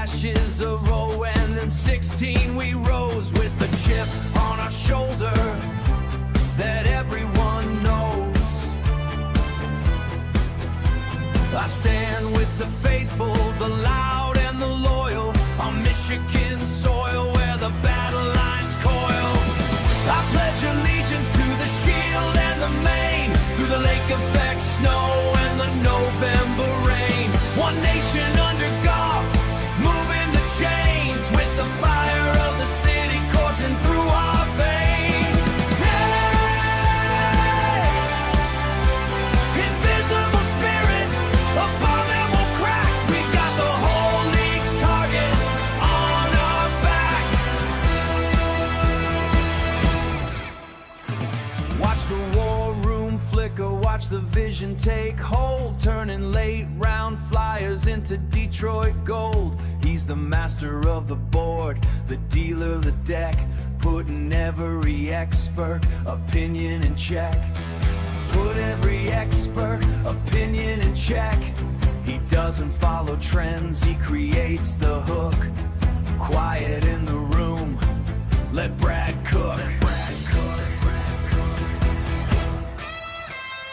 ashes a row, and then 16 we rose with the chip on our shoulder that everyone knows. I stand with the faithful, the loud and the loyal, on Michigan soil where the battle lines coil. I pledge allegiance to the shield and the mane, through the lake effect snow and the November rain. One nation under God, moving the chains, with the fire of the city coursing through our veins. Hey! Invisible spirit, above them will crack. We got the whole league's targets on our back. Watch the war room flicker, watch the vision take hold, turning late round flyers into Detroit gold. He's the master of the board, the dealer of the deck, putting every expert opinion in check. Put every expert opinion in check. He doesn't follow trends, he creates the hook. Quiet in the room, let Brad cook.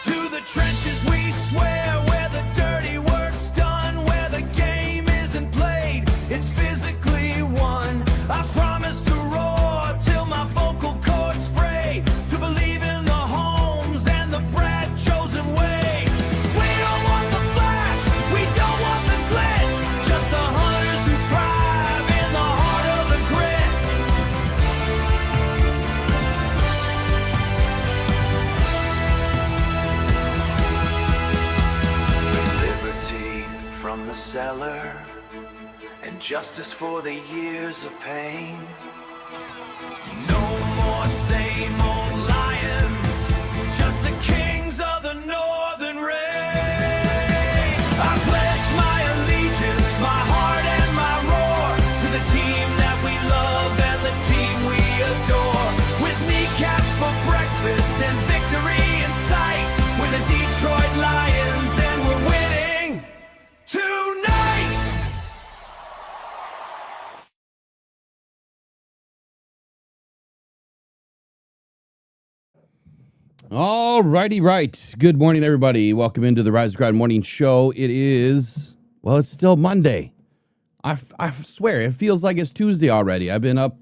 To the trenches we swear, where the dirty work's done, where the game isn't played, it's physically won. I promise to roar till my vocal cords fray, to believe in the homes and the Brad chosen way. We don't want the flash, we don't want the glitz, just the hunters who thrive in the heart of the grit. Liberty from the cellar, and justice for the years of pain. No more same old lions, just the kings of the northern reign. I pledge my allegiance, my heart and my roar, to the team that we love and the team we adore. With kneecaps for breakfast and victory in sight, we're the Detroit Lions and we're winning tonight. All righty, right. Good morning, everybody. Welcome into the Rise of Crowd Morning Show. It is, well, it's still Monday. I swear, it feels like it's Tuesday already. I've been up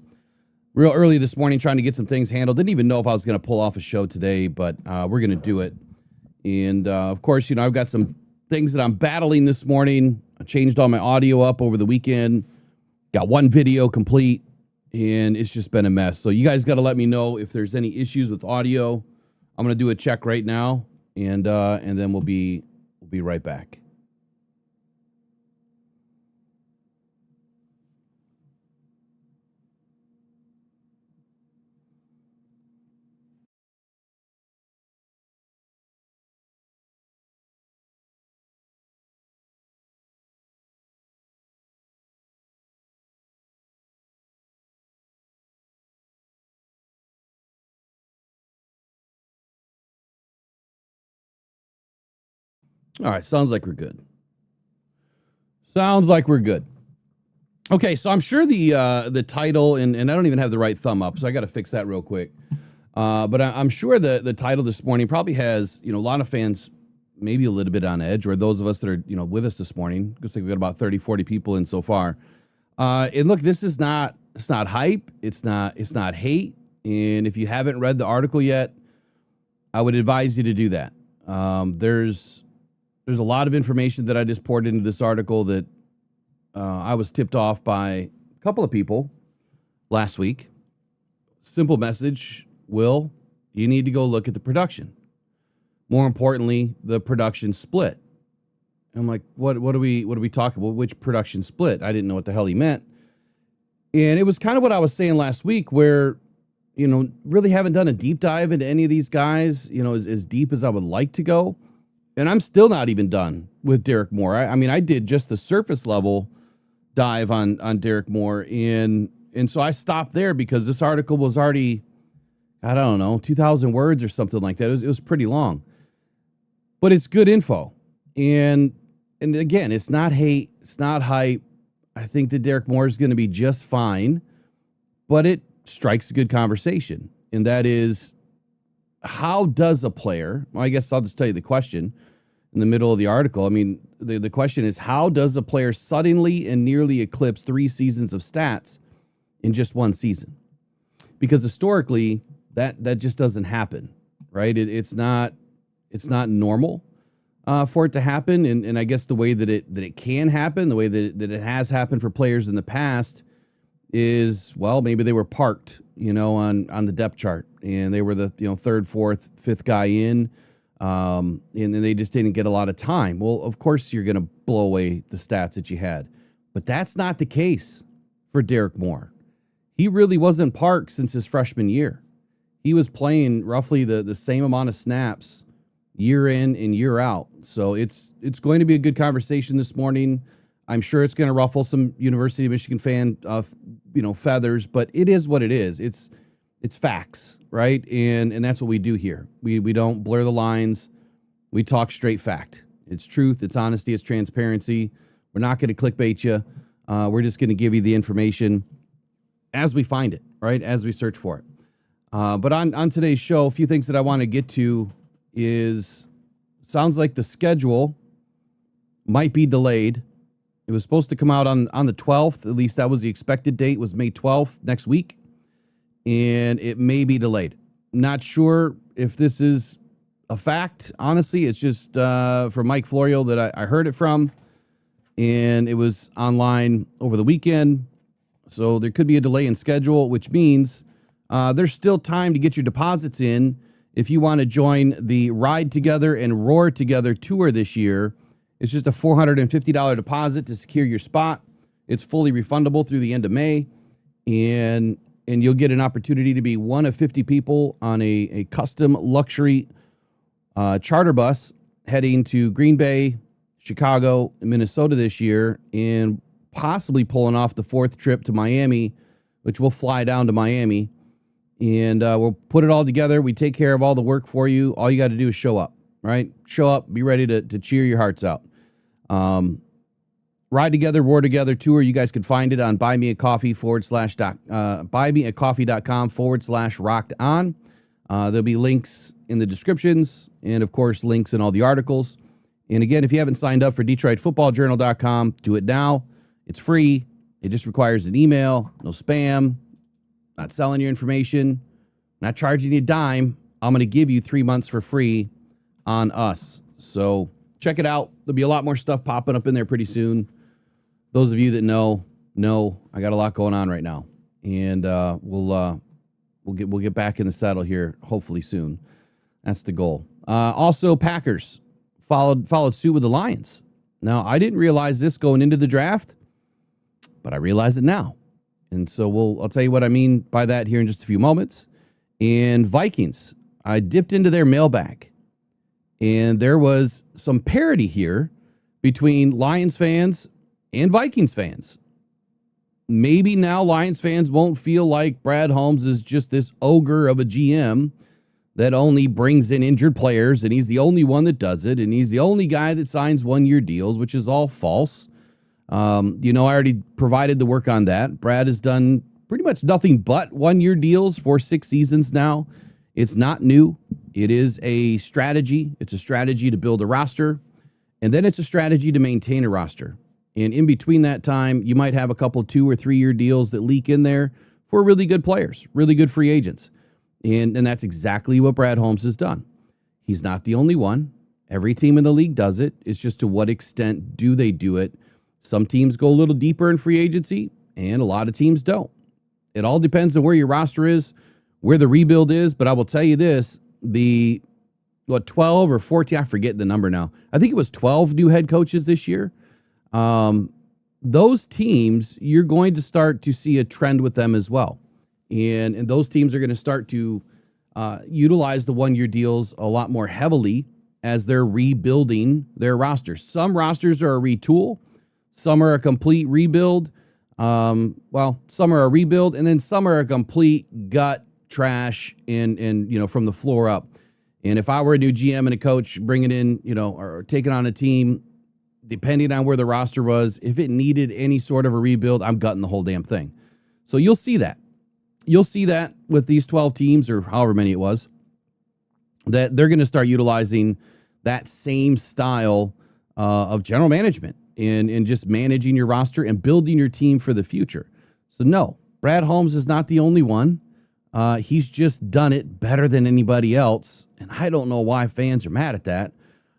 real early this morning trying to get some things handled. Didn't even know if I was going to pull off a show today, but we're going to do it. And, of course, you know, I've got some things that I'm battling this morning. I changed all my audio up over the weekend. Got one video complete, and it's just been a mess. So you guys got to let me know if there's any issues with audio. I'm going to do a check right now, and then we'll be right back. All right, sounds like we're good. Okay, so I'm sure the title, and I don't even have the right thumb up, so I got to fix that real quick. But I'm sure the title this morning probably has, you know, a lot of fans maybe a little bit on edge, or those of us that are, you know, with us this morning. Looks like we've got about 30, 40 people in so far. And look, this is not, it's not hype. It's not hate. And if you haven't read the article yet, I would advise you to do that. There's a lot of information that I just poured into this article that I was tipped off by a couple of people last week. Simple message, Will, you need to go look at the production. More importantly, the production split. I'm like, what are we talking about? Which production split? I didn't know what the hell he meant. And it was kind of what I was saying last week, where, you know, really haven't done a deep dive into any of these guys, you know, as deep as I would like to go. And I'm still not even done with Derrick Moore. I mean, I did just the surface level dive on Derrick Moore. And so I stopped there because this article was already, I don't know, 2,000 words or something like that. It was pretty long. But it's good info. And again, it's not hate. It's not hype. I think that Derrick Moore is going to be just fine, but it strikes a good conversation. And that is, how does a player, well, I guess I'll just tell you the question in the middle of the article. I mean, the question is, how does a player suddenly and nearly eclipse 3 seasons of stats in just one season? Because historically, that just doesn't happen, right? It's not normal for it to happen. And I guess the way that it can happen, the way that it has happened for players in the past is, well, maybe they were parked, on the depth chart, and they were the, third, fourth, fifth guy in, and they just didn't get a lot of time. Well, of course you're going to blow away the stats that you had, but that's not the case for Derrick Moore. He really wasn't parked since his freshman year. He was playing roughly the same amount of snaps year in and year out. So it's going to be a good conversation this morning. I'm sure it's going to ruffle some University of Michigan fan, feathers, but it is what it is. It's facts, right? And that's what we do here. We don't blur the lines. We talk straight fact. It's truth. It's honesty. It's transparency. We're not going to clickbait you. We're just going to give you the information as we find it, right? As we search for it. But on today's show, a few things that I want to get to is, sounds like the schedule might be delayed. It was supposed to come out on the 12th. At least that was the expected date, was May 12th, next week. And it may be delayed. Not sure if this is a fact. Honestly, it's just from Mike Florio that I heard it from. And it was online over the weekend. So there could be a delay in schedule, which means there's still time to get your deposits in if you want to join the Ride Together and Roar Together tour this year. It's just a $450 deposit to secure your spot. It's fully refundable through the end of May, and you'll get an opportunity to be one of 50 people on a custom luxury charter bus heading to Green Bay, Chicago, and Minnesota this year, and possibly pulling off the 4th trip to Miami, which we'll fly down to Miami, and we'll put it all together. We take care of all the work for you. All you got to do is show up, right? Show up, be ready to cheer your hearts out. Ride Together, Roar Together tour. You guys can find it on buymeacoffee.com/rocked on. There'll be links in the descriptions and, of course, links in all the articles. And again, if you haven't signed up for DetroitFootballJournal.com, do it now. It's free. It just requires an email, no spam, not selling your information, not charging you a dime. I'm going to give you 3 months for free on us. So check it out. There'll be a lot more stuff popping up in there pretty soon. Those of you that know I got a lot going on right now, and we'll get back in the saddle here hopefully soon. That's the goal. Also, Packers followed suit with the Lions. Now, I didn't realize this going into the draft, but I realize it now, and so I'll tell you what I mean by that here in just a few moments. And Vikings, I dipped into their mailbag, and there was some parity here between Lions fans and Vikings fans. Maybe now Lions fans won't feel like Brad Holmes is just this ogre of a GM that only brings in injured players, and he's the only one that does it, and he's the only guy that signs one-year deals, which is all false. I already provided the work on that. Brad has done pretty much nothing but one-year deals for 6 seasons now. It's not new. It is a strategy. It's a strategy to build a roster, and then it's a strategy to maintain a roster. And in between that time, you might have a couple 2 or 3 year deals that leak in there for really good players, really good free agents. And that's exactly what Brad Holmes has done. He's not the only one. Every team in the league does it. It's just to what extent do they do it? Some teams go a little deeper in free agency, and a lot of teams don't. It all depends on where your roster is, where the rebuild is. But I will tell you this, 12 or 14, I forget the number now. I think it was 12 new head coaches this year. Those teams, you're going to start to see a trend with them as well. And those teams are going to start to utilize the one-year deals a lot more heavily as they're rebuilding their rosters. Some rosters are a retool. Some are a complete rebuild. Some are a rebuild, and then some are a complete gut trash and from the floor up. And if I were a new GM and a coach bringing in, or taking on a team, depending on where the roster was, if it needed any sort of a rebuild, I'm gutting the whole damn thing. So you'll see that. You'll see that with these 12 teams, or however many it was, that they're going to start utilizing that same style of general management and just managing your roster and building your team for the future. So no, Brad Holmes is not the only one. He's just done it better than anybody else. And I don't know why fans are mad at that.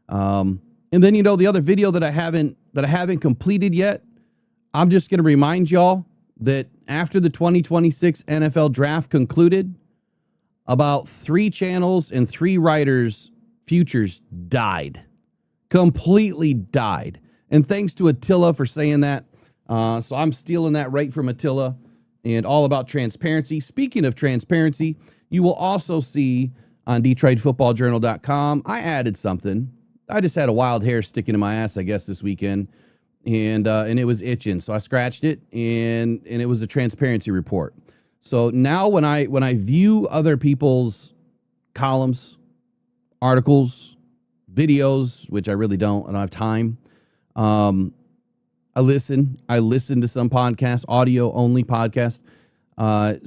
And then, you know, the other video that I haven't completed yet, I'm just going to remind y'all that after the 2026 NFL draft concluded, about 3 channels and 3 writers' futures died. Completely died. And thanks to Attila for saying that. So I'm stealing that right from Attila, and all about transparency. Speaking of transparency, you will also see on DetroitFootballJournal.com, I added something. I just had a wild hair sticking in my ass, I guess, this weekend, and it was itching. So I scratched it, and it was a transparency report. So now when I view other people's columns, articles, videos, which I really don't have time, I listen to some podcasts, audio only podcasts.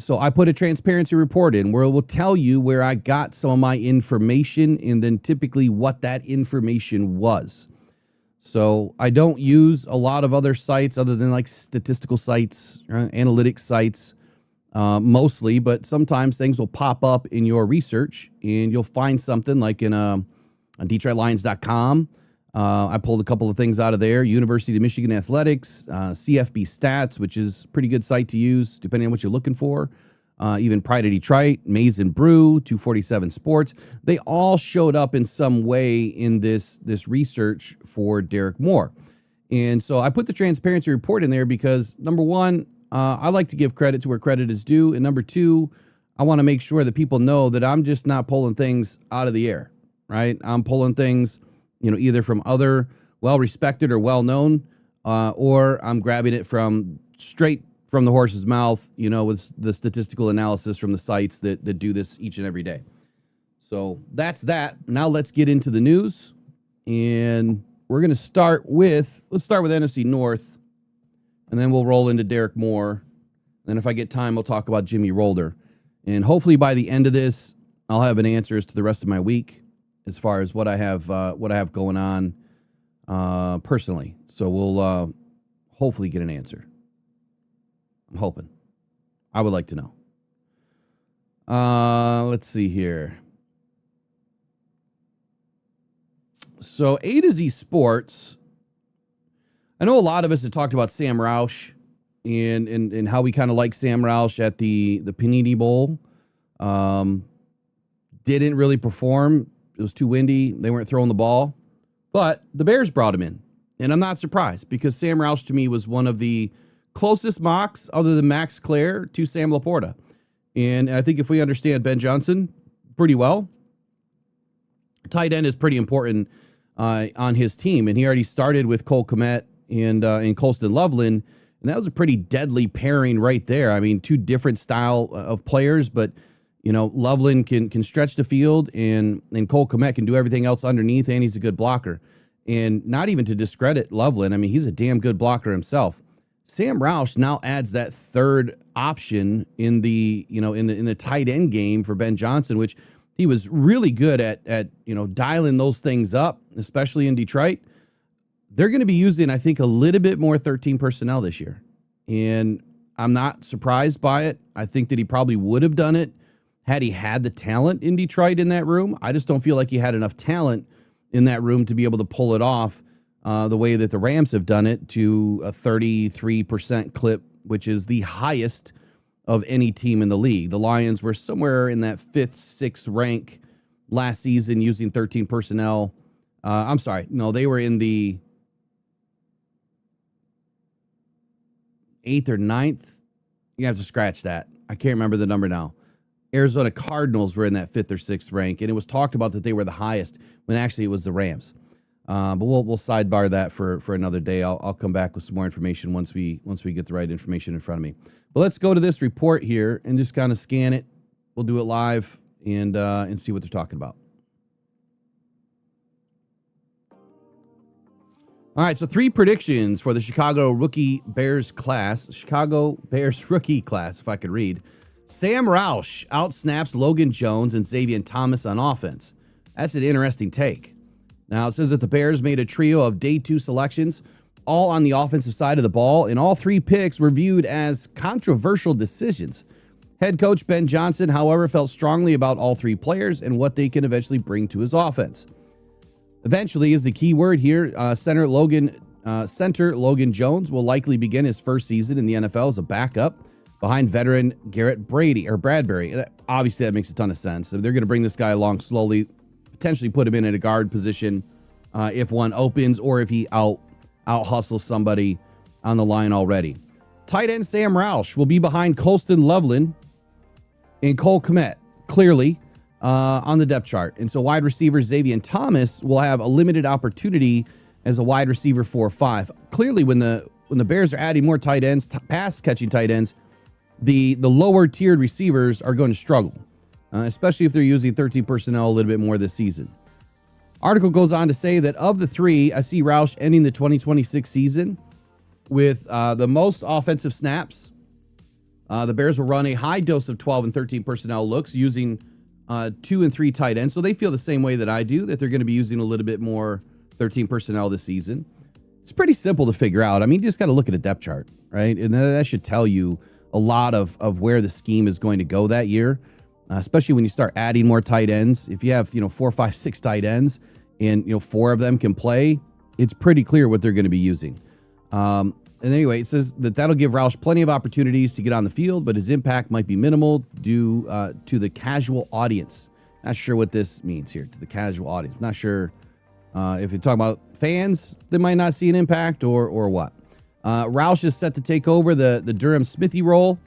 So I put a transparency report in where it will tell you where I got some of my information and then typically what that information was. So I don't use a lot of other sites other than like statistical sites, analytics sites, mostly, but sometimes things will pop up in your research and you'll find something like on DetroitLions.com. I pulled a couple of things out of there. University of Michigan Athletics, CFB Stats, which is a pretty good site to use depending on what you're looking for. Even Pride of Detroit, Maize and Brew, 247 Sports. They all showed up in some way in this research for Derrick Moore. And so I put the transparency report in there because, number one, I like to give credit to where credit is due. And number two, I want to make sure that people know that I'm just not pulling things out of the air, right? I'm pulling things, you know, either from other well-respected or well-known, or I'm grabbing it from straight from the horse's mouth, you know, with the statistical analysis from the sites that do this each and every day. So that's that. Now let's get into the news. And we're going to start with NFC North, and then we'll roll into Derrick Moore. And if I get time, we'll talk about Jimmy Rolder. And hopefully by the end of this, I'll have an answer as to the rest of my week as far as what I have going on personally. So we'll hopefully get an answer. I'm hoping. I would like to know. Let's see here. So A to Z Sports. I know a lot of us have talked about Sam Roush and how we kind of like Sam Roush at the Panini Bowl. Didn't really perform. It was too windy. They weren't throwing the ball. But the Bears brought him in. And I'm not surprised because Sam Roush to me was one of the closest mocks other than Max Clare to Sam Laporta. And I think if we understand Ben Johnson pretty well, tight end is pretty important on his team. And he already started with Cole Kmet and Colston Loveland. And that was a pretty deadly pairing right there. I mean, 2 different style of players, but you know, Loveland can stretch the field and Cole Kmet can do everything else underneath, and he's a good blocker. And not even to discredit Loveland, I mean, he's a damn good blocker himself. Sam Roush now adds that third option in the tight end game for Ben Johnson, which he was really good at dialing those things up, especially in Detroit. They're going to be using, I think, a little bit more 13 personnel this year. And I'm not surprised by it. I think that he probably would have done it had he had the talent in Detroit in that room. I just don't feel like he had enough talent in that room to be able to pull it off the way that the Rams have done it, to a 33% clip, which is the highest of any team in the league. The Lions were somewhere in that 5th, 6th rank last season using 13 personnel. I'm sorry. No, they were in the 8th or 9th. You have to scratch that. I can't remember the number now. Arizona Cardinals were in that 5th or 6th rank, and it was talked about that they were the highest when actually it was the Rams. But we'll sidebar that for another day. I'll come back with some more information once we get the right information in front of me. But let's go to this report here and just kind of scan it. We'll do it live and see what they're talking about. All right, so 3 predictions for the Chicago Bears rookie class, if I could read. Sam Roush outsnaps Logan Jones and Xavier Thomas on offense. That's an interesting take. Now, it says that the Bears made a trio of day 2 selections, all on the offensive side of the ball, and all 3 picks were viewed as controversial decisions. Head coach Ben Johnson, however, felt strongly about all 3 players and what they can eventually bring to his offense. Eventually is the key word here. Center Logan Jones will likely begin his first season in the NFL as a backup behind veteran Bradbury. Obviously, that makes a ton of sense. So they're going to bring this guy along slowly, potentially put him in at a guard position if one opens or if he out hustles somebody on the line already. Tight end Sam Roush will be behind Colston Loveland and Cole Kmet, clearly. On the depth chart. And so wide receiver Xavier Thomas will have a limited opportunity as a wide receiver 4-5. Clearly, when the Bears are adding more tight ends, pass catching tight ends, the lower tiered receivers are going to struggle, especially if they're using 13 personnel a little bit more this season. Article goes on to say that of the 3, I see Roush ending the 2026 season with the most offensive snaps. The Bears will run a high dose of 12 and 13 personnel looks using 2 and 3 tight ends. So they feel the same way that I do, that they're going to be using a little bit more 13 personnel this season. It's pretty simple to figure out. I mean, you just got to look at a depth chart, right? And that should tell you a lot of where the scheme is going to go that year, especially when you start adding more tight ends. If you have, 4, 5, 6 tight ends and, 4 of them can play, it's pretty clear what they're going to be using. And anyway, it says that that'll give Roush plenty of opportunities to get on the field, but his impact might be minimal due to the casual audience. Not sure what this means here, to the casual audience. Not sure if you're talking about fans that might not see an impact or what. Roush is set to take over the Durham Smithy role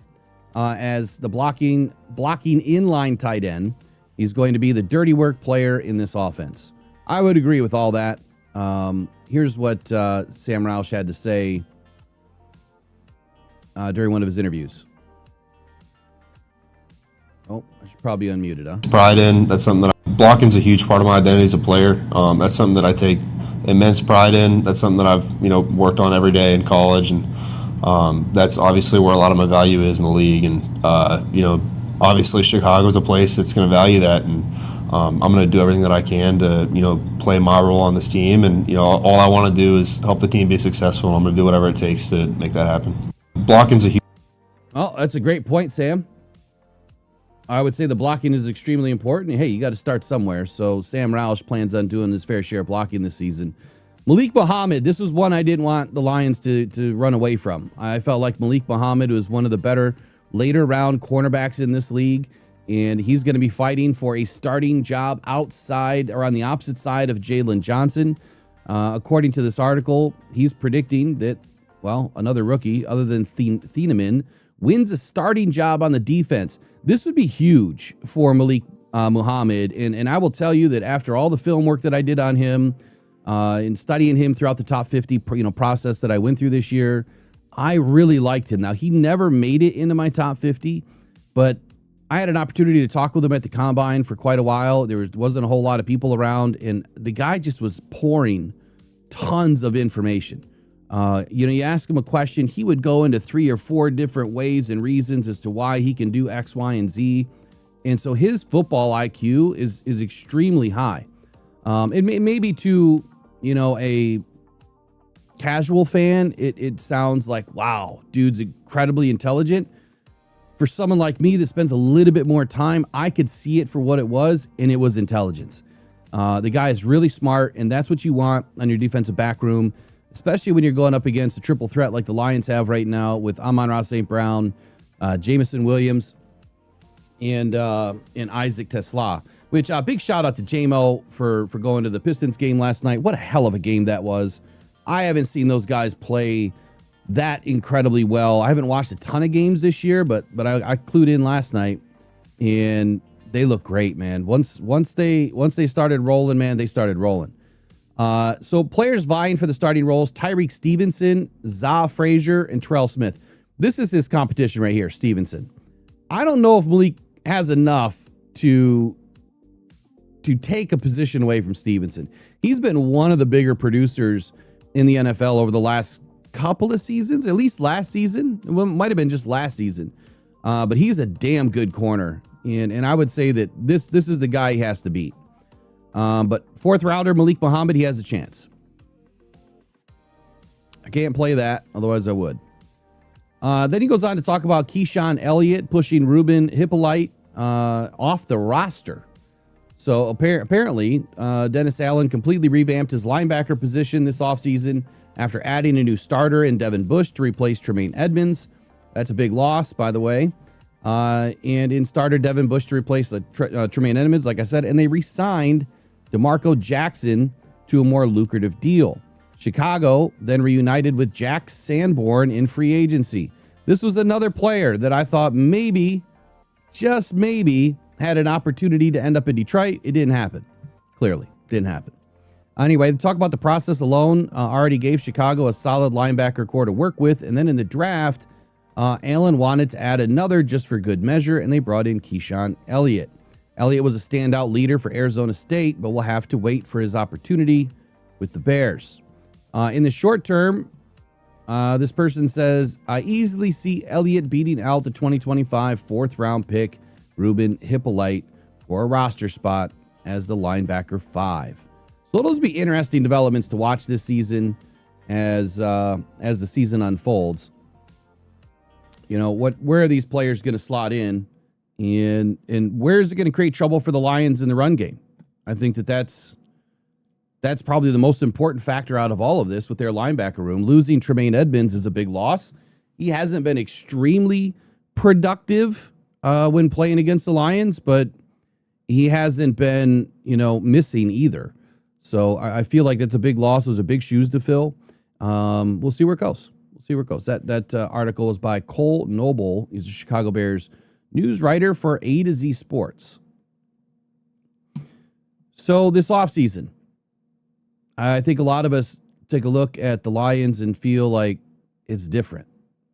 as the blocking inline tight end. He's going to be the dirty work player in this offense. I would agree with all that. Here's what Sam Roush had to say during one of his interviews. Oh, I should probably unmute it, huh? Pride in. That's something that blocking's a huge part of my identity as a player. That's something that I take immense pride in. That's something that I've worked on every day in college, and that's obviously where a lot of my value is in the league. And obviously Chicago's a place that's going to value that, and I'm going to do everything that I can to play my role on this team. And all I want to do is help the team be successful, and I'm going to do whatever it takes to make that happen. Blocking's a huge. Oh, that's a great point, Sam. I would say the blocking is extremely important. Hey, you got to start somewhere. So Sam Roush plans on doing his fair share of blocking this season. Malik Muhammad, this was one I didn't want the Lions to run away from. I felt like Malik Muhammad was one of the better later round cornerbacks in this league, and he's going to be fighting for a starting job outside or on the opposite side of Jalen Johnson. According to this article, he's predicting that, another rookie other than Thieneman wins a starting job on the defense. This would be huge for Malik Muhammad. And I will tell you that after all the film work that I did on him and studying him throughout the top 50 process that I went through this year, I really liked him. Now, he never made it into my top 50, but I had an opportunity to talk with him at the Combine for quite a while. There wasn't a whole lot of people around, and the guy just was pouring tons of information. You ask him a question, he would go into 3 or 4 different ways and reasons as to why he can do X, Y, and Z. And so his football IQ is extremely high. It may be to, a casual fan, it sounds like, wow, dude's incredibly intelligent. For someone like me that spends a little bit more time, I could see it for what it was, and it was intelligence. The guy is really smart, and that's what you want on your defensive back room, especially when you're going up against a triple threat like the Lions have right now with Amon-Ra St. Brown, Jameson Williams, and Isaac Tesla. Which, big shout out to J-Mo for going to the Pistons game last night. What a hell of a game that was. I haven't seen those guys play that incredibly well. I haven't watched a ton of games this year, but I clued in last night, and they look great, man. Once they started rolling, man, they started rolling. So players vying for the starting roles: Tyreek Stevenson, Za Frazier, and Terrell Smith. This is his competition right here, Stevenson. I don't know if Malik has enough to take a position away from Stevenson. He's been one of the bigger producers in the NFL over the last couple of seasons, at least last season. It might have been just last season. But he's a damn good corner. And I would say that this is the guy he has to beat. But fourth rounder, Malik Muhammad, he has a chance. I can't play that, otherwise I would. Then he goes on to talk about Keyshawn Elliott pushing Ruben Hippolyte off the roster. So apparently, Dennis Allen completely revamped his linebacker position this offseason after adding a new starter in Devin Bush to replace Tremaine Edmonds. That's a big loss, by the way. And in starter Devin Bush to replace Tremaine Edmonds, like I said, and they re-signed DeMarco Jackson to a more lucrative deal. Chicago then reunited with Jack Sanborn in free agency. This was another player that I thought maybe, just maybe, had an opportunity to end up in Detroit. It didn't happen. Clearly, didn't happen. Anyway, to talk about the process alone, already gave Chicago a solid linebacker core to work with. And then in the draft, Allen wanted to add another just for good measure, and they brought in Keyshawn Elliott. Elliott was a standout leader for Arizona State, but will have to wait for his opportunity with the Bears. In the short term, this person says, I easily see Elliott beating out the 2025 fourth-round pick, Ruben Hippolyte, for a roster spot as the linebacker 5. So those will be interesting developments to watch this season as the season unfolds. You know, where are these players going to slot in, and where is it going to create trouble for the Lions in the run game? I think that's probably the most important factor out of all of this with their linebacker room. Losing Tremaine Edmonds is a big loss. He hasn't been extremely productive when playing against the Lions, but he hasn't been, missing either. So I feel like that's a big loss. Those are big shoes to fill. We'll see where it goes. That article is by Cole Noble. He's a Chicago Bears news writer for A to Z Sports. So this offseason, I think a lot of us take a look at the Lions and feel like it's different,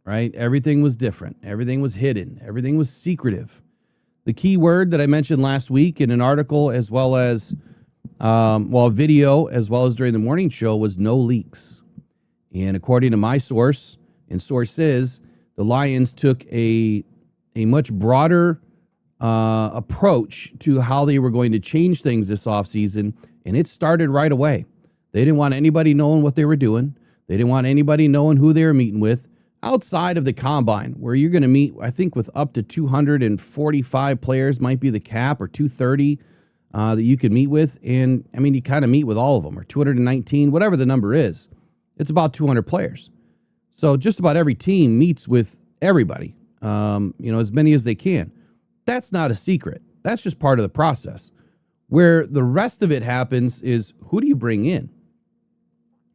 right? Everything was different. Everything was hidden. Everything was secretive. The key word that I mentioned last week in an article, as well as a video, as well as during the morning show, was no leaks. And according to my source and sources, the Lions took a much broader approach to how they were going to change things this offseason, and it started right away. They didn't want anybody knowing what they were doing. They didn't want anybody knowing who they were meeting with outside of the combine, where you're going to meet, I think, with up to 245 players might be the cap, or 230 that you could meet with. And, I mean, you kind of meet with all of them, or 219, whatever the number is. It's about 200 players. So just about every team meets with everybody, as many as they can. That's not a secret. That's just part of the process. Where the rest of it happens is, who do you bring in?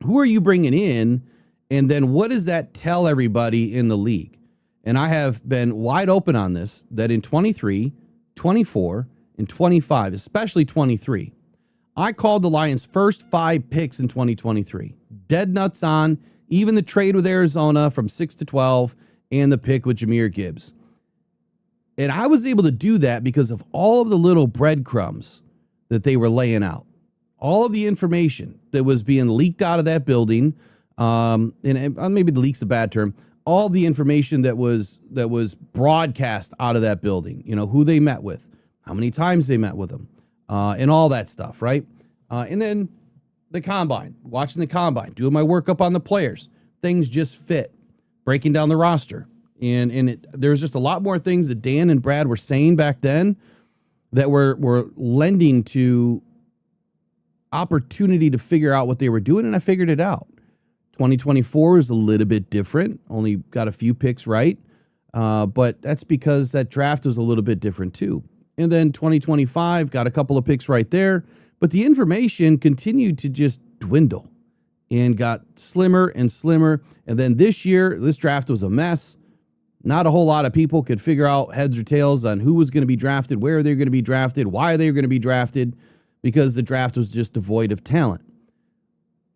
Who are you bringing in? And then what does that tell everybody in the league? And I have been wide open on this, that in 23, 24, and 25, especially 23, I called the Lions' first 5 picks in 2023. Dead nuts on, even the trade with Arizona from 6 to 12 and the pick with Jahmyr Gibbs. And I was able to do that because of all of the little breadcrumbs that they were laying out. All of the information that was being leaked out of that building, and maybe the leak's a bad term, all the information that was broadcast out of that building, who they met with, how many times they met with them, and all that stuff, right? And then the combine, watching the combine, doing my workup on the players, things just fit, breaking down the roster. And there was just a lot more things that Dan and Brad were saying back then that were lending to opportunity to figure out what they were doing, and I figured it out. 2024 is a little bit different, only got a few picks right, but that's because that draft was a little bit different too. And then 2025 got a couple of picks right there, but the information continued to just dwindle and got slimmer and slimmer. And then this year, this draft was a mess. Not a whole lot of people could figure out heads or tails on who was going to be drafted, where they're going to be drafted, why they were going to be drafted, because the draft was just devoid of talent.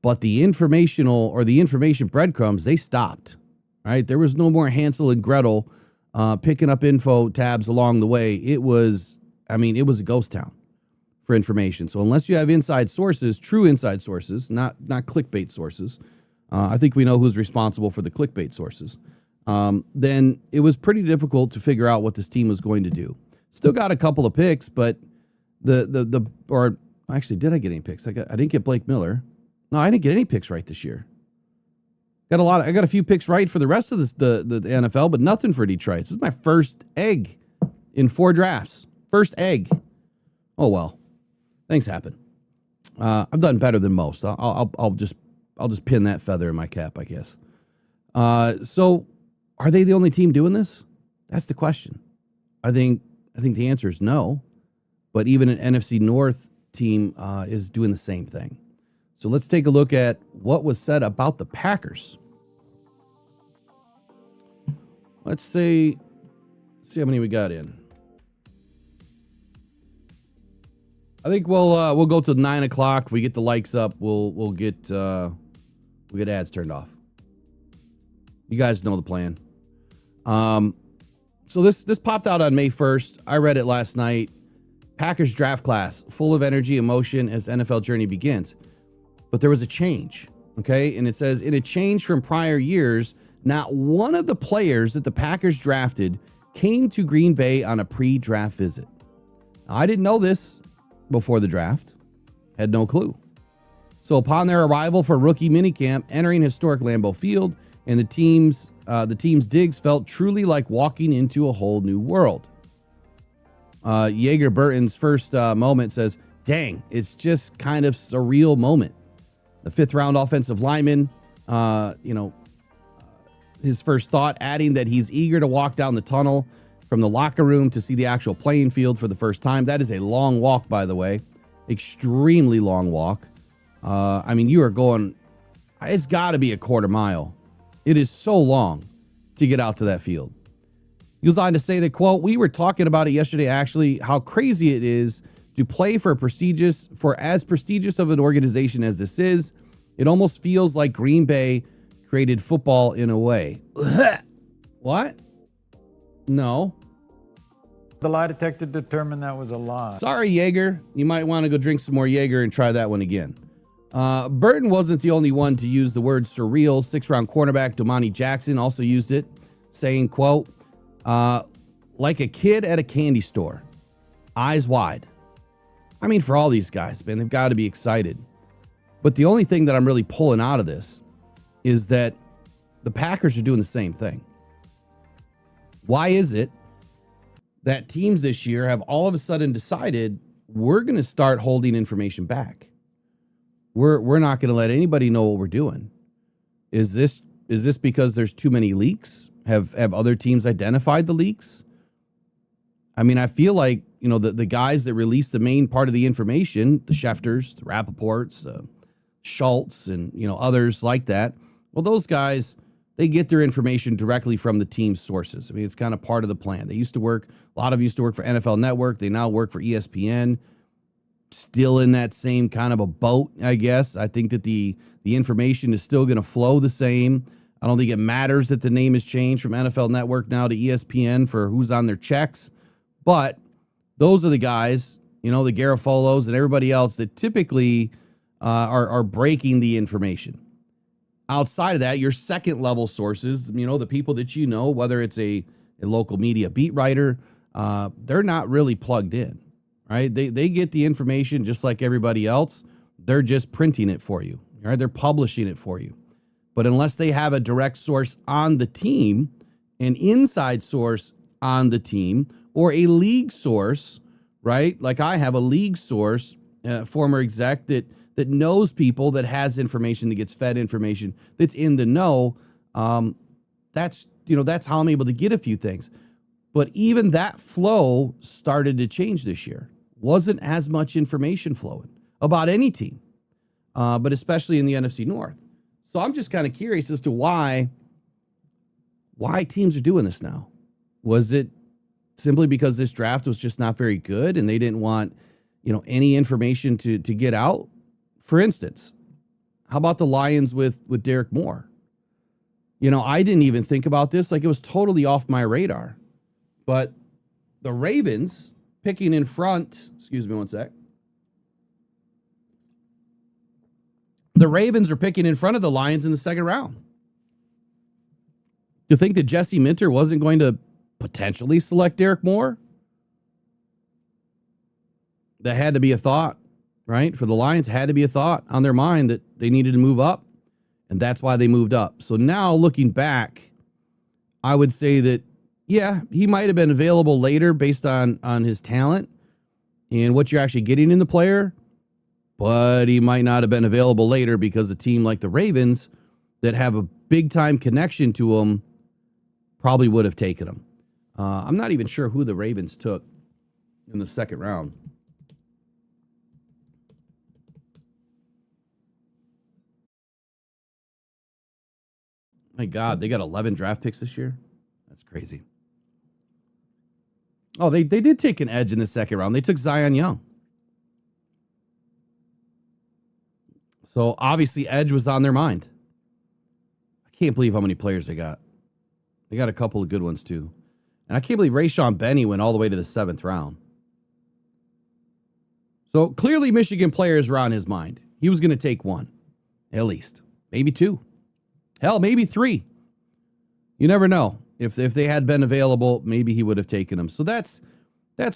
But the information breadcrumbs, they stopped, right? There was no more Hansel and Gretel picking up info tabs along the way. It was a ghost town for information. So unless you have inside sources, true inside sources, not clickbait sources, I think we know who's responsible for the clickbait sources. Then it was pretty difficult to figure out what this team was going to do. Still got a couple of picks, but or actually, did I get any picks? I didn't get Blake Miller. No, I didn't get any picks right this year. I got a few picks right for the rest of the NFL, but nothing for Detroit. This is my first egg in 4 drafts. First egg. Oh well, things happen. I've done better than most. I'll just pin that feather in my cap, I guess. So are they the only team doing this? That's the question. I think the answer is no. But even an NFC North team is doing the same thing. So let's take a look at what was said about the Packers. Let's see how many we got in. I think we'll go to 9 o'clock. If we get the likes up, we'll get ads turned off. You guys know the plan. So this popped out on May 1st. I read it last night. Packers draft class, full of energy, emotion as NFL journey begins. But there was a change, okay? And it says, in a change from prior years, not one of the players that the Packers drafted came to Green Bay on a pre-draft visit. Now, I didn't know this before the draft. Had no clue. So upon their arrival for rookie minicamp, entering historic Lambeau Field, and the team's digs felt truly like walking into a whole new world. Jaeger Burton's first moment says, dang, it's just kind of surreal moment. The 5th round offensive lineman, his first thought, adding that he's eager to walk down the tunnel from the locker room to see the actual playing field for the first time. That is a long walk, by the way. Extremely long walk. You are going, it's got to be a quarter mile. It is so long to get out to that field. He goes on to say that, quote, we were talking about it yesterday, actually, how crazy it is to play for as prestigious of an organization as this is. It almost feels like Green Bay created football in a way. What? No. The lie detector determined that was a lie. Sorry, Jaeger. You might want to go drink some more Jaeger and try that one again. Burton wasn't the only one to use the word surreal. 6th-round cornerback Domani Jackson also used it, saying, quote, like a kid at a candy store, eyes wide. I mean, for all these guys, man, they've got to be excited. But the only thing that I'm really pulling out of this is that the Packers are doing the same thing. Why is it that teams this year have all of a sudden decided we're going to start holding information back? We're not going to let anybody know what we're doing. Is this because there's too many leaks? Have other teams identified the leaks? I mean, I feel like, the guys that release the main part of the information, the Schefters, the Rappaports, Schultz, and, others like that. Well, those guys, they get their information directly from the team's sources. I mean, it's kind of part of the plan. A lot of them used to work for NFL Network. They now work for ESPN. Still in that same kind of a boat, I guess. I think that the information is still going to flow the same. I don't think it matters that the name has changed from NFL Network now to ESPN for who's on their checks. But those are the guys, the Garofolos and everybody else that typically are breaking the information. Outside of that, your second level sources, the people that whether it's a local media beat writer, they're not really plugged in, right? They get the information just like everybody else. They're just printing it for you, right? They're publishing it for you. But unless they have a direct source on the team, an inside source on the team, or a league source, right? Like I have a league source, former exec that knows people, that has information, that gets fed information, that's in the know. That's how I'm able to get a few things. But even that flow started to change this year. Wasn't as much information flowing about any team, but especially in the NFC North. So I'm just kind of curious as to why teams are doing this now. Was it simply because this draft was just not very good and they didn't want, any information to get out? For instance, how about the Lions with Derrick Moore? I didn't even think about this. Like, it was totally off my radar. But the Ravens picking in front, excuse me one sec. the Ravens are picking in front of the Lions in the second round. To think that Jesse Minter wasn't going to potentially select Derrick Moore? That had to be a thought, right? For the Lions, had to be a thought on their mind that they needed to move up, and that's why they moved up. So now looking back, I would say that, yeah, he might have been available later based on his talent and what you're actually getting in the player, but he might not have been available later because a team like the Ravens that have a big-time connection to him probably would have taken him. I'm not even sure who the Ravens took in the second round. My God, they got 11 draft picks this year? That's crazy. Oh, they did take an edge in the second round. They took Zion Young. So obviously edge was on their mind. I can't believe how many players they got. They got a couple of good ones too. And I can't believe Rayshon Benny went all the way to the 7th round. So clearly Michigan players were on his mind. He was going to take one, at least. Maybe 2. Hell, maybe 3. You never know. If they had been available, maybe he would have taken them. So that's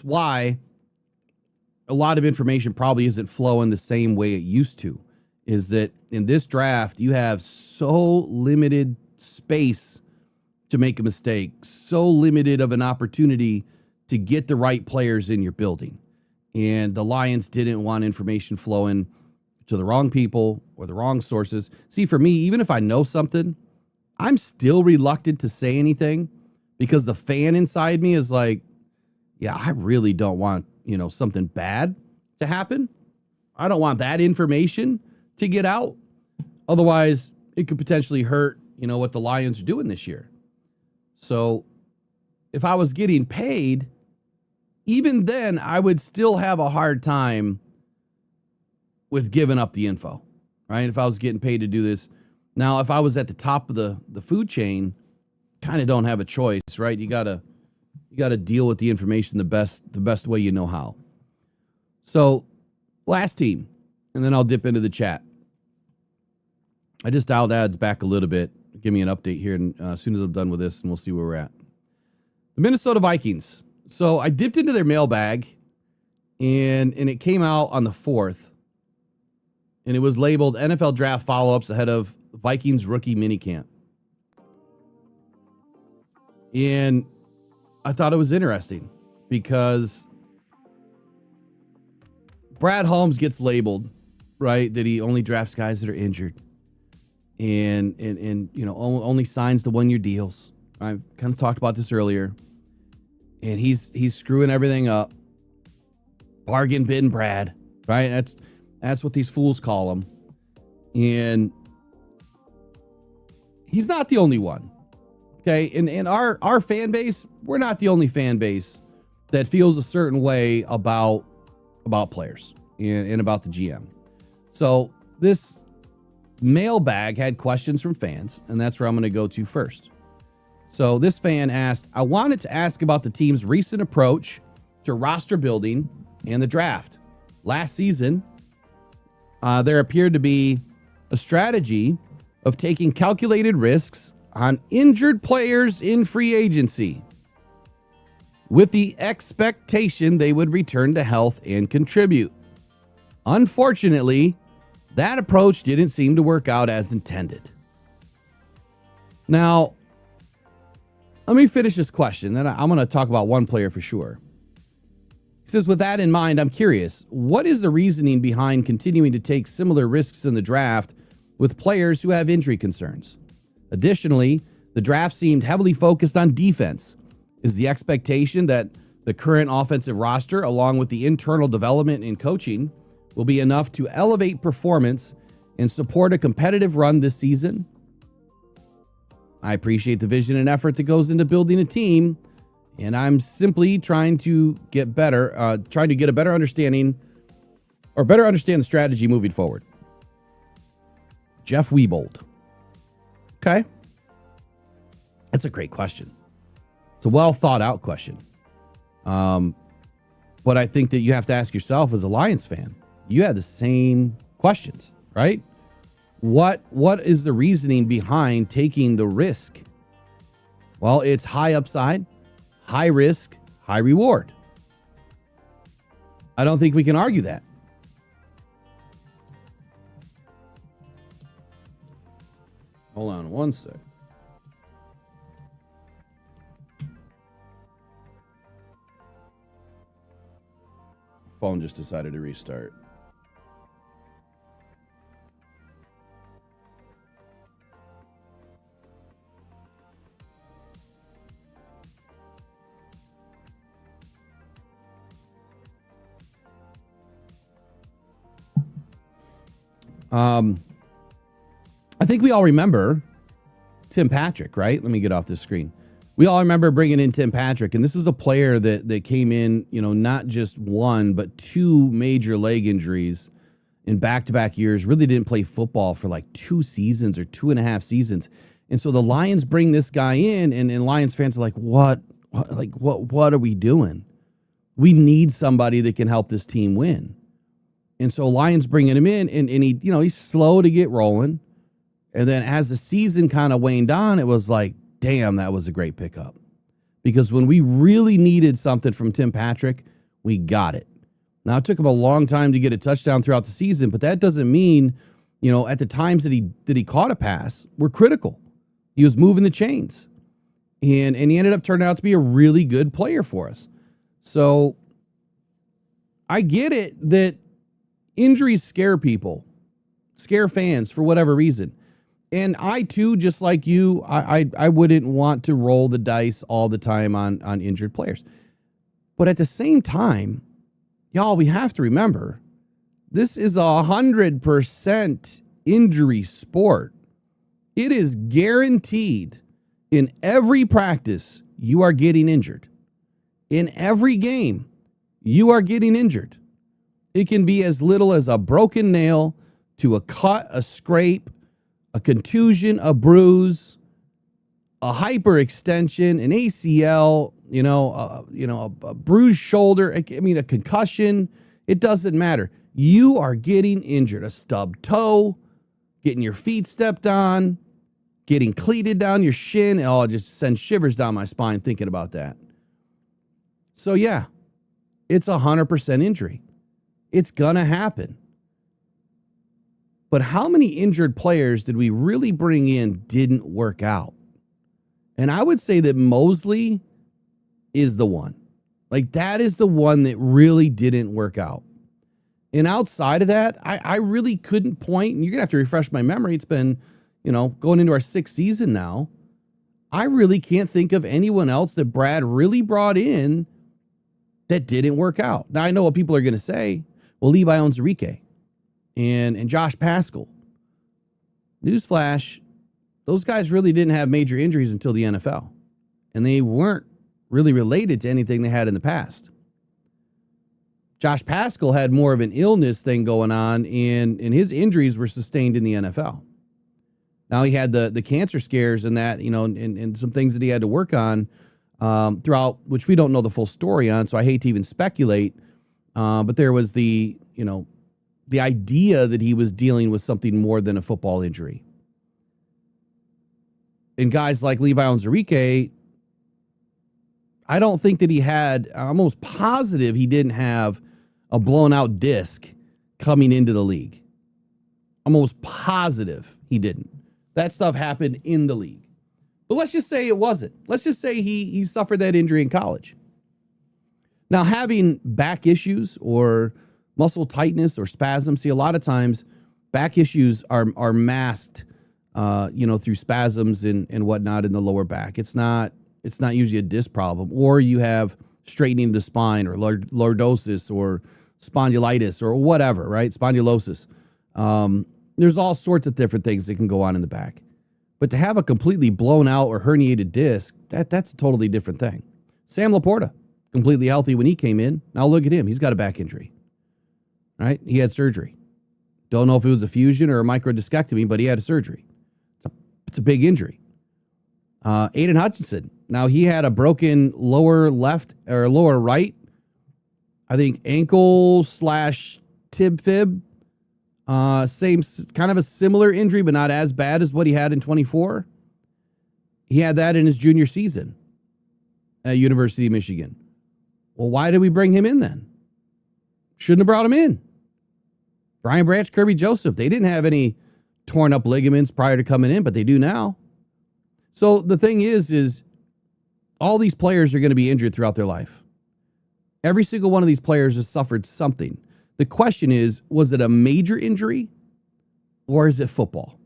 why a lot of information probably isn't flowing the same way it used to. Is that in this draft, you have so limited space to make a mistake, so limited of an opportunity to get the right players in your building. And the Lions didn't want information flowing to the wrong people or the wrong sources. See, for me, even if I know something, I'm still reluctant to say anything because the fan inside me is like, yeah, I really don't want, something bad to happen. I don't want that information to get out. Otherwise, it could potentially hurt, what the Lions are doing this year. So if I was getting paid, even then, I would still have a hard time with giving up the info, right? If I was getting paid to do this. Now, if I was at the top of the food chain, kind of don't have a choice, right? You gotta deal with the information the best way you know how. So, last team, and then I'll dip into the chat. I just dialed ads back a little bit. Give me an update here, and as soon as I'm done with this, and we'll see where we're at. The Minnesota Vikings. So I dipped into their mailbag, and it came out on the 4th, and it was labeled NFL Draft Follow-Ups ahead of Vikings Rookie Minicamp. And I thought it was interesting because Brad Holmes gets labeled, right, that he only drafts guys that are injured and only signs the 1-year deals. I kind of talked about this earlier. And he's screwing everything up. Bargain bin Brad, right? That's what these fools call him. And he's not the only one. Okay? And our fan base, we're not the only fan base that feels a certain way about players and about the GM. So this mailbag had questions from fans, and that's where I'm going to go to first. So this fan asked, I wanted to ask about the team's recent approach to roster building and the draft. Last season, there appeared to be a strategy of taking calculated risks on injured players in free agency with the expectation they would return to health and contribute. Unfortunately, that approach didn't seem to work out as intended. Now, let me finish this question, then I'm going to talk about one player for sure. He says, with that in mind, I'm curious, what is the reasoning behind continuing to take similar risks in the draft with players who have injury concerns? Additionally, the draft seemed heavily focused on defense. Is the expectation that the current offensive roster, along with the internal development and coaching, will be enough to elevate performance and support a competitive run this season? I appreciate the vision and effort that goes into building a team, and I'm simply trying to get better, trying to get a better understanding or better understand the strategy moving forward. Jeff Wiebold. Okay. That's a great question. It's a well thought out question. But I think that you have to ask yourself as a Lions fan, you had the same questions, right? What is the reasoning behind taking the risk? Well, it's high upside, high risk, high reward. I don't think we can argue that. Hold on one sec. Phone just decided to restart. I think we all remember Tim Patrick, right? Let me get off this screen. We all remember bringing in Tim Patrick, and this was a player that came in, not just one, but two major leg injuries in back-to-back years, really didn't play football for like 2 seasons or 2.5 seasons. And so the Lions bring this guy in, and Lions fans are like, what are we doing? We need somebody that can help this team win. And so Lions bringing him in, and he, he's slow to get rolling. And then as the season kind of waned on, it was like, damn, that was a great pickup. Because when we really needed something from Tim Patrick, we got it. Now, it took him a long time to get a touchdown throughout the season, but that doesn't mean, at the times that he caught a pass, were critical. He was moving the chains. And he ended up turning out to be a really good player for us. So I get it that injuries scare people, scare fans for whatever reason. And I, too, just like you, I wouldn't want to roll the dice all the time on injured players. But at the same time, y'all, we have to remember, this is 100% injury sport. It is guaranteed in every practice you are getting injured. In every game, you are getting injured. It can be as little as a broken nail to a cut, a scrape, a contusion, a bruise, a hyperextension, an ACL, a bruised shoulder, a concussion. It doesn't matter. You are getting injured. A stubbed toe, getting your feet stepped on, getting cleated down your shin. Oh, it just sends shivers down my spine thinking about that. So, yeah, it's 100% injury. It's going to happen. But how many injured players did we really bring in didn't work out? And I would say that Mosley is the one. Like, that is the one that really didn't work out. And outside of that, I really couldn't point, and you're going to have to refresh my memory. It's been, going into our 6th season now. I really can't think of anyone else that Brad really brought in that didn't work out. Now, I know what people are going to say. Well, Levi Onwuzurike and Josh Paschal. Newsflash, those guys really didn't have major injuries until the NFL. And they weren't really related to anything they had in the past. Josh Paschal had more of an illness thing going on, and his injuries were sustained in the NFL. Now, he had the cancer scares and that, and some things that he had to work on throughout, which we don't know the full story on, so I hate to even speculate. But there was the idea that he was dealing with something more than a football injury. And guys like Levi Onwuzurike, I don't think that I'm almost positive he didn't have a blown out disc coming into the league. I'm almost positive he didn't. That stuff happened in the league. But let's just say it wasn't. Let's just say he suffered that injury in college. Now, having back issues or muscle tightness or spasms, see, a lot of times back issues are masked, through spasms and whatnot in the lower back. It's not usually a disc problem, or you have straightening the spine or lordosis or spondylitis or whatever, right? Spondylosis. There's all sorts of different things that can go on in the back. But to have a completely blown out or herniated disc, that's a totally different thing. Sam Laporta, completely healthy when he came in. Now look at him. He's got a back injury, right? He had surgery. Don't know if it was a fusion or a microdiscectomy, but he had a surgery. It's a big injury. Aiden Hutchinson. Now, he had a broken lower left or lower right, I think ankle / tib fib. Same kind of a similar injury, but not as bad as what he had in 24. He had that in his junior season at University of Michigan. Well, why did we bring him in then? Shouldn't have brought him in. Brian Branch, Kirby Joseph, they didn't have any torn up ligaments prior to coming in, but they do now. So the thing is all these players are going to be injured throughout their life. Every single one of these players has suffered something. The question is, was it a major injury or is it football?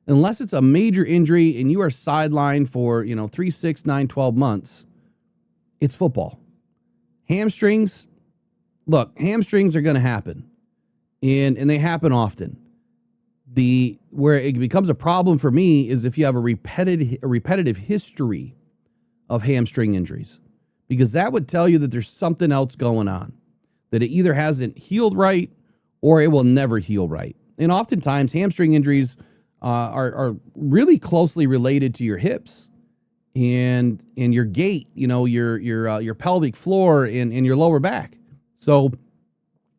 Unless it's a major injury and you are sidelined for, 3, 6, 9, 12 months, it's football. Hamstrings, look, hamstrings are going to happen. And they happen often. Where it becomes a problem for me is if you have a repetitive history of hamstring injuries, because that would tell you that there's something else going on, that it either hasn't healed right or it will never heal right. And oftentimes hamstring injuries are really closely related to your hips and your gait, your pelvic floor and your lower back. So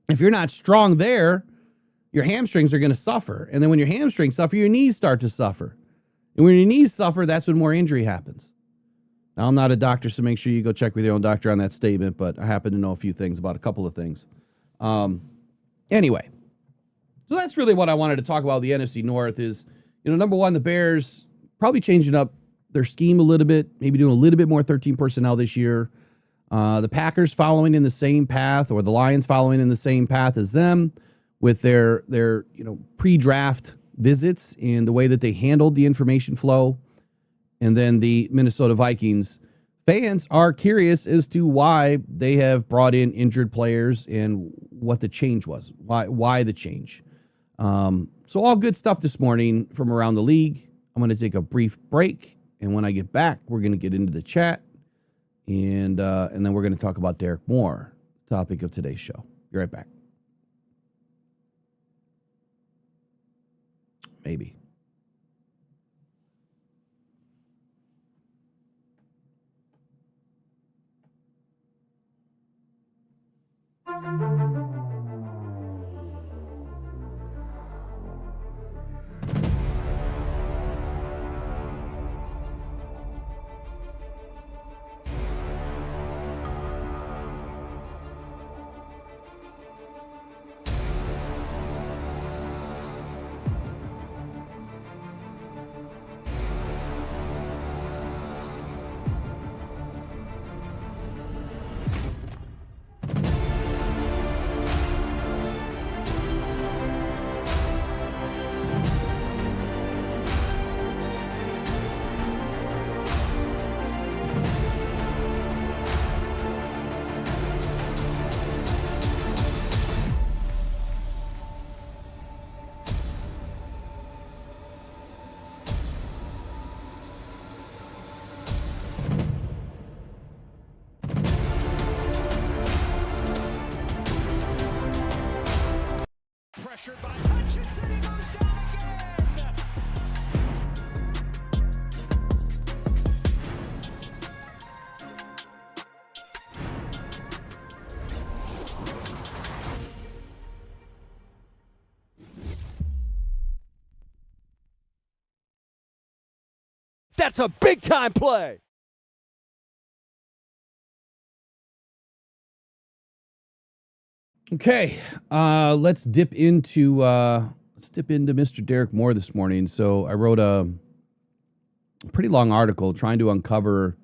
if you're not strong there, your hamstrings are going to suffer. And then when your hamstrings suffer, your knees start to suffer. And when your knees suffer, that's when more injury happens. Now, I'm not a doctor, so make sure you go check with your own doctor on that statement, but I happen to know a few things about a couple of things. Anyway, so that's really what I wanted to talk about with the NFC North is, number one, the Bears probably changing up their scheme a little bit, maybe doing a little bit more 13 personnel this year. The Packers following in the same path, or the Lions following in the same path as them with their pre-draft visits and the way that they handled the information flow. And then the Minnesota Vikings fans are curious as to why they have brought in injured players and what the change was, why the change. So all good stuff this morning from around the league. I'm going to take a brief break, and when I get back, we're going to get into the chat. And then we're going to talk about Derrick Moore, topic of today's show. Be right back. Maybe. Pressured by Hutchinson, he goes down again. That's a big time play. Okay, let's dip into Mr. Derrick Moore this morning. So I wrote a pretty long article trying to uncover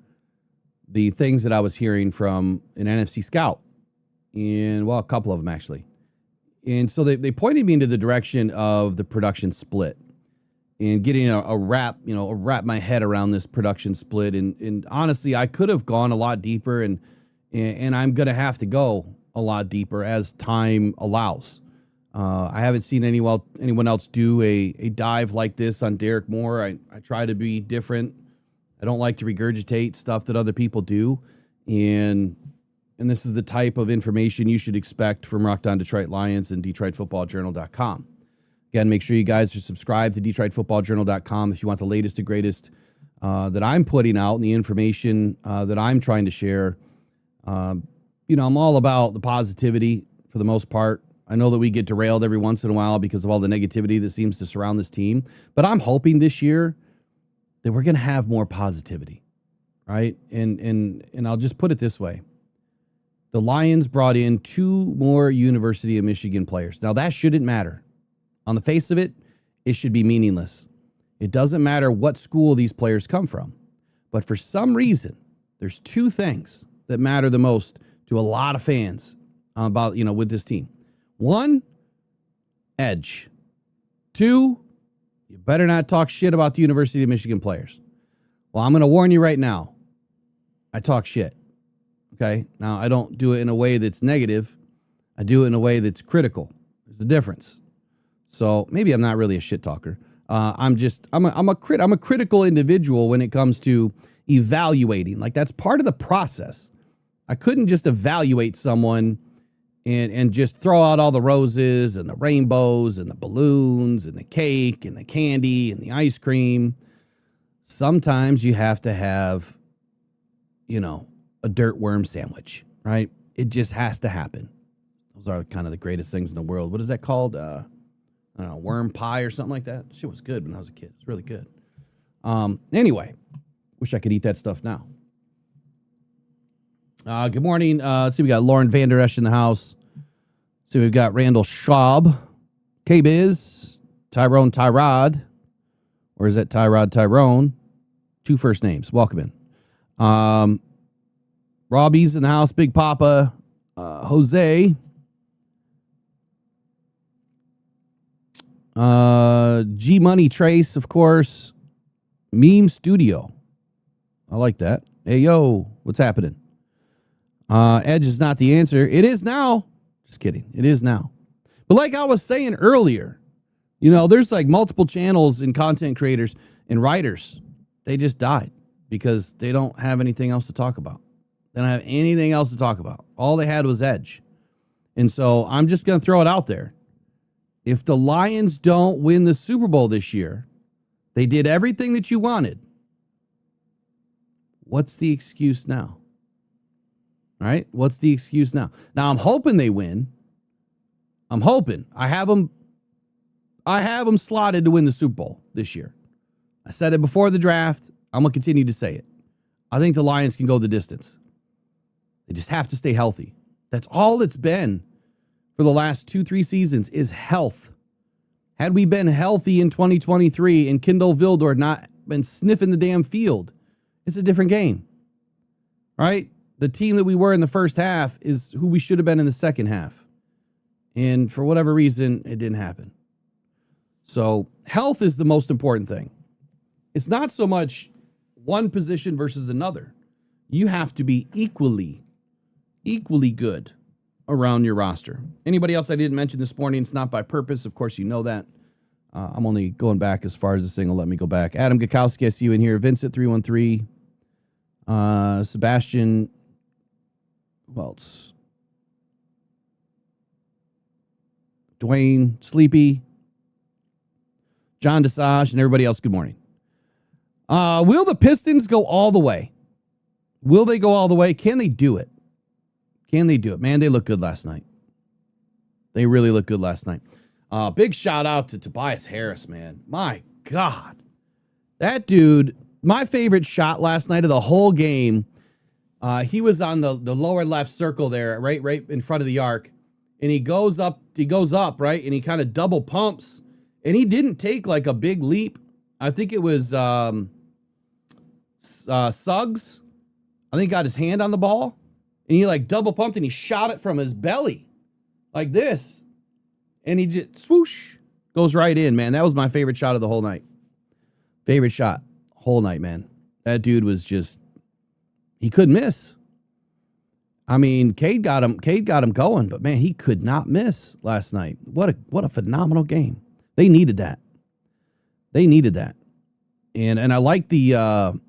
the things that I was hearing from an NFC scout, and a couple of them actually. And so they pointed me into the direction of the production split and getting a wrap my head around this production split. And honestly, I could have gone a lot deeper, and I'm gonna have to go a lot deeper as time allows. I haven't seen anyone else do a dive like this on Derrick Moore. I try to be different. I don't like to regurgitate stuff that other people do. And this is the type of information you should expect from Rocked On Detroit Lions and DetroitFootballJournal.com. Again, make sure you guys are subscribed to DetroitFootballJournal.com if you want the latest and greatest that I'm putting out and the information that I'm trying to share. I'm all about the positivity for the most part. I know that we get derailed every once in a while because of all the negativity that seems to surround this team. But I'm hoping this year that we're going to have more positivity, right? And I'll just put it this way. The Lions brought in 2 more University of Michigan players. Now, that shouldn't matter. On the face of it, it should be meaningless. It doesn't matter what school these players come from. But for some reason, there's 2 things that matter the most to a lot of fans about, with this team. 1, edge. 2, you better not talk shit about the University of Michigan players. Well, I'm going to warn you right now. I talk shit. Okay? Now, I don't do it in a way that's negative. I do it in a way that's critical. There's a difference. So maybe I'm not really a shit talker. I'm a critical individual when it comes to evaluating. Like, that's part of the process. I couldn't just evaluate someone and just throw out all the roses and the rainbows and the balloons and the cake and the candy and the ice cream. Sometimes you have to have, a dirt worm sandwich, right? It just has to happen. Those are kind of the greatest things in the world. What is that called? I don't know, worm pie or something like that. Shit was good when I was a kid. It's really good. Anyway, wish I could eat that stuff now. Good morning. Let's see, we got Lauren Vander Esch in the house. So we've got Randall Schwab, K-Biz, Tyrone Tyrod, or is that Tyrod Tyrone? 2 first names. Welcome in. Robbie's in the house, Big Papa, Jose, G Money Trace, of course, Meme Studio. I like that. Hey, yo, what's happening? Edge is not the answer. It is now. Just kidding. It is now. But like I was saying earlier, there's like multiple channels and content creators and writers. They just died because they don't have anything else to talk about. They don't have anything else to talk about. All they had was Edge. And so I'm just going to throw it out there. If the Lions don't win the Super Bowl this year, they did everything that you wanted. What's the excuse now? All right? What's the excuse now? Now, I'm hoping they win. I'm hoping. I have them slotted to win the Super Bowl this year. I said it before the draft. I'm going to continue to say it. I think the Lions can go the distance. They just have to stay healthy. That's all it's been for the last 2-3 seasons is health. Had we been healthy in 2023 and Kendall Vildor not been sniffing the damn field, it's a different game, right? The team that we were in the first half is who we should have been in the second half. And for whatever reason, it didn't happen. So health is the most important thing. It's not so much one position versus another. You have to be equally good around your roster. Anybody else I didn't mention this morning? It's not by purpose. Of course, you know that. I'm only going back as far as this thing will let me go back. Adam Gakowski, I see you in here. Vincent 313. Sebastian. Who else? Dwayne, Sleepy, John Desage, and everybody else, good morning. Will the Pistons go all the way? Will they go all the way? Can they do it? Can they do it? Man, they look good last night. They really look good last night. Big shout out to Tobias Harris, man. My God. That dude, my favorite shot last night of the whole game, he was on the lower left circle there, right in front of the arc. And he goes up, right? And he kind of double pumps. And he didn't take like a big leap. I think it was Suggs. I think he got his hand on the ball. And he like double pumped and he shot it from his belly. Like this. And he just swoosh. Goes right in, man. That was my favorite shot of the whole night. Favorite shot. Whole night, man. That dude was just, he couldn't miss. I mean, Cade got him going, but man, he could not miss last night. What a phenomenal game. They needed that. And I like the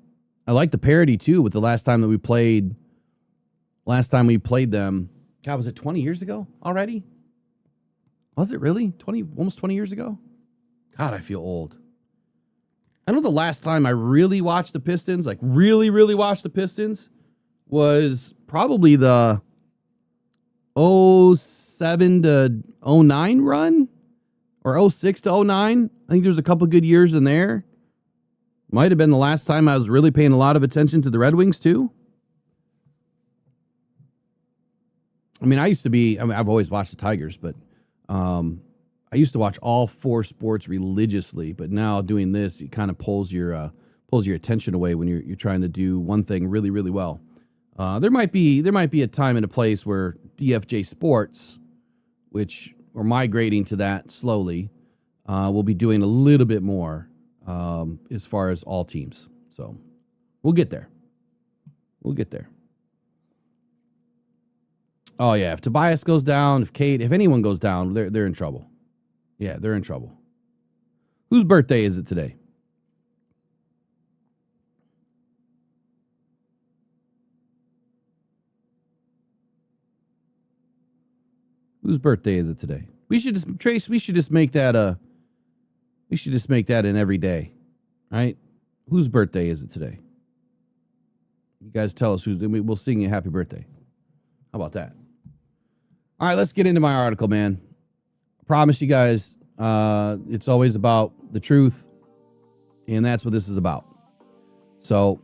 parody too with the last time we played them. God, was it 20 years ago already? Was it really? Almost 20 years ago? God, I feel old. I know the last time I really watched the Pistons, like really, really watched the Pistons, was probably the 07 to 09 run or 06 to 09. I think there's a couple good years in there. Might have been the last time I was really paying a lot of attention to the Red Wings too. I mean, I've always watched the Tigers, but I used to watch all four sports religiously, but now doing this, it kind of pulls your attention away when you're trying to do one thing really, really well. There might be a time and a place where DFJ Sports, which we're migrating to that slowly, will be doing a little bit more as far as all teams. So we'll get there. We'll get there. Oh yeah, if Tobias goes down, if anyone goes down, they're in trouble. Yeah, they're in trouble. Whose birthday is it today? Whose birthday is it today? We should just make that an every day, right? Whose birthday is it today? You guys tell us we'll sing you happy birthday. How about that? All right, let's get into my article, man. I promise you guys, it's always about the truth, and that's what this is about. So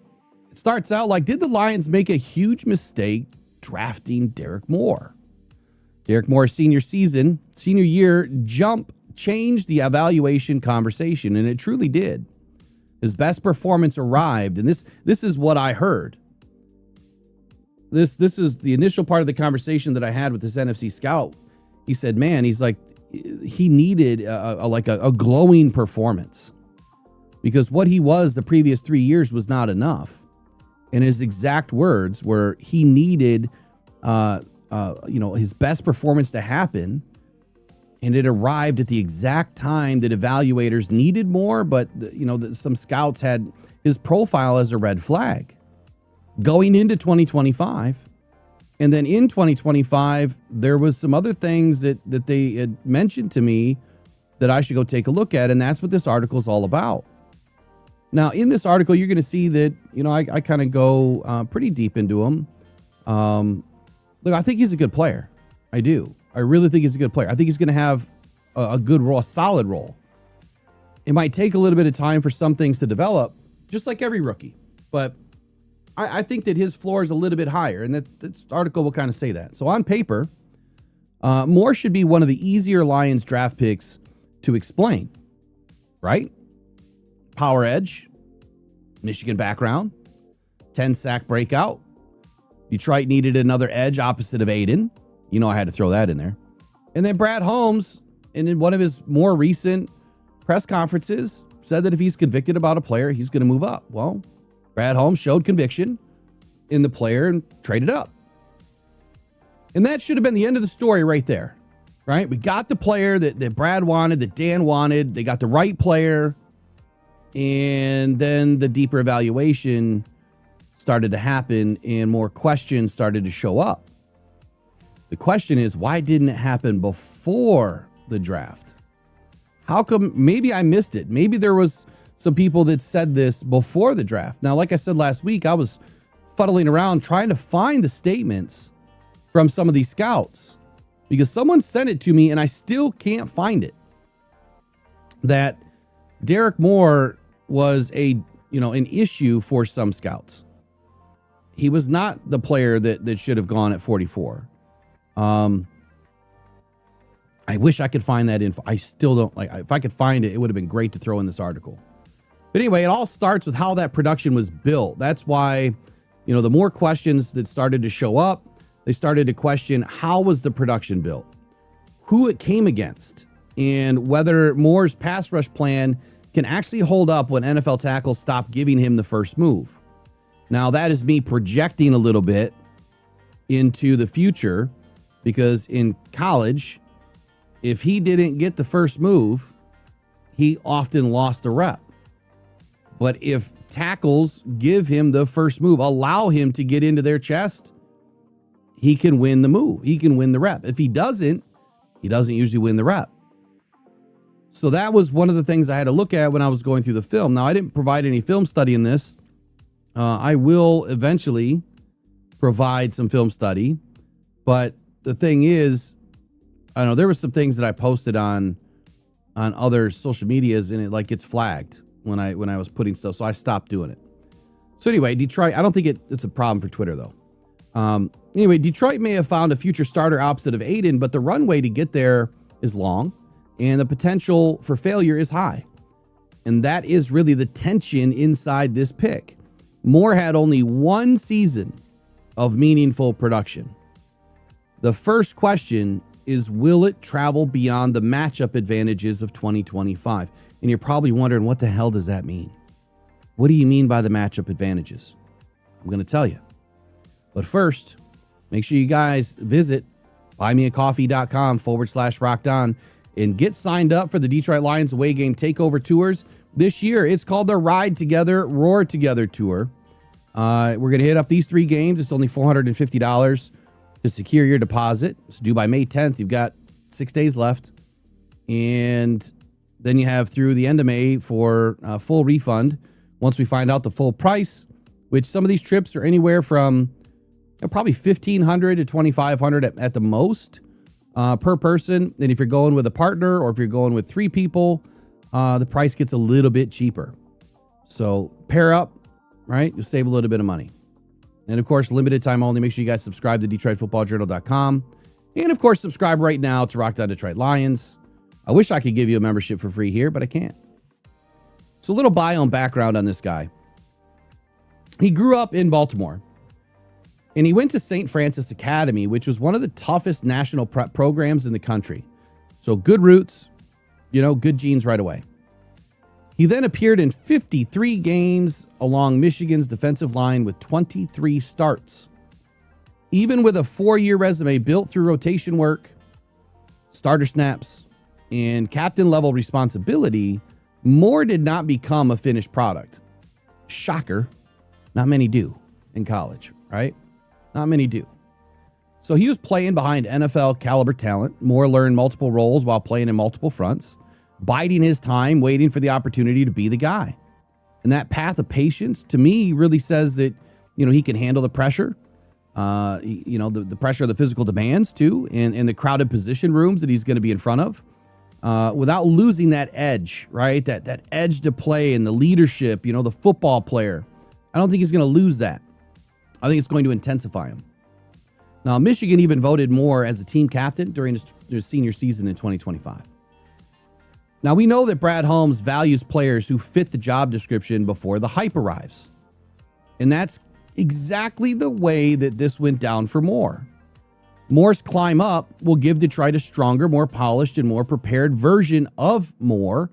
it starts out like, did the Lions make a huge mistake drafting Derrick Moore? Derrick Moore's senior year jump changed the evaluation conversation, and it truly did. His best performance arrived, and this is what I heard. This is the initial part of the conversation that I had with this NFC scout. He said, man, he's like, he needed a glowing performance because what he was the previous 3 years was not enough. And his exact words were he needed, his best performance to happen. And it arrived at the exact time that evaluators needed more, but some scouts had his profile as a red flag going into 2025. And then in 2025, there was some other things that they had mentioned to me that I should go take a look at. And that's what this article is all about. Now, in this article, you're going to see that, I kind of go pretty deep into him. Look, I think he's a good player. I do. I really think he's a good player. I think he's going to have a good role, a solid role. It might take a little bit of time for some things to develop, just like every rookie. But I think that his floor is a little bit higher, and this article will kind of say that. So on paper, Moore should be one of the easier Lions draft picks to explain, right? Power edge, Michigan background, 10-sack breakout. Detroit needed another edge opposite of Aiden. I had to throw that in there. And then Brad Holmes, in one of his more recent press conferences, said that if he's convicted about a player, he's going to move up. Well, Brad Holmes showed conviction in the player and traded up. And that should have been the end of the story right there, right? We got the player that Brad wanted, that Dan wanted. They got the right player. And then the deeper evaluation started to happen and more questions started to show up. The question is, why didn't it happen before the draft? How come? Maybe I missed it. Maybe there was some people that said this before the draft. Now, like I said last week, I was fuddling around trying to find the statements from some of these scouts because someone sent it to me and I still can't find it. That Derrick Moore was an issue for some scouts. He was not the player that should have gone at 44. I wish I could find that info. I still don't if I could find it, it would have been great to throw in this article. But anyway, it all starts with how that production was built. That's why, the more questions that started to show up, they started to question how was the production built, who it came against, and whether Moore's pass rush plan can actually hold up when NFL tackles stop giving him the first move. Now, that is me projecting a little bit into the future because in college, if he didn't get the first move, he often lost a rep. But if tackles give him the first move, allow him to get into their chest, he can win the move. He can win the rep. If he doesn't usually win the rep. So that was one of the things I had to look at when I was going through the film. Now, I didn't provide any film study in this. I will eventually provide some film study, but the thing is, I don't know, there were some things that I posted on other social medias, and it like gets flagged when I was putting stuff, so I stopped doing it. So anyway, Detroit, I don't think it's a problem for Twitter though. Anyway, Detroit may have found a future starter opposite of Aiden, but the runway to get there is long, and the potential for failure is high. And that is really the tension inside this pick. Moore had only one season of meaningful production. The first question is, will it travel beyond the matchup advantages of 2025? And you're probably wondering, what the hell does that mean? What do you mean by the matchup advantages? I'm going to tell you. But first, make sure you guys visit buymeacoffee.com/rockedon and get signed up for the Detroit Lions away game takeover tours. This year, it's called the Ride Together, Roar Together Tour. We're going to hit up these 3 games. It's only $450 to secure your deposit. It's due by May 10th. You've got 6 days left. And then you have through the end of May for a full refund once we find out the full price, which some of these trips are anywhere from probably $1,500 to $2,500 at the most per person. And if you're going with a partner or if you're going with 3 people, the price gets a little bit cheaper. So pair up, right? You'll save a little bit of money. And of course, limited time only. Make sure you guys subscribe to DetroitFootballJournal.com. And of course, subscribe right now to Rock On Detroit Lions. I wish I could give you a membership for free here, but I can't. So a little bio and background on this guy. He grew up in Baltimore. And he went to St. Francis Academy, which was one of the toughest national prep programs in the country. So good roots, good genes right away. He then appeared in 53 games along Michigan's defensive line with 23 starts. Even with a 4-year resume built through rotation work, starter snaps, and captain-level responsibility, Moore did not become a finished product. Shocker. Not many do in college, right? Not many do. So he was playing behind NFL caliber talent. Moore learned multiple roles while playing in multiple fronts, biding his time, waiting for the opportunity to be the guy. And that path of patience, to me, really says that, he can handle the pressure, the pressure of the physical demands too, and the crowded position rooms that he's going to be in front of, without losing that edge, right? That edge to play and the leadership, the football player. I don't think he's going to lose that. I think it's going to intensify him. Now, Michigan even voted Moore as a team captain during his senior season in 2025. Now, we know that Brad Holmes values players who fit the job description before the hype arrives. And that's exactly the way that this went down for Moore. Moore's climb up will give Detroit a stronger, more polished, and more prepared version of Moore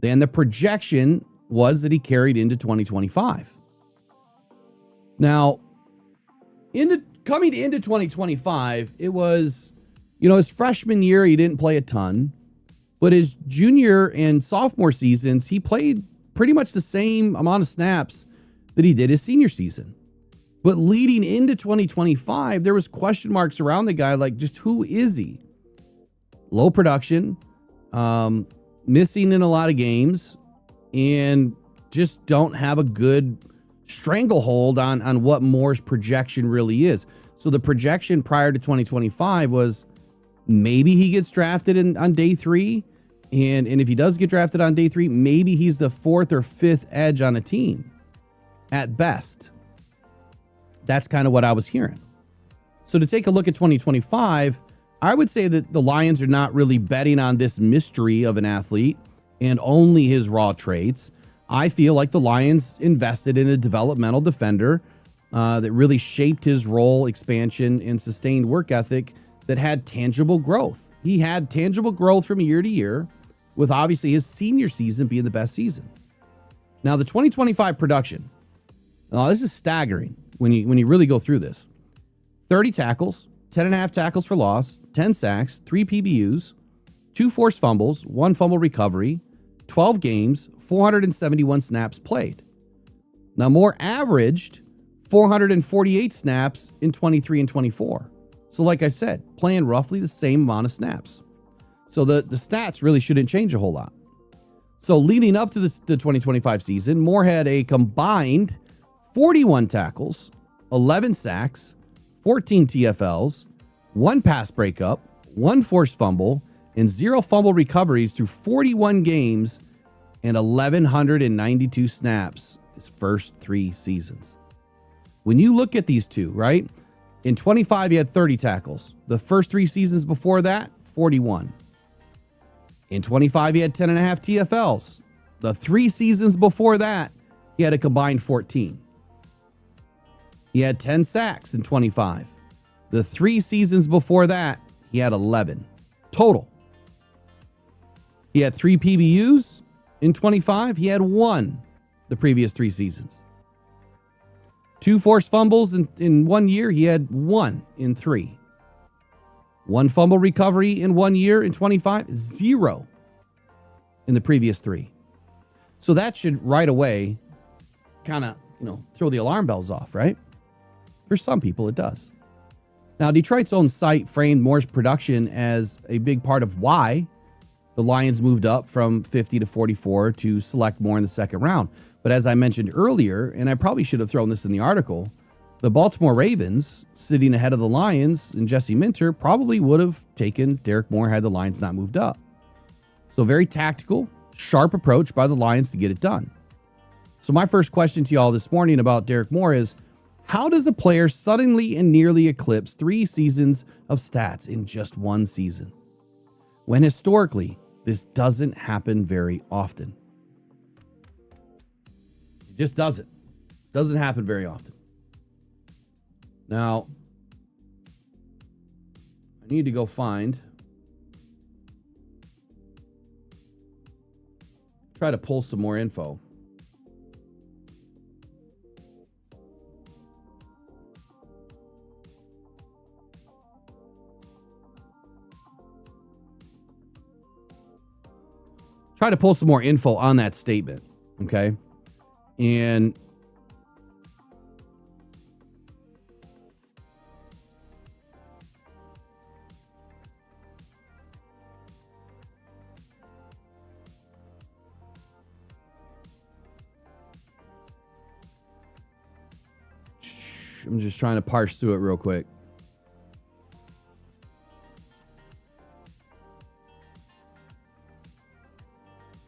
than the projection was that he carried into 2025. Now, coming into 2025, it was, his freshman year, he didn't play a ton, but his junior and sophomore seasons, he played pretty much the same amount of snaps that he did his senior season. But leading into 2025, there was question marks around the guy, like just who is he? Low production, missing in a lot of games, and just don't have a good stranglehold on what Moore's projection really is. So the projection prior to 2025 was maybe he gets drafted on day 3. And if he does get drafted on day 3, maybe he's the 4th or 5th edge on a team at best. That's kind of what I was hearing. So to take a look at 2025, I would say that the Lions are not really betting on this mystery of an athlete and only his raw traits. I feel like the Lions invested in a developmental defender that really shaped his role, expansion, and sustained work ethic that had tangible growth. He had tangible growth from year to year, with obviously his senior season being the best season. Now, the 2025 production, this is staggering when you really go through this. 30 tackles, 10.5 tackles for loss, 10 sacks, 3 PBUs, 2 forced fumbles, 1 fumble recovery, 12 games, 471 snaps played. Now, Moore averaged 448 snaps in 23 and 24. So like I said, playing roughly the same amount of snaps. So the stats really shouldn't change a whole lot. So leading up to the 2025 season, Moore had a combined 41 tackles, 11 sacks, 14 TFLs, 1 pass breakup, 1 forced fumble, and 0 fumble recoveries through 41 games and 1,192 snaps his first 3 seasons. When you look at these two, right? In 25, he had 30 tackles. The first 3 seasons before that, 41. In 25, he had 10.5 TFLs. The 3 seasons before that, he had a combined 14. He had 10 sacks in 25. The 3 seasons before that, he had 11 total. He had 3 PBUs in 25. He had 1 the previous 3 seasons. 2 forced fumbles in 1 year. He had 1 in 3. 1 fumble recovery in 1 year in 25. 0 in the previous 3. So that should right away kind of, throw the alarm bells off, right? For some people, it does. Now, Detroit's own site framed Moore's production as a big part of why the Lions moved up from 50 to 44 to select Moore in the second round. But as I mentioned earlier, and I probably should have thrown this in the article, the Baltimore Ravens, sitting ahead of the Lions and Jesse Minter, probably would have taken Derrick Moore had the Lions not moved up. So very tactical, sharp approach by the Lions to get it done. So my first question to y'all this morning about Derrick Moore is, how does a player suddenly and nearly eclipse 3 seasons of stats in just 1 season? When historically, this doesn't happen very often. It just doesn't. Doesn't happen very often. Now, I need to go try to pull some more info. Try to pull some more info on that statement, okay? And I'm just trying to parse through it real quick.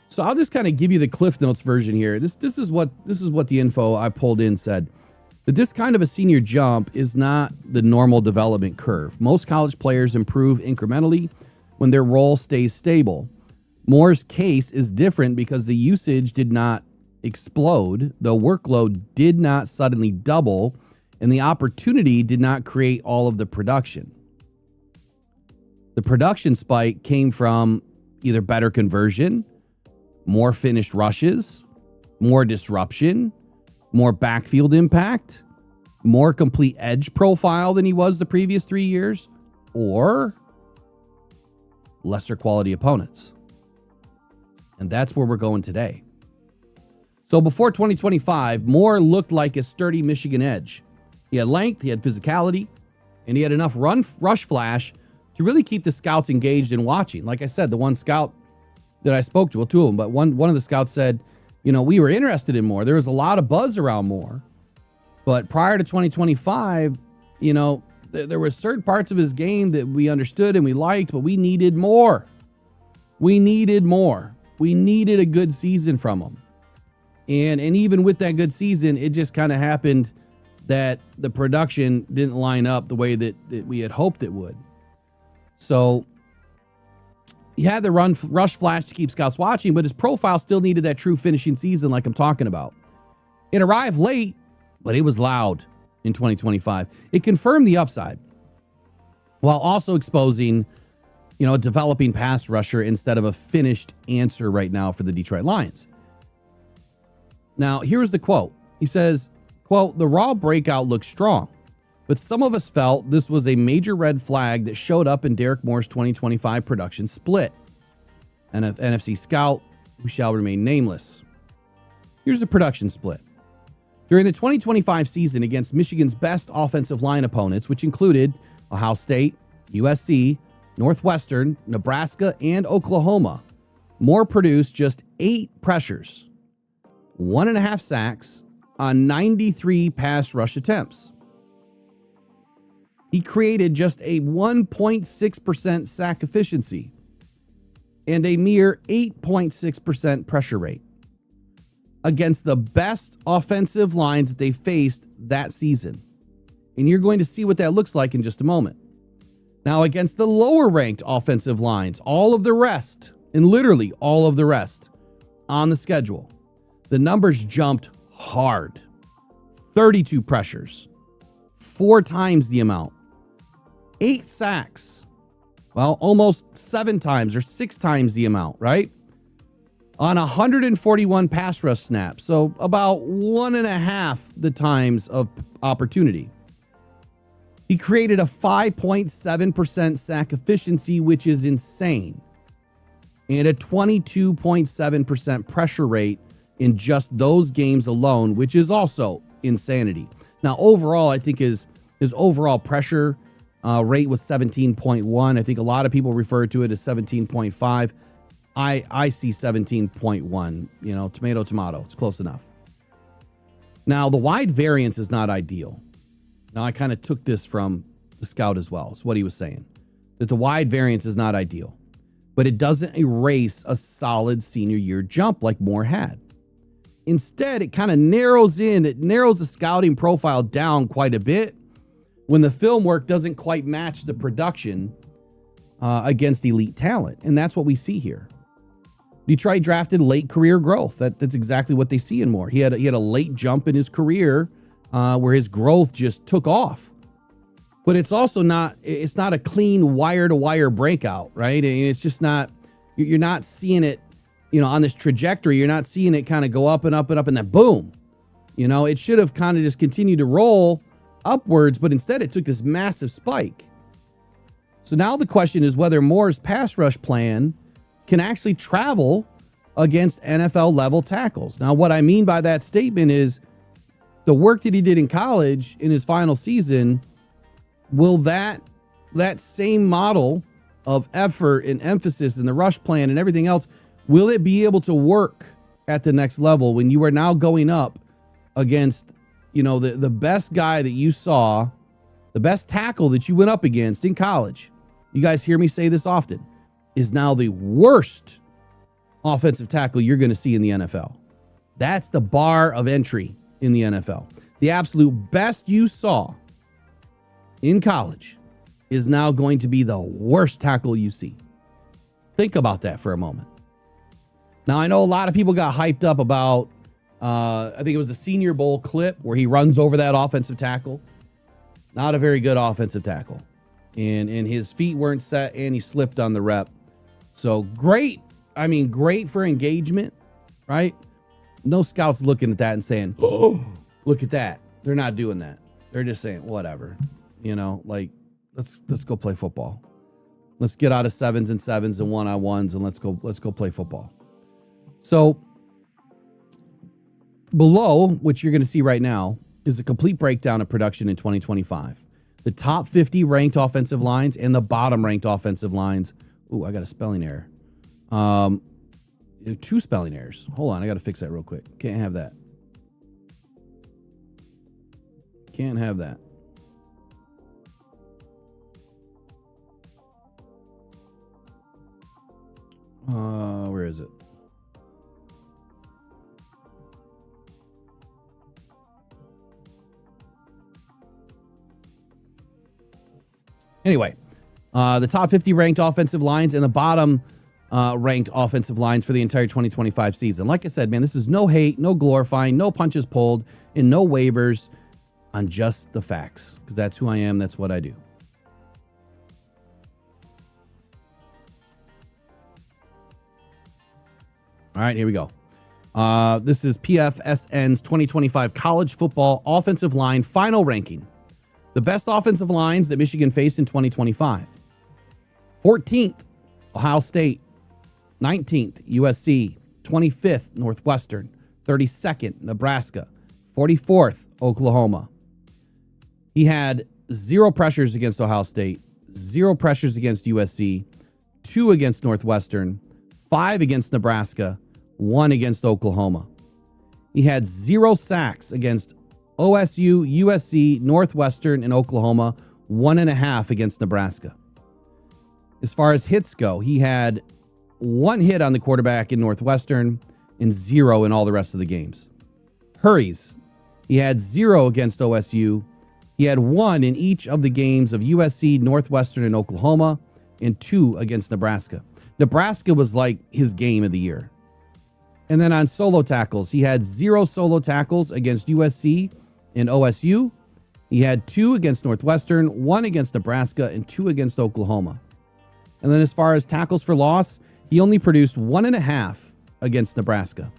So I'll just kind of give you the Cliff Notes version here. This is what the info I pulled in said. That this kind of a senior jump is not the normal development curve. Most college players improve incrementally when their role stays stable. Moore's case is different because the usage did not explode, the workload did not suddenly double, and the opportunity did not create all of the production. The production spike came from either better conversion, more finished rushes, more disruption, more backfield impact, more complete edge profile than he was the previous 3 years, or lesser quality opponents. And that's where we're going today. So before 2025, Moore looked like a sturdy Michigan edge. He had length, he had physicality, and he had enough rush flash to really keep the scouts engaged and watching. Like I said, the one scout that I spoke to, well, 2 of them, but one of the scouts said, we were interested in Moore. There was a lot of buzz around Moore. But prior to 2025, there were certain parts of his game that we understood and we liked, but we needed more. We needed more. We needed a good season from him. And even with that good season, it just kind of happened that the production didn't line up the way that we had hoped it would. So he had the rush flash to keep scouts watching, but his profile still needed that true finishing season like I'm talking about. It arrived late, but it was loud in 2025. It confirmed the upside while also exposing, a developing pass rusher instead of a finished answer right now for the Detroit Lions. Now, here's the quote. He says, quote, "The raw breakout looks strong, but some of us felt this was a major red flag that showed up in Derrick Moore's 2025 production split. An NFC scout who shall remain nameless." Here's the production split. During the 2025 season against Michigan's best offensive line opponents, which included Ohio State, USC, Northwestern, Nebraska, and Oklahoma, Moore produced just 8 pressures, 1.5 sacks on 93 pass rush attempts. He created just a 1.6% sack efficiency and a mere 8.6% pressure rate against the best offensive lines that they faced that season. And you're going to see what that looks like in just a moment. Now, against the lower ranked offensive lines, all of the rest, and literally all of the rest on the schedule, the numbers jumped hard. 32 pressures, 4 times the amount, 8 sacks, well, almost 7 times or 6 times the amount, right? On 141 pass rush snaps, so about 1.5 the times of opportunity. He created a 5.7% sack efficiency, which is insane, and a 22.7% pressure rate in just those games alone, which is also insanity. Now, overall, I think his overall pressure rate was 17.1. I think a lot of people refer to it as 17.5. I see 17.1, tomato. It's close enough. Now, the wide variance is not ideal. Now, I kind of took this from the scout as well. It's what he was saying, that the wide variance is not ideal, but it doesn't erase a solid senior year jump like Moore had. Instead, it kind of narrows the scouting profile down quite a bit when the film work doesn't quite match the production against elite talent. And that's what we see here. Detroit drafted late career growth. That's exactly what they see in Moore. He had a late jump in his career where his growth just took off. But it's also not a clean wire-to-wire breakout, right? And it's just not, you're not seeing it, on this trajectory. You're not seeing it kind of go up and up and up and then boom. It should have kind of just continued to roll upwards, but instead it took this massive spike. So now the question is whether Moore's pass rush plan can actually travel against NFL level tackles. Now, what I mean by that statement is the work that he did in college in his final season, will that same model of effort and emphasis and the rush plan and everything else, will it be able to work at the next level when you are now going up against, the best guy that you saw, the best tackle that you went up against in college? You guys hear me say this often, is now the worst offensive tackle you're going to see in the NFL. That's the bar of entry in the NFL. The absolute best you saw in college is now going to be the worst tackle you see. Think about that for a moment. Now, I know a lot of people got hyped up about, I think it was the Senior Bowl clip where he runs over that offensive tackle. Not a very good offensive tackle. And his feet weren't set and he slipped on the rep. So great. I mean, great for engagement, right? No scouts looking at that and saying, oh, look at that. They're not doing that. They're just saying, whatever, let's go play football. Let's get out of 7s and 7s and 1-on-1s and let's go play football. So below, which you're going to see right now, is a complete breakdown of production in 2025. The top 50 ranked offensive lines and the bottom ranked offensive lines. Ooh, I got a spelling error. 2 spelling errors. Hold on, I got to fix that real quick. Can't have that. Can't have that. Where is it? Anyway, the top 50 ranked offensive lines and the bottom ranked offensive lines for the entire 2025 season. Like I said, man, this is no hate, no glorifying, no punches pulled, and no waivers on just the facts, because that's who I am. That's what I do. All right, here we go. This is PFSN's 2025 college football offensive line final ranking. The best offensive lines that Michigan faced in 2025. 14th, Ohio State. 19th, USC. 25th, Northwestern. 32nd, Nebraska. 44th, Oklahoma. He had 0 pressures against Ohio State, 0 pressures against USC, 2 against Northwestern, 5 against Nebraska, 1 against Oklahoma. He had 0 sacks against OSU, USC, Northwestern, and Oklahoma, 1.5 against Nebraska. As far as hits go, he had 1 hit on the quarterback in Northwestern and 0 in all the rest of the games. Hurries, he had 0 against OSU. He had 1 in each of the games of USC, Northwestern, and Oklahoma, and 2 against Nebraska. Nebraska was like his game of the year. And then on solo tackles, he had 0 solo tackles against USC and OSU. He had 2 against Northwestern, 1 against Nebraska, and 2 against Oklahoma. And then as far as tackles for loss, he only produced 1.5 against Nebraska.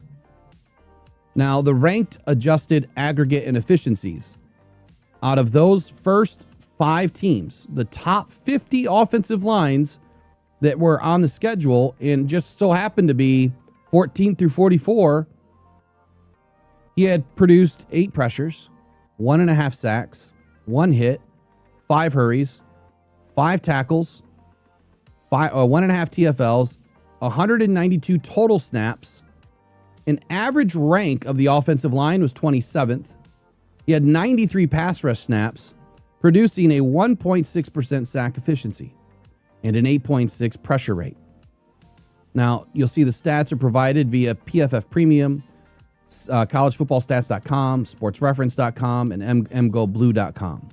Now, the ranked adjusted aggregate and efficiencies. Out of those first 5 teams, the top 50 offensive lines that were on the schedule and just so happened to be 14 through 44, he had produced 8 pressures, 1.5 sacks, 1 hit, 5 hurries, 5 tackles, 1.5 TFLs, 192 total snaps. An average rank of the offensive line was 27th. He had 93 pass rush snaps, producing a 1.6% sack efficiency and an 8.6 pressure rate. Now, you'll see the stats are provided via PFF Premium, collegefootballstats.com, sportsreference.com, and mgoblue.com.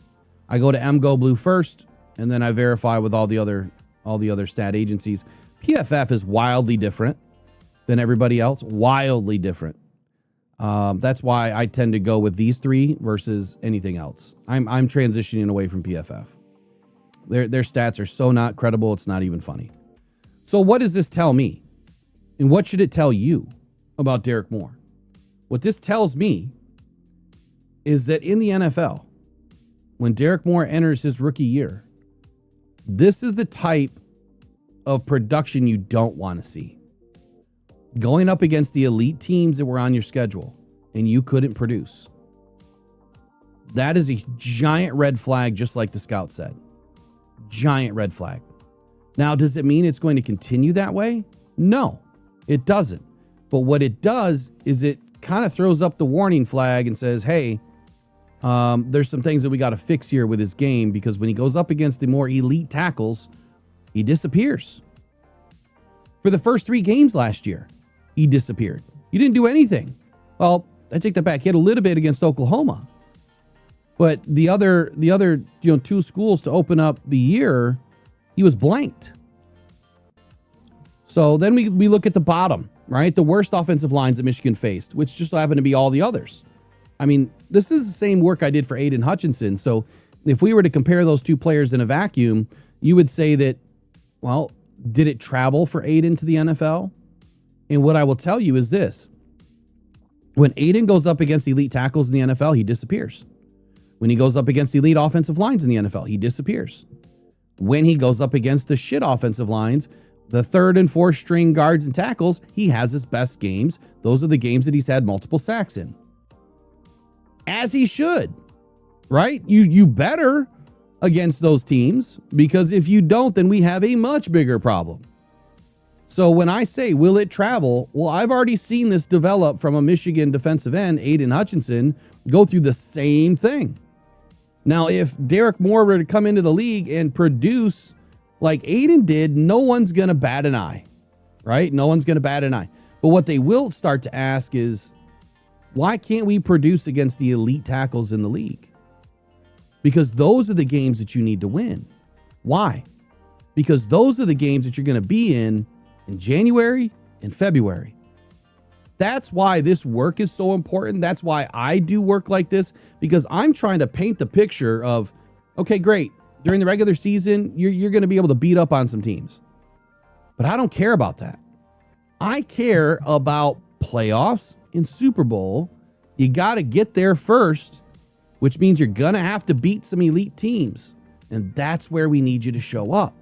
I go to mgoblue first, and then I verify with all the other stat agencies. PFF is wildly different than everybody else, wildly different. That's why I tend to go with these 3 versus anything else. I'm transitioning away from PFF. Their stats are so not credible, it's not even funny. So what does this tell me? And what should it tell you about Derrick Moore? What this tells me is that in the NFL, when Derrick Moore enters his rookie year, this is the type of production you don't want to see. Going up against the elite teams that were on your schedule and you couldn't produce. That is a giant red flag, just like the scout said. Giant red flag. Now, does it mean it's going to continue that way? No, it doesn't. But what it does is it kind of throws up the warning flag and says, hey, there's some things that we got to fix here with his game, because when he goes up against the more elite tackles, he disappears. For the first 3 games last year, he disappeared. He didn't do anything. Well, I take that back. He had a little bit against Oklahoma. But the other 2 schools to open up the year, he was blanked. So then we look at the bottom, right? The worst offensive lines that Michigan faced, which just happened to be all the others. I mean, this is the same work I did for Aiden Hutchinson. So if we were to compare those 2 players in a vacuum, you would say that, well, did it travel for Aiden to the NFL? And what I will tell you is this. When Aiden goes up against elite tackles in the NFL, he disappears. When he goes up against elite offensive lines in the NFL, he disappears. When he goes up against the shit offensive lines, the 3rd and 4th string guards and tackles, he has his best games. Those are the games that he's had multiple sacks in. As he should, right? You better against those teams, because if you don't, then we have a much bigger problem. So when I say, will it travel? Well, I've already seen this develop from a Michigan defensive end, Aiden Hutchinson, go through the same thing. Now, if Derrick Moore were to come into the league and produce like Aiden did, no one's going to bat an eye, right? No one's going to bat an eye. But what they will start to ask is, why can't we produce against the elite tackles in the league? Because those are the games that you need to win. Why? Because those are the games that you're going to be in January and February. That's why this work is so important. That's why I do work like this, because I'm trying to paint the picture of, okay, great. During the regular season, you're going to be able to beat up on some teams. But I don't care about that. I care about playoffs and Super Bowl. You got to get there first, which means you're going to have to beat some elite teams. And that's where we need you to show up.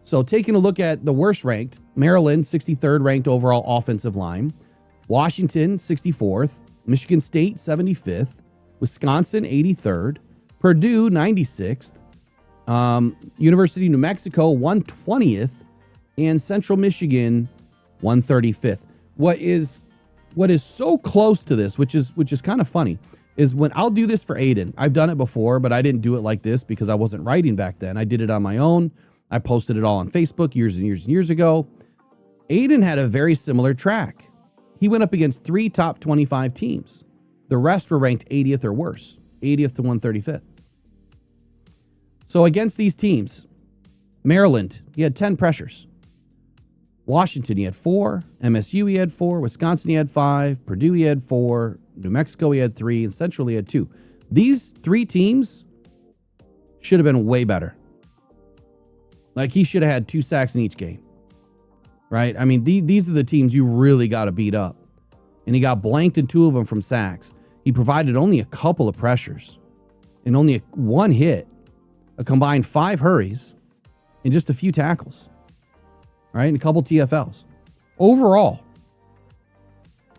So taking a look at the worst ranked, Maryland, 63rd ranked overall offensive line, Washington, 64th, Michigan State, 75th, Wisconsin, 83rd, Purdue, 96th, University of New Mexico, 120th, and Central Michigan, 135th. What is so close to this, which is kind of funny, is when I'll do this for Aiden. I've done it before, but I didn't do it like this because I wasn't writing back then. I did it on my own. I posted it all on Facebook years and years and years ago. Aiden had a very similar track. He went up against 3 top 25 teams. The rest were ranked 80th or worse, 80th to 135th. So against these teams, Maryland, he had 10 pressures. Washington, he had 4. MSU, he had 4. Wisconsin, he had 5. Purdue, he had 4. New Mexico, he had 3. And Central, he had 2. These 3 teams should have been way better. Like, he should have had 2 sacks in each game. Right? I mean, these are the teams you really got to beat up. And he got blanked in 2 of them from sacks. He provided only a couple of pressures and only 1 hit, a combined 5 hurries, and just a few tackles. Right? And a couple TFLs. Overall,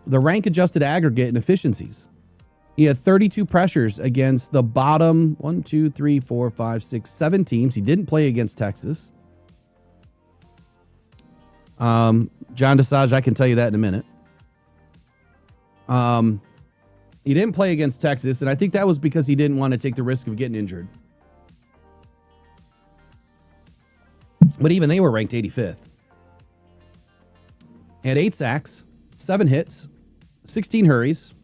the rank adjusted aggregate in efficiencies, he had 32 pressures against the bottom 1, 2, 3, 4, 5, 6, 7 teams. He didn't play against Texas. John Desage, I can tell you that in a minute. He didn't play against Texas, and I think that was because he didn't want to take the risk of getting injured. But even they were ranked 85th. He had 8 sacks, 7 hits, 16 hurries,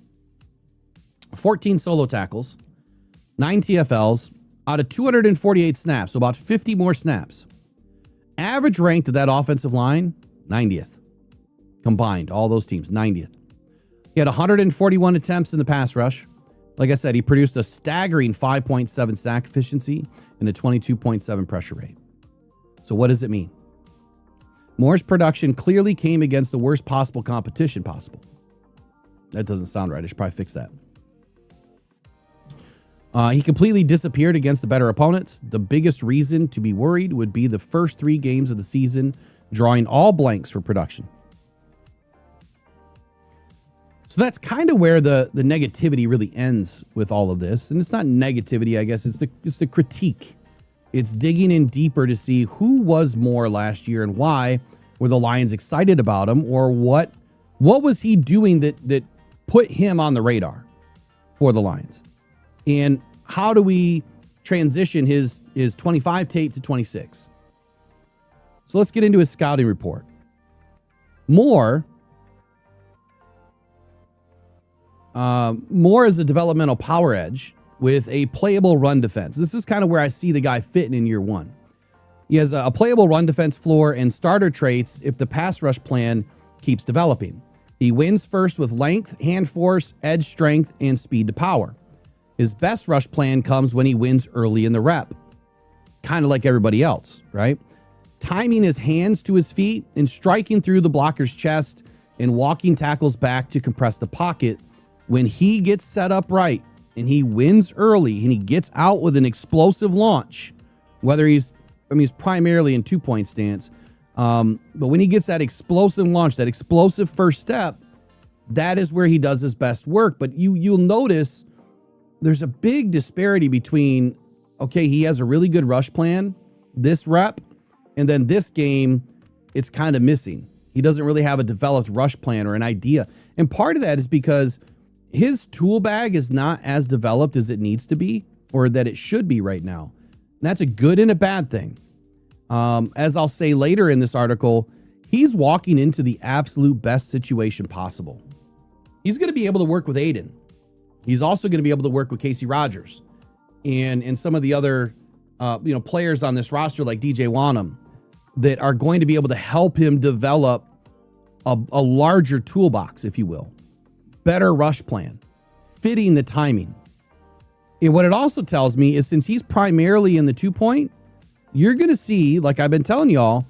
14 solo tackles, 9 TFLs out of 248 snaps, so about 50 more snaps. Average ranked of that offensive line, 90th. Combined, all those teams, 90th. He had 141 attempts in the pass rush. Like I said, he produced a staggering 5.7 sack efficiency and a 22.7 pressure rate. So what does it mean? Moore's production clearly came against the worst possible competition possible. That doesn't sound right. I should probably fix that. He completely disappeared against the better opponents. The biggest reason to be worried would be the first 3 games of the season, drawing all blanks for production. So that's kind of where the negativity really ends with all of this. And it's not negativity, I guess. It's the critique. It's digging in deeper to see who was Moore last year and why were the Lions excited about him, or what was he doing that put him on the radar for the Lions? And how do we transition his 25 tape to 26? So let's get into his scouting report. Moore is a developmental power edge with a playable run defense. This is kind of where I see the guy fitting in year 1. He has a playable run defense floor and starter traits if the pass rush plan keeps developing. He wins first with length, hand force, edge strength, and speed to power. His best rush plan comes when he wins early in the rep. Kind of like everybody else, right? Timing his hands to his feet and striking through the blocker's chest and walking tackles back to compress the pocket. When he gets set up right and he wins early and he gets out with an explosive launch, whether he's primarily in 2-point stance, but when he gets that explosive launch, that explosive first step, that is where he does his best work. But you'll notice there's a big disparity between, okay, he has a really good rush plan, this rep, and then this game, it's kind of missing. He doesn't really have a developed rush plan or an idea. And part of that is because his tool bag is not as developed as it needs to be, or that it should be right now. And that's a good and a bad thing. As I'll say later in this article, he's walking into the absolute best situation possible. He's going to be able to work with Aiden. He's also going to be able to work with Casey Rogers and some of the other players on this roster like DJ Wanham that are going to be able to help him develop a larger toolbox, if you will. Better rush plan, fitting the timing. And what it also tells me is since he's primarily in the 2-point, you're going to see, like I've been telling y'all,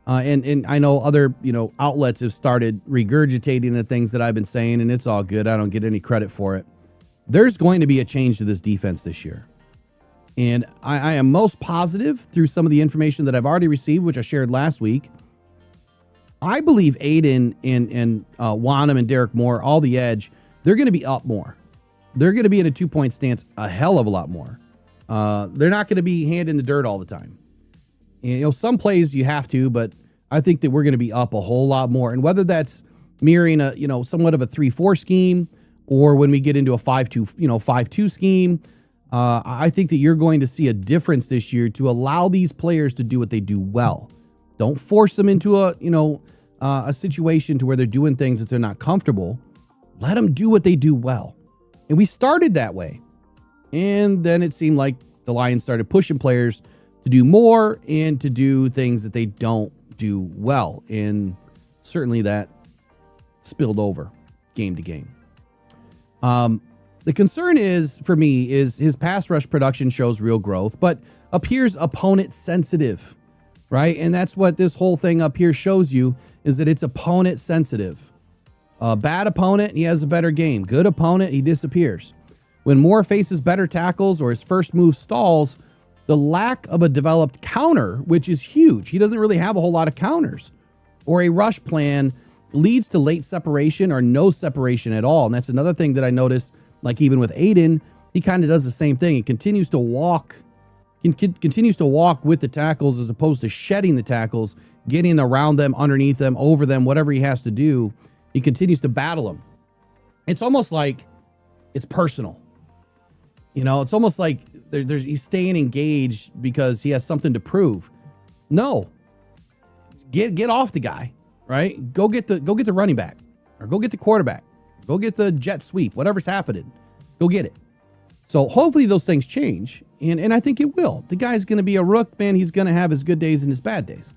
and I know other outlets have started regurgitating the things that I've been saying, and it's all good. I don't get any credit for it. There's going to be a change to this defense this year. And I am most positive through some of the information that I've already received, which I shared last week. I believe Aiden and Wanham and Derrick Moore, all the edge, they're going to be up more. They're going to be in a 2-point stance a hell of a lot more. They're not going to be hand in the dirt all the time. And, some plays you have to, but I think that we're going to be up a whole lot more. And whether that's mirroring a, somewhat of a 3-4 scheme, or when we get into a 5-2, 5-2 scheme. I think that you're going to see a difference this year to allow these players to do what they do well. Don't force them into a situation to where they're doing things that they're not comfortable. Let them do what they do well. And we started that way. And then it seemed like the Lions started pushing players to do more and to do things that they don't do well. And certainly that spilled over game to game. The concern for me is his pass rush production shows real growth, but appears opponent sensitive, right? And that's what this whole thing up here shows you, is that it's opponent sensitive. A bad opponent, he has a better game. Good opponent, he disappears. When Moore faces better tackles or his first move stalls, the lack of a developed counter, which is huge. He doesn't really have a whole lot of counters, or a rush plan leads to late separation or no separation at all. And that's another thing that I noticed, like even with Aiden, he kind of does the same thing. He continues to walk with the tackles as opposed to shedding the tackles, getting around them, underneath them, over them, whatever he has to do. He continues to battle them. It's almost like it's personal. It's almost like he's staying engaged because he has something to prove. No. Get off the guy, right? Go get the running back, or go get the quarterback. Go get the jet sweep, whatever's happening. Go get it. So hopefully those things change, and I think it will. The guy's going to be a rook, man. He's going to have his good days and his bad days.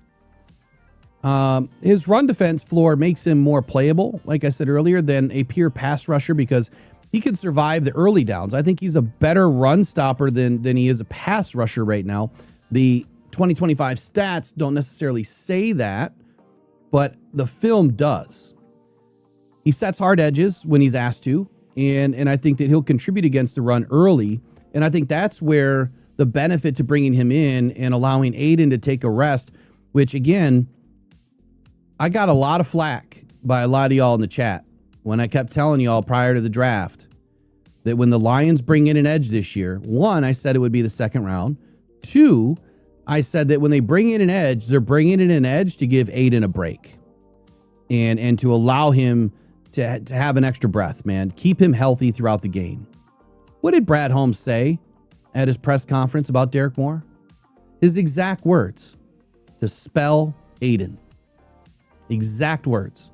His run defense floor makes him more playable, like I said earlier, than a pure pass rusher, because he can survive the early downs. I think he's a better run stopper than he is a pass rusher right now. The 2025 stats don't necessarily say that, but the film does. He sets hard edges when he's asked to, and I think that he'll contribute against the run early, and I think that's where the benefit to bringing him in and allowing Aiden to take a rest, which, again, I got a lot of flack by a lot of y'all in the chat when I kept telling y'all prior to the draft that when the Lions bring in an edge this year, one, I said it would be the second round. Two, I said that when they bring in an edge, they're bringing in an edge to give Aiden a break and to allow him to have an extra breath, man. Keep him healthy throughout the game. What did Brad Holmes say at his press conference about Derrick Moore? His exact words: to spell Aiden. Exact words.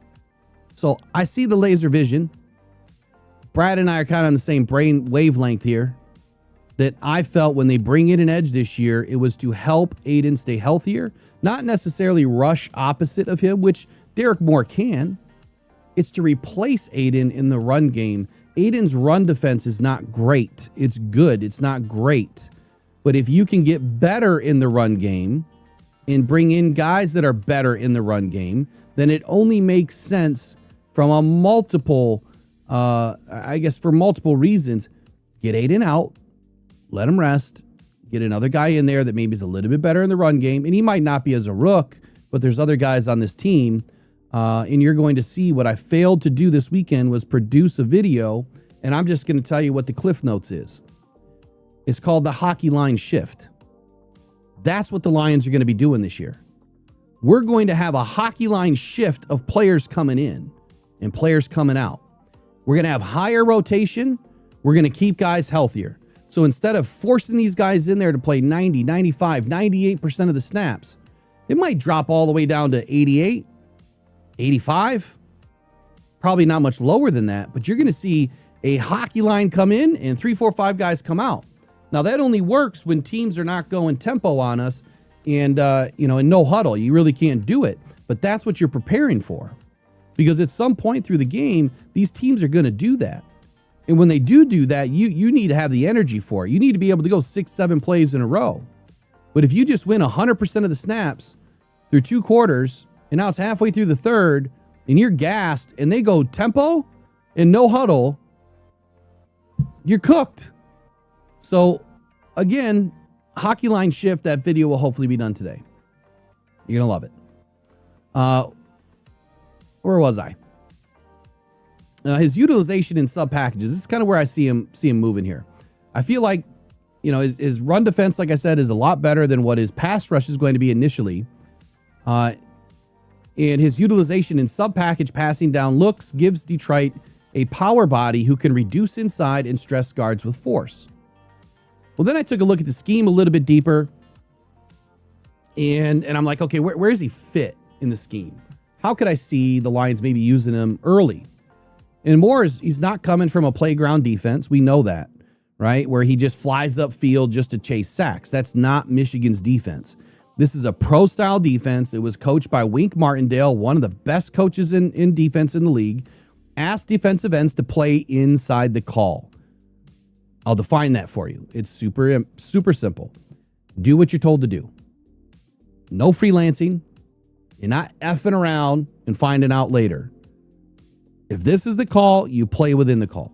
So I see the laser vision. Brad and I are kind of on the same brain wavelength here, that I felt when they bring in an edge this year, it was to help Aiden stay healthier, not necessarily rush opposite of him, which Derrick Moore can. It's to replace Aiden in the run game. Aiden's run defense is not great. It's good. It's not great. But if you can get better in the run game and bring in guys that are better in the run game, then it only makes sense from for multiple reasons. Get Aiden out, let him rest, get another guy in there that maybe is a little bit better in the run game. And he might not be as a rook, but there's other guys on this team. And you're going to see what I failed to do this weekend was produce a video. And I'm just going to tell you what the Cliff Notes is. It's called the hockey line shift. That's what the Lions are going to be doing this year. We're going to have a hockey line shift of players coming in and players coming out. We're going to have higher rotation. We're going to keep guys healthier. So instead of forcing these guys in there to play 90, 95, 98% of the snaps, it might drop all the way down to 88, 85. Probably not much lower than that, but you're going to see a hockey line come in and 3, 4, 5 guys come out. Now that only works when teams are not going tempo on us and, in no huddle. You really can't do it, but that's what you're preparing for, because at some point through the game, these teams are going to do that. And when they do that, you need to have the energy for it. You need to be able to go 6, 7 plays in a row. But if you just win 100% of the snaps through 2 quarters, and now it's halfway through the third, and you're gassed, and they go tempo and no huddle, you're cooked. So, again, hockey line shift, that video will hopefully be done today. You're going to love it. Where was I? His utilization in sub packages. This is kind of where I see him moving here. I feel like, his run defense, like I said, is a lot better than what his pass rush is going to be initially. And his utilization in sub package passing down looks gives Detroit a power body who can reduce inside and stress guards with force. Well, then I took a look at the scheme a little bit deeper, and I'm like, okay, where does he fit in the scheme? How could I see the Lions maybe using him early? And Moore he's not coming from a playground defense. We know that, right? Where he just flies upfield just to chase sacks. That's not Michigan's defense. This is a pro-style defense. It was coached by Wink Martindale, one of the best coaches in defense in the league. Asked defensive ends to play inside the call. I'll define that for you. It's super simple. Do what you're told to do. No freelancing. You're not effing around and finding out later. If this is the call, you play within the call.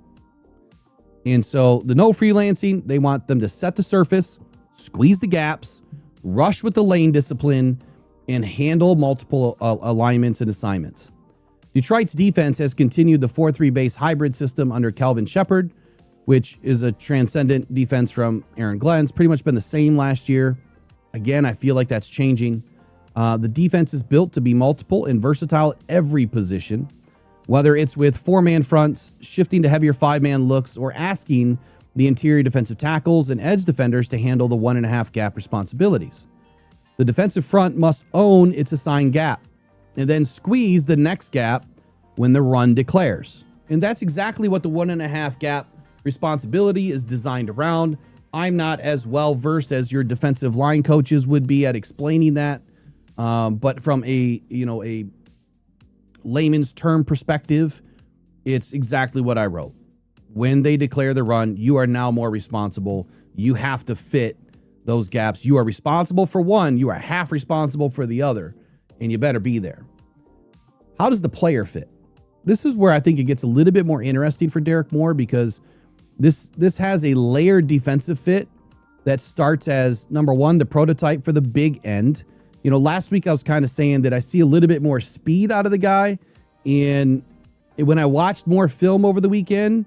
And so the no freelancing, they want them to set the surface, squeeze the gaps, rush with the lane discipline, and handle multiple alignments and assignments. Detroit's defense has continued the 4-3 base hybrid system under Calvin Shepard, which is a transcendent defense from Aaron Glenn's. Pretty much been the same last year. Again, I feel like that's changing. The defense is built to be multiple and versatile at every position, whether it's with 4-man fronts, shifting to heavier 5-man looks, or asking the interior defensive tackles and edge defenders to handle the 1.5 gap responsibilities. The defensive front must own its assigned gap and then squeeze the next gap when the run declares. And that's exactly what the 1.5 gap responsibility is designed around. I'm not as well versed as your defensive line coaches would be at explaining that. But from a layman's term perspective, it's exactly what I wrote. When they declare the run, you are now more responsible. You have to fit those gaps. You are responsible for one, you are half responsible for the other, and you better be there. How does the player fit? This is where I think it gets a little bit more interesting for Derrick Moore, because this has a layered defensive fit that starts as, number one, the prototype for the big end. You know, last week I was kind of saying that I see a little bit more speed out of the guy. And when I watched more film over the weekend,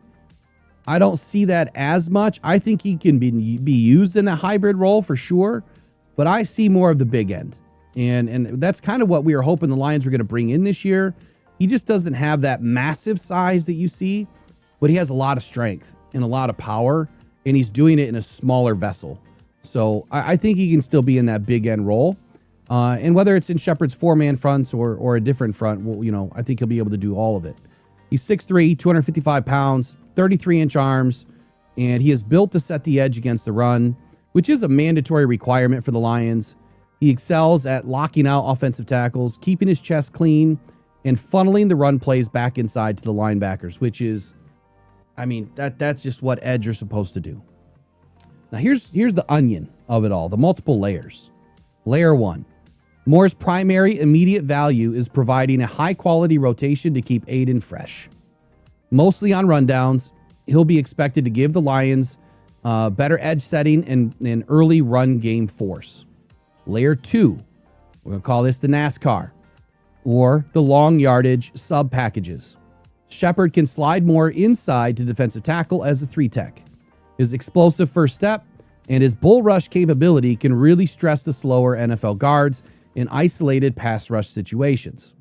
I don't see that as much. I think he can be used in a hybrid role for sure, but I see more of the big end. And that's kind of what we were hoping the Lions were going to bring in this year. He just doesn't have that massive size that you see, but he has a lot of strength and a lot of power, and he's doing it in a smaller vessel. So I think he can still be in that big end role. And whether it's in Shepard's 4-man fronts or a different front, well, you know, I think he'll be able to do all of it. He's 6'3", 255 pounds, 33-inch arms, and he is built to set the edge against the run, which is a mandatory requirement for the Lions. He excels at locking out offensive tackles, keeping his chest clean, and funneling the run plays back inside to the linebackers, which is, I mean, that's just what edge are supposed to do. Now, here's the onion of it all, the multiple layers. Layer 1. Moore's primary immediate value is providing a high-quality rotation to keep Aiden fresh. Mostly on rundowns, he'll be expected to give the Lions better edge setting and early run game force. Layer 2, we're going to call this the NASCAR, or the long yardage sub packages. Shepard can slide more inside to defensive tackle as a 3-tech. His explosive first step and his bull rush capability can really stress the slower NFL guards in isolated pass rush situations.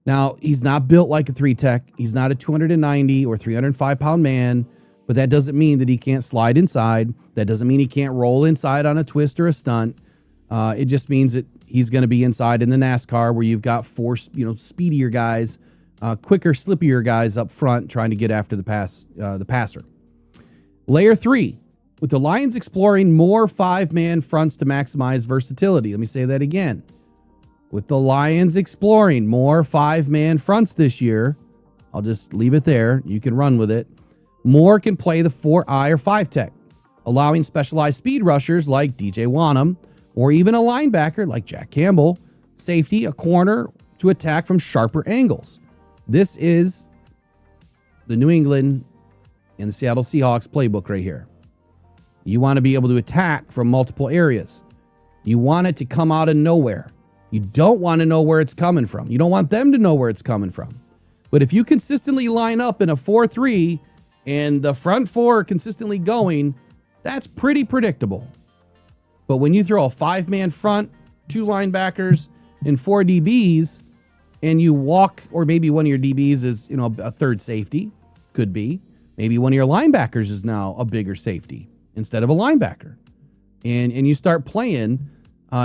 Now, he's not built like a 3-tech. He's not a 290 or 305-pound man, but that doesn't mean that he can't slide inside. That doesn't mean he can't roll inside on a twist or a stunt. It just means that he's going to be inside in the NASCAR, where you've got 4, speedier guys, quicker, slippier guys up front trying to get after the passer. Layer 3, with the Lions exploring more 5-man fronts to maximize versatility. Let me say that again. With the Lions exploring more 5-man fronts this year, I'll just leave it there. You can run with it. Moore can play the 4-eye or 5-tech, allowing specialized speed rushers like DJ Wanham, or even a linebacker like Jack Campbell, safety, a corner, to attack from sharper angles. This is the New England and the Seattle Seahawks playbook right here. You want to be able to attack from multiple areas. You want it to come out of nowhere. You don't want to know where it's coming from. You don't want them to know where it's coming from. But if you consistently line up in a 4-3 and the front 4 are consistently going, that's pretty predictable. But when you throw a 5-man front, 2 linebackers, and 4 DBs, and you walk, or maybe one of your DBs is, a third safety, Could be. Maybe one of your linebackers is now a bigger safety instead of a linebacker. And you start playing,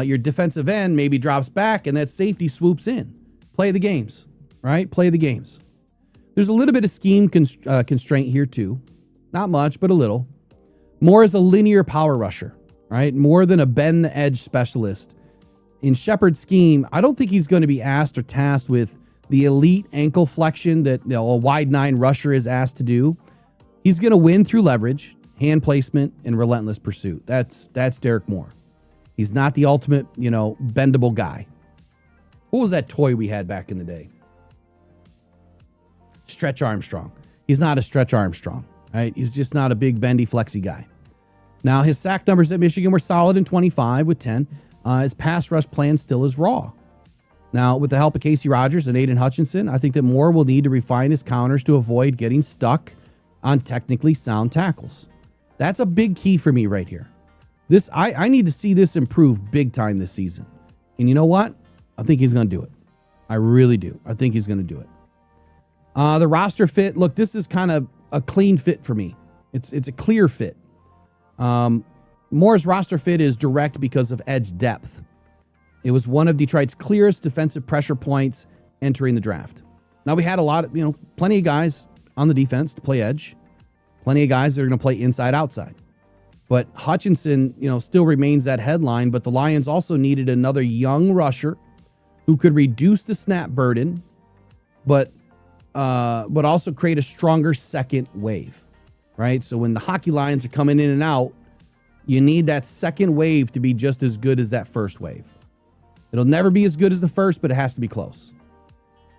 your defensive end maybe drops back and that safety swoops in. Play the games, right? Play the games. There's a little bit of scheme constraint here too. Not much, but a little. Moore is a linear power rusher, right? More than a bend the edge specialist. In Shepard's scheme, I don't think he's going to be asked or tasked with the elite ankle flexion that a wide 9 rusher is asked to do. He's going to win through leverage, hand placement, and relentless pursuit. That's Derrick Moore. He's not the ultimate, bendable guy. What was that toy we had back in the day? Stretch Armstrong. He's not a Stretch Armstrong, right? He's just not a big bendy flexy guy. Now, his sack numbers at Michigan were solid in 25 with 10. His pass rush plan still is raw. Now, with the help of Casey Rogers and Aiden Hutchinson, I think that Moore will need to refine his counters to avoid getting stuck on technically sound tackles. That's a big key for me right here. I need to see this improve big time this season. And you know what? I think he's going to do it. I really do. I think he's going to do it. The roster fit, look, this is kind of a clean fit for me. It's a clear fit. Moore's roster fit is direct because of edge depth. It was one of Detroit's clearest defensive pressure points entering the draft. Now, we had a lot of, plenty of guys on the defense to play edge. Plenty of guys that are going to play inside, outside. But Hutchinson, still remains that headline, but the Lions also needed another young rusher who could reduce the snap burden, but also create a stronger second wave, right? So when the hockey Lions are coming in and out, you need that second wave to be just as good as that first wave. It'll never be as good as the first, but it has to be close.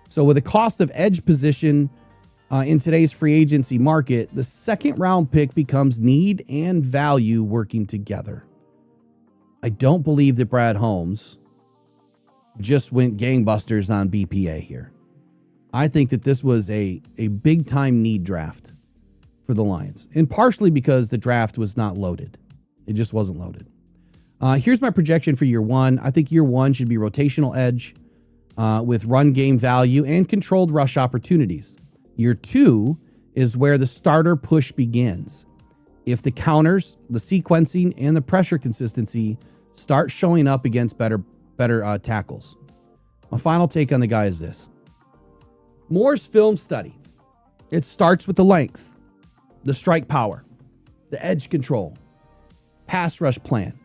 So with the cost of edge position in today's free agency market, the second round pick becomes need and value working together. I don't believe that Brad Holmes just went gangbusters on BPA here. I think that this was a big time need draft for the Lions, and partially because the draft was not loaded. It just wasn't loaded. Here's my projection for year one. I think year one should be rotational edge with run game value and controlled rush opportunities. Year two is where the starter push begins. If the counters, the sequencing, and the pressure consistency start showing up against better tackles. My final take on the guy is this. Moore's film study. It starts with the length, the strike power, the edge control, pass rush plan.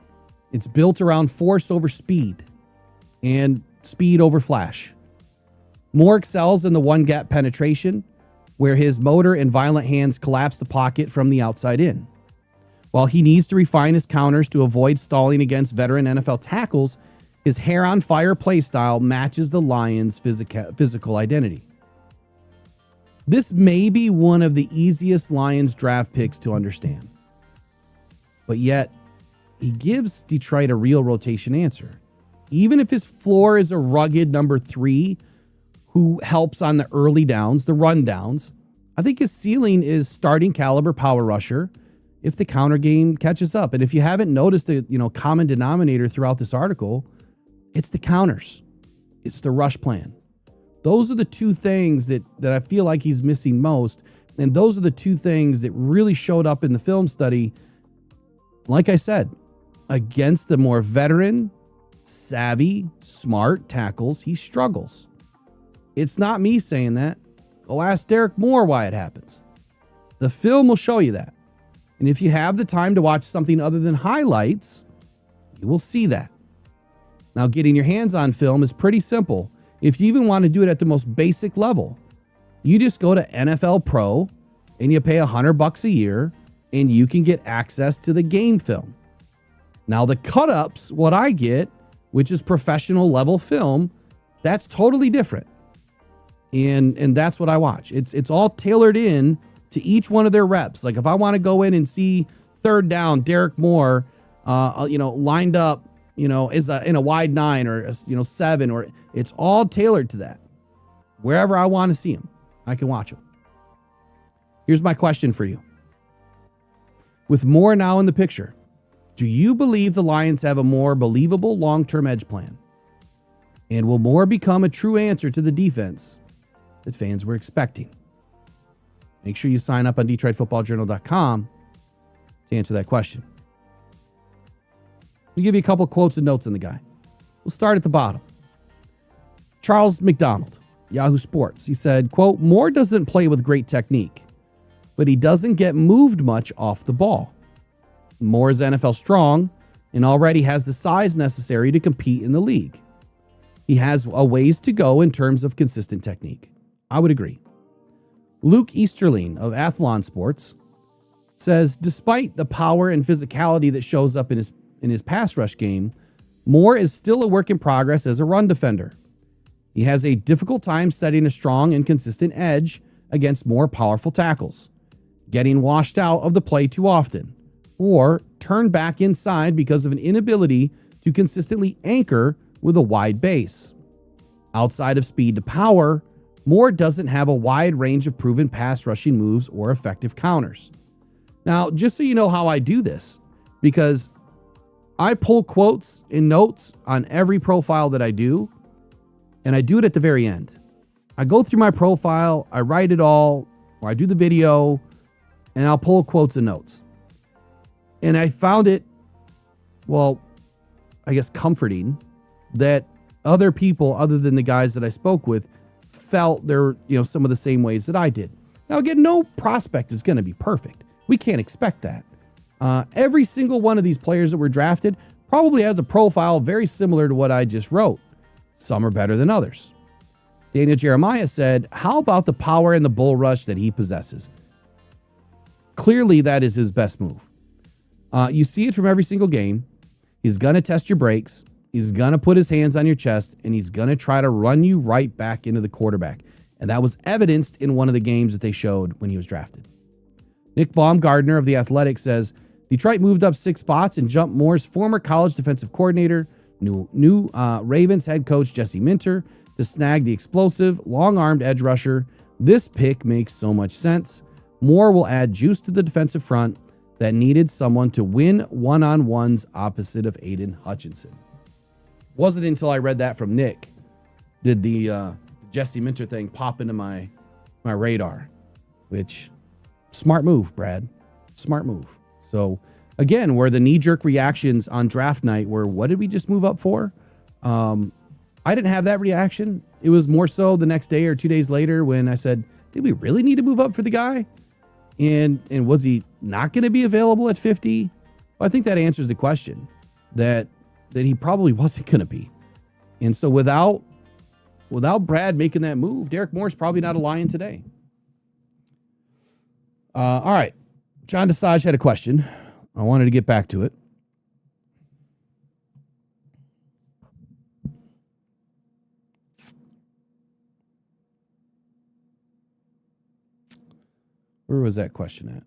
It's built around force over speed and speed over flash. Moore excels in the one gap penetration, where his motor and violent hands collapse the pocket from the outside in. While he needs to refine his counters to avoid stalling against veteran NFL tackles, his hair on fire play style matches the Lions' physical identity. This may be one of the easiest Lions draft picks to understand, but yet he gives Detroit a real rotation answer. Even if his floor is a rugged number 3 who helps on the early downs, the run downs, I think his ceiling is starting caliber power rusher if the counter game catches up. And if you haven't noticed a common denominator throughout this article, it's the counters. It's the rush plan. Those are the two things that I feel like he's missing most. And those are the two things that really showed up in the film study. Like I said, against the more veteran, savvy, smart tackles, he struggles. It's not me saying that. Go ask Derrick Moore why it happens. The film will show you that. And if you have the time to watch something other than highlights, you will see that. Now, getting your hands on film is pretty simple. If you even want to do it at the most basic level, you just go to NFL Pro and you pay $100 a year and you can get access to the game film. Now, the cut-ups, what I get, which is professional level film, that's totally different. And that's what I watch. It's all tailored in to each one of their reps. Like if I want to go in and see third down, Derrick Moore, lined up, is in a wide 9 or 7, or it's all tailored to that. Wherever I want to see him, I can watch him. Here's my question for you. With Moore now in the picture, do you believe the Lions have a more believable long-term edge plan? And will Moore become a true answer to the defense that fans were expecting? Make sure you sign up on DetroitFootballJournal.com to answer that question. We'll give you a couple of quotes and notes on the guy. We'll start at the bottom. Charles McDonald, Yahoo Sports. He said, quote, Moore doesn't play with great technique, but he doesn't get moved much off the ball. Moore is NFL strong and already has the size necessary to compete in the league. He has a ways to go in terms of consistent technique. I would agree. Luke Easterling of Athlon Sports says, despite the power and physicality that shows up in his pass rush game, Moore is still a work in progress as a run defender. He has a difficult time setting a strong and consistent edge against more powerful tackles, getting washed out of the play too often, or turned back inside because of an inability to consistently anchor with a wide base. Outside of speed to power, Moore doesn't have a wide range of proven pass rushing moves or effective counters. Now, just so you know how I do this, because I pull quotes and notes on every profile that I do, and I do it at the very end. I go through my profile, I write it all, or I do the video, and I'll pull quotes and notes. And I found it, well, I guess comforting that other people other than the guys that I spoke with felt they're, some of the same ways that I did. Now, again, no prospect is going to be perfect. We can't expect that. Every single one of these players that were drafted probably has a profile very similar to what I just wrote. Some are better than others. Daniel Jeremiah said, how about the power and the bull rush that he possesses? Clearly, that is his best move. You see it from every single game. He's going to test your brakes. He's going to put his hands on your chest, and he's going to try to run you right back into the quarterback. And that was evidenced in one of the games that they showed when he was drafted. Nick Baumgardner of The Athletic says, Detroit moved up 6 spots and jumped Moore's former college defensive coordinator, new Ravens head coach Jesse Minter, to snag the explosive, long-armed edge rusher. This pick makes so much sense. Moore will add juice to the defensive front that needed someone to win one-on-ones opposite of Aiden Hutchinson. Wasn't until I read that from Nick did the Jesse Minter thing pop into my radar, which, smart move, Brad. Smart move. So, again, where the knee-jerk reactions on draft night were, what did we just move up for? I didn't have that reaction. It was more so the next day or 2 days later when I said, did we really need to move up for the guy? And was he not going to be available at 50? Well, I think that answers the question that he probably wasn't going to be. And so without Brad making that move, Derrick Moore's probably not a Lion today. All right. John Desage had a question. I wanted to get back to it. Where was that question at?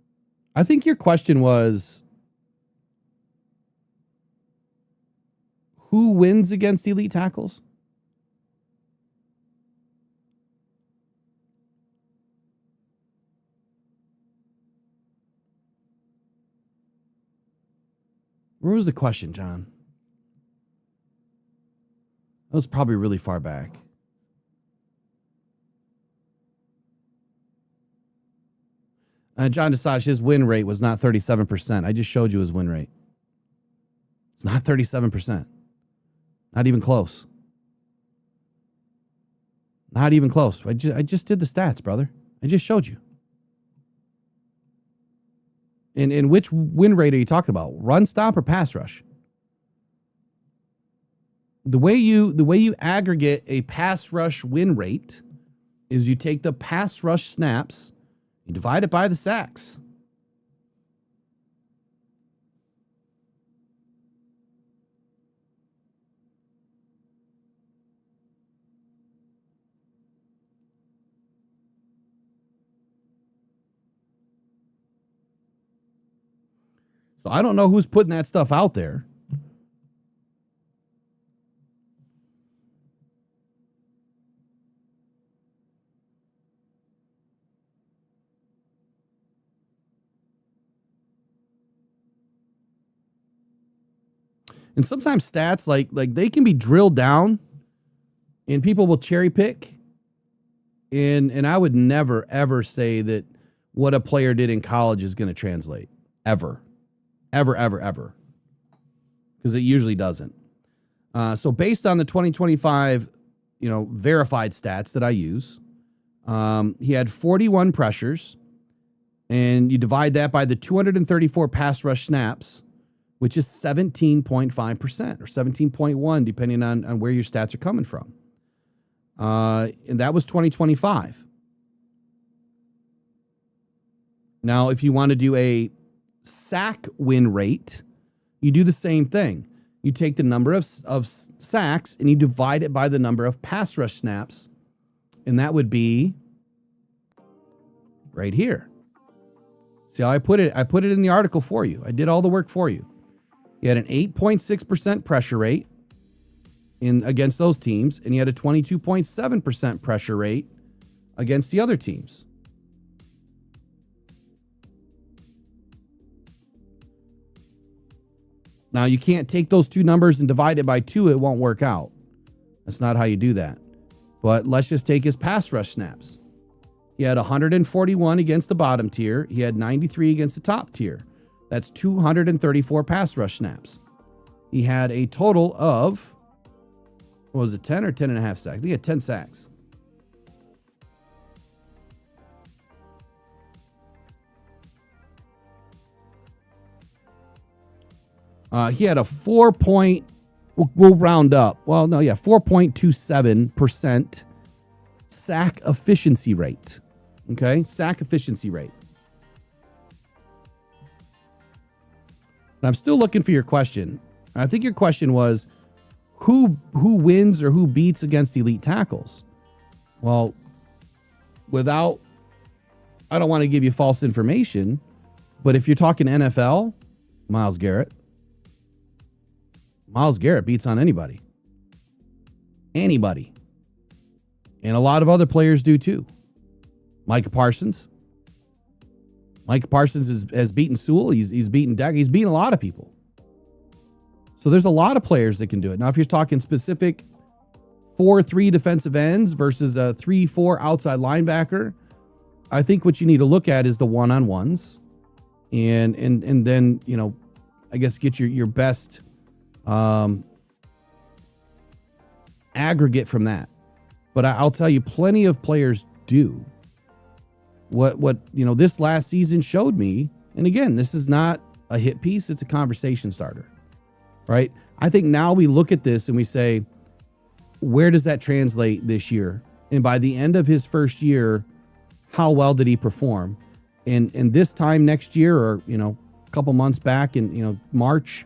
I think your question was, who wins against elite tackles? Where was the question, John? That was probably really far back. John Desage, his win rate was not 37%. I just showed you his win rate. It's not 37%. Not even close. Not even close. I just did the stats, brother. I just showed you. And which win rate are you talking about? Run stop or pass rush? The way you aggregate a pass rush win rate is you take the pass rush snaps, you divide it by the sacks. So I don't know who's putting that stuff out there. And sometimes stats like they can be drilled down and people will cherry pick. And I would never, ever say that, what a player did in college is going to translate. Ever. Ever. Because it usually doesn't. So based on the 2025, verified stats that I use, he had 41 pressures, and you divide that by the 234 pass rush snaps, which is 17.5% or 17.1, depending on where your stats are coming from. And that was 2025. Now, if you want to do a sack win rate, you do the same thing. You take the number of sacks and you divide it by the number of pass rush snaps, and that would be right here. See how I put it? I put it in the article for you. I did all the work for you. He had an 8.6% pressure rate against those teams, and he had a 22.7% pressure rate against the other teams. Now, you can't take those two numbers and divide it by 2. It won't work out. That's not how you do that. But let's just take his pass rush snaps. He had 141 against the bottom tier. He had 93 against the top tier. That's 234 pass rush snaps. He had a total of, what was it, 10 or 10 and a half sacks? He had 10 sacks. He had a 4.27% sack efficiency rate. Okay, sack efficiency rate. And I'm still looking for your question. I think your question was, who wins or who beats against elite tackles? Well, I don't want to give you false information, but if you're talking NFL, Myles Garrett beats on anybody. Anybody. And a lot of other players do too. Micah Parsons has beaten Sewell. He's beaten Deck. He's beaten a lot of people. So there's a lot of players that can do it. Now, if you're talking specific 4-3 defensive ends versus a 3-4 outside linebacker, I think what you need to look at is the one-on-ones, and then I guess get your best aggregate from that. But I'll tell you, plenty of players do. What this last season showed me, and again, this is not a hit piece, it's a conversation starter, right? I think now we look at this and we say, where does that translate this year? And by the end of his first year, how well did he perform? And this time next year, or a couple months back in March,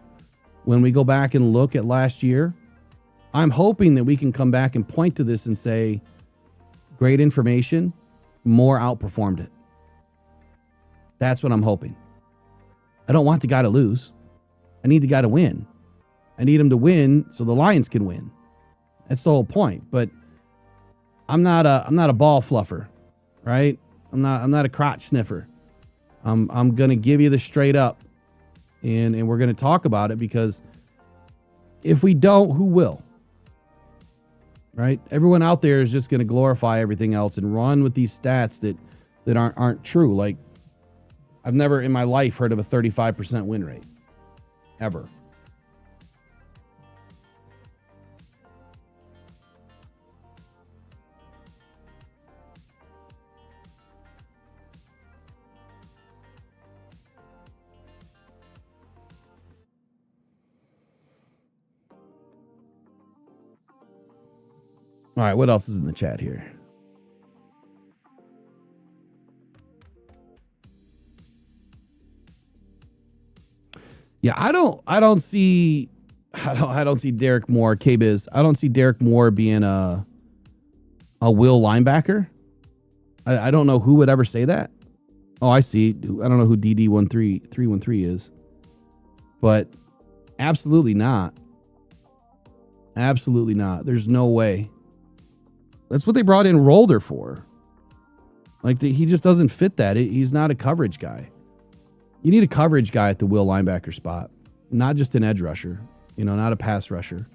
when we go back and look at last year, I'm hoping that we can come back and point to this and say, great information, Moore outperformed it. That's what I'm hoping. I don't want the guy to lose. I need the guy to win. I need him to win so the Lions can win. That's the whole point. But I'm not a ball fluffer, right? I'm not a crotch sniffer. I'm gonna give you the straight up, and we're gonna talk about it, because if we don't, who will? Right? Everyone out there is just going to glorify everything else and run with these stats that aren't true. Like, I've never in my life heard of a 35% win rate. Ever. All right, what else is in the chat here? Yeah, I don't see Derrick Moore, K-Biz. I don't see Derrick Moore being a will linebacker. I don't know who would ever say that. Oh, I see. I don't know who DD13313 is. But absolutely not. Absolutely not. There's no way. That's what they brought in Rolder for. He just doesn't fit that. He's not a coverage guy. You need a coverage guy at the will linebacker spot, not just an edge rusher, not a pass rusher.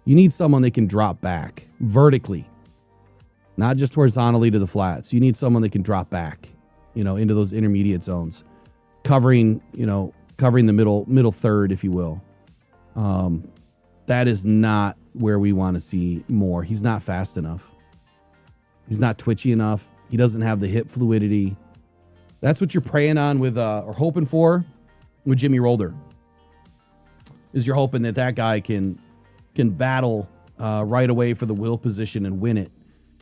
You need someone that can drop back vertically, not just horizontally to the flats. You need someone that can drop back into those intermediate zones, covering the middle third, if you will. That is not where we want to see Moore. He's not fast enough. He's not twitchy enough. He doesn't have the hip fluidity. That's what you're praying on with, or hoping for with Jimmy Rolder. Is you're hoping that guy can battle right away for the will position and win it.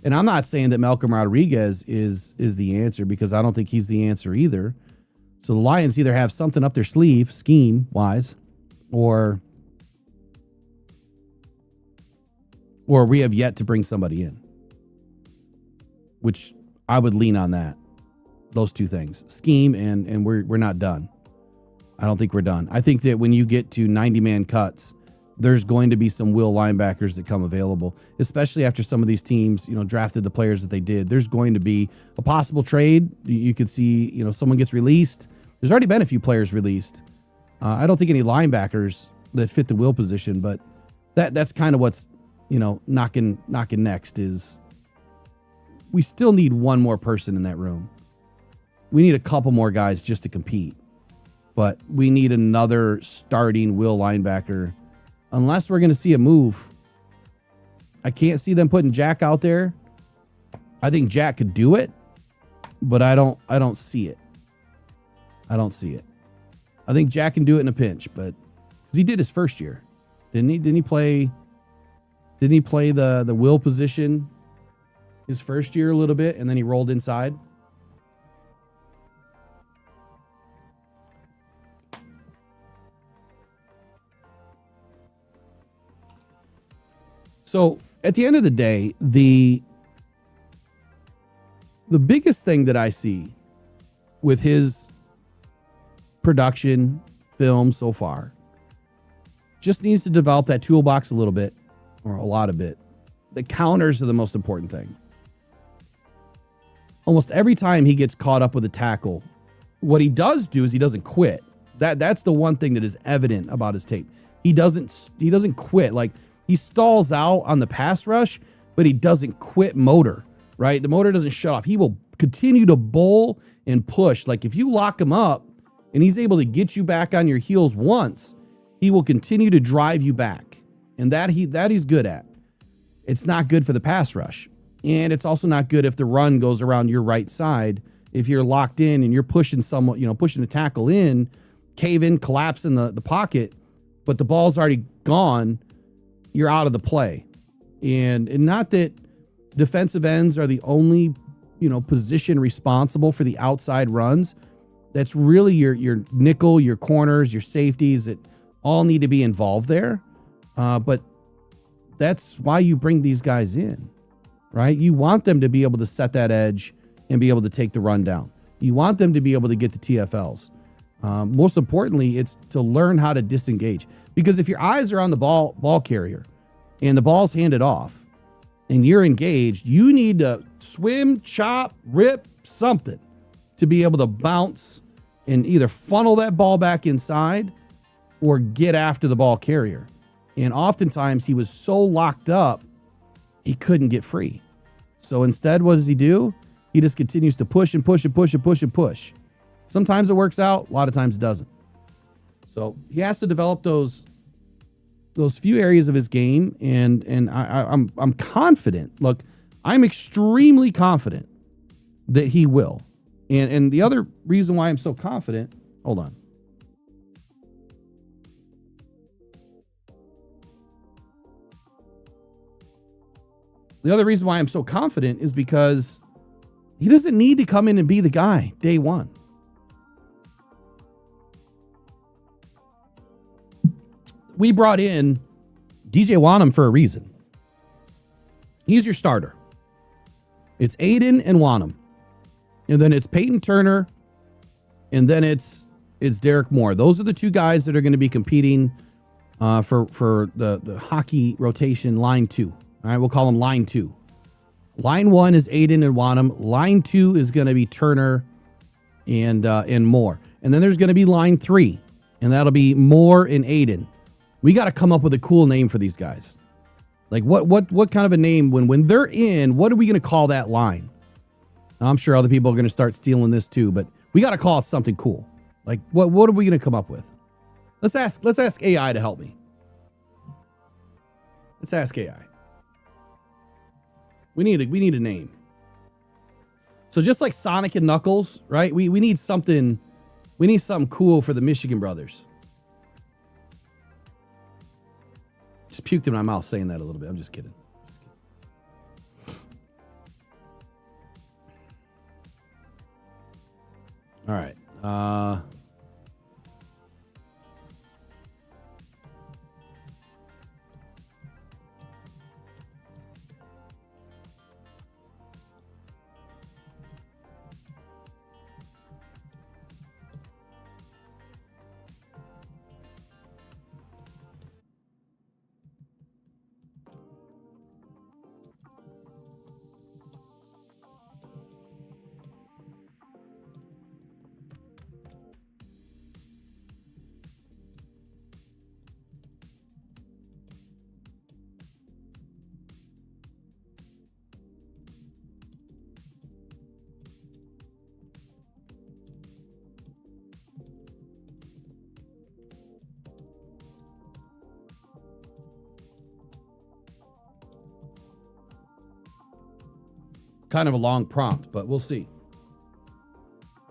And I'm not saying that Malcolm Rodriguez is the answer, because I don't think he's the answer either. So the Lions either have something up their sleeve, scheme-wise, or we have yet to bring somebody in, which I would lean on that. Those two things, scheme and we're not done. I don't think we're done. I think that when you get to 90-man cuts, there's going to be some will linebackers that come available, especially after some of these teams, drafted the players that they did. There's going to be a possible trade. You could see, someone gets released. There's already been a few players released. I don't think any linebackers that fit the will position, but that's kind of what's, knocking next is we still need one more person in that room. We need a couple more guys just to compete, but we need another starting will linebacker. Unless we're going to see a move, I can't see them putting Jack out there. I think Jack could do it, but I don't see it. I don't see it. I think Jack can do it in a pinch, but because he did his first year, didn't he? Didn't he play the will position his first year a little bit, and then he rolled inside? So at the end of the day, the biggest thing that I see with his production film so far just needs to develop that toolbox a little bit, or a lot of it. The counters are the most important thing. Almost every time he gets caught up with a tackle, what he does do is he doesn't quit. That's the one thing that is evident about his tape. He doesn't quit. Like, he stalls out on the pass rush, but he doesn't quit motor, right? The motor doesn't shut off. He will continue to bull and push. Like, if you lock him up and he's able to get you back on your heels once, he will continue to drive you back. And that he's good at. It's not good for the pass rush. And it's also not good if the run goes around your right side. If you're locked in and you're pushing pushing the tackle in, cave in, collapse in the pocket, but the ball's already gone, you're out of the play. And not that defensive ends are the only, position responsible for the outside runs. That's really your nickel, your corners, your safeties that all need to be involved there. But that's why you bring these guys in, right? You want them to be able to set that edge and be able to take the run down. You want them to be able to get the TFLs. Most importantly, it's to learn how to disengage. Because if your eyes are on the ball carrier and the ball's handed off and you're engaged, you need to swim, chop, rip, something to be able to bounce and either funnel that ball back inside or get after the ball carrier. And oftentimes he was so locked up, he couldn't get free. So instead, what does he do? He just continues to push and push and push and push and push. Sometimes it works out, a lot of times it doesn't. So he has to develop those few areas of his game, and I'm confident. Look, I'm extremely confident that he will. And the other reason why I'm so confident, hold on. The other reason why I'm so confident is because he doesn't need to come in and be the guy day one. We brought in DJ Wanham for a reason. He's your starter. It's Aiden and Wanham. And then it's Peyton Turner. And then it's Derrick Moore. Those are the two guys that are going to be competing for the hockey rotation line 2. All right, we'll call them line 2. Line 1 is Aiden and Wanham. Line 2 is going to be Turner and Moore. And then there's going to be line 3, and that'll be Moore and Aiden. We got to come up with a cool name for these guys. Like what kind of a name when they're in, what are we going to call that line? I'm sure other people are going to start stealing this too, but we got to call it something cool. Like what are we going to come up with? Let's ask AI to help me. Let's ask AI. We need a name. So just like Sonic and Knuckles, right? We need something cool for the Michigan brothers. Just puked in my mouth saying that a little bit. I'm just kidding. All right. Kind of a long prompt, but we'll see.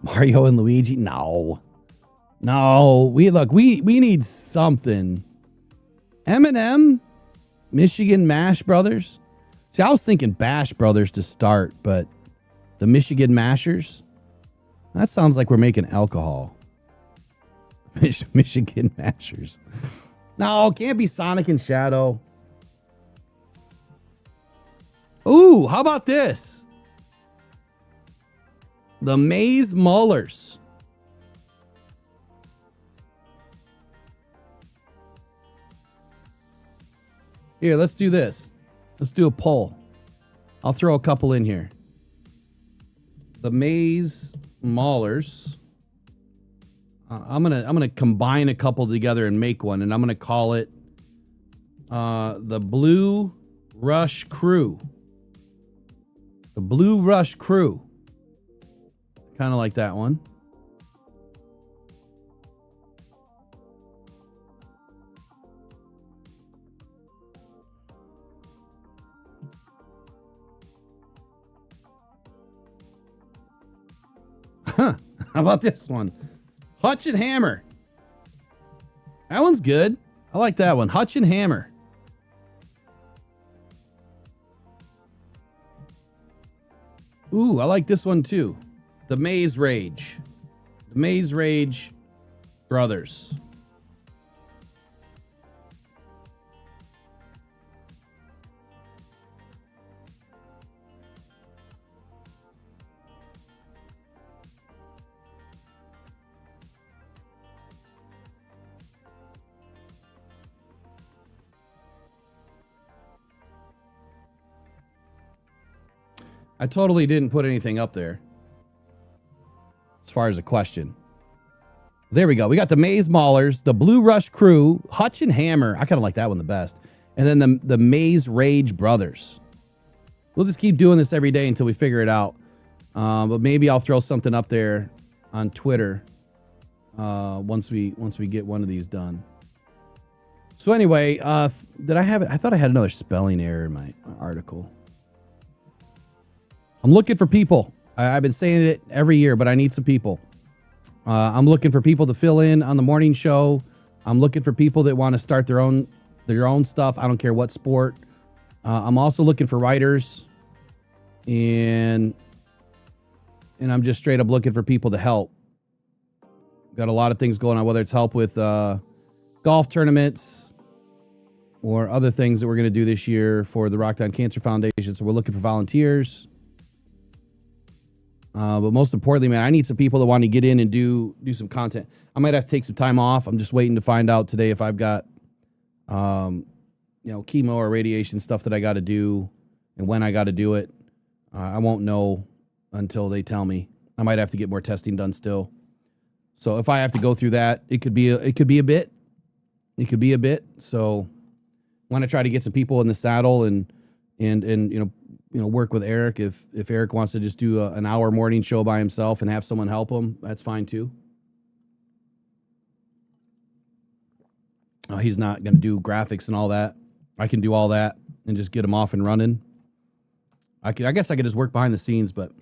Mario and Luigi? No. We need something. Eminem? Michigan Mash Brothers? See, I was thinking Bash Brothers to start, but the Michigan Mashers? That sounds like we're making alcohol. Michigan Mashers. No, can't be Sonic and Shadow. Ooh, how about this? The Maze Maulers. Here, let's do this. Let's do a poll. I'll throw a couple in here. The Maze Maulers. I'm gonna combine a couple together and make one, and I'm gonna call it the Blue Rush Crew. The Blue Rush Crew. Kind of like that one. Huh. How about this one? Hutch and Hammer. That one's good. I like that one. Hutch and Hammer. Ooh, I like this one too. The Maze Rage. The Maze Rage Brothers. I totally didn't put anything up there as far as a question. There we go. We got the Maze Maulers, the Blue Rush Crew, Hutch and Hammer. I kind of like that one the best. And then the Maze Rage Brothers. We'll just keep doing this every day until we figure it out. But maybe I'll throw something up there on Twitter once we get one of these done. So anyway, did I have it? I thought I had another spelling error in my article. I'm looking for people. I've been saying it every year, but I need some people. I'm looking for people to fill in on the morning show. I'm looking for people that want to start their own stuff. I don't care what sport. I'm also looking for writers, and I'm just straight up looking for people to help. Got a lot of things going on, whether it's help with golf tournaments or other things that we're going to do this year for the Rockdown Cancer Foundation. So we're looking for volunteers. But most importantly, man, I need some people that want to get in and do some content. I might have to take some time off. I'm just waiting to find out today if I've got, chemo or radiation stuff that I got to do and when I got to do it. I won't know until they tell me. I might have to get more testing done still. So if I have to go through that, it could be a bit. So I want to try to get some people in the saddle and work with Eric. If Eric wants to just do an hour morning show by himself and have someone help him, that's fine too. He's not going to do graphics and all that. I can do all that and just get him off and running. I guess I could just work behind the scenes, but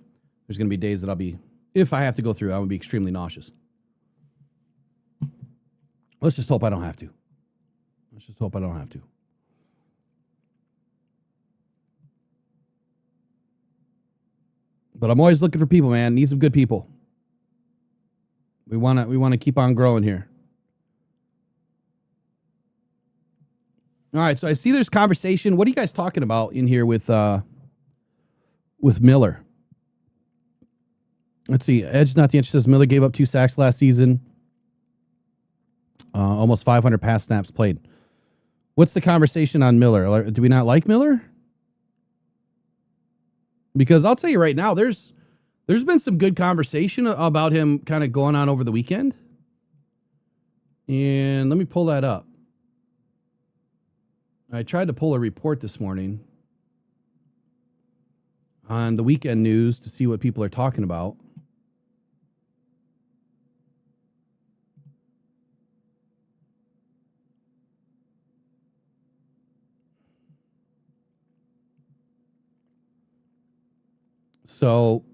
there's going to be days that if I have to go through, I'm going to be extremely nauseous. Let's just hope I don't have to. But I'm always looking for people, man. Need some good people. We want to keep on growing here. All right, so I see there's conversation. What are you guys talking about in here with Miller? Let's see. Edge Not the Inch says Miller gave up 2 sacks last season. Almost 500 pass snaps played. What's the conversation on Miller? Do we not like Miller? Because I'll tell you right now, there's been some good conversation about him kind of going on over the weekend. And let me pull that up. I tried to pull a report this morning on the weekend news to see what people are talking about. So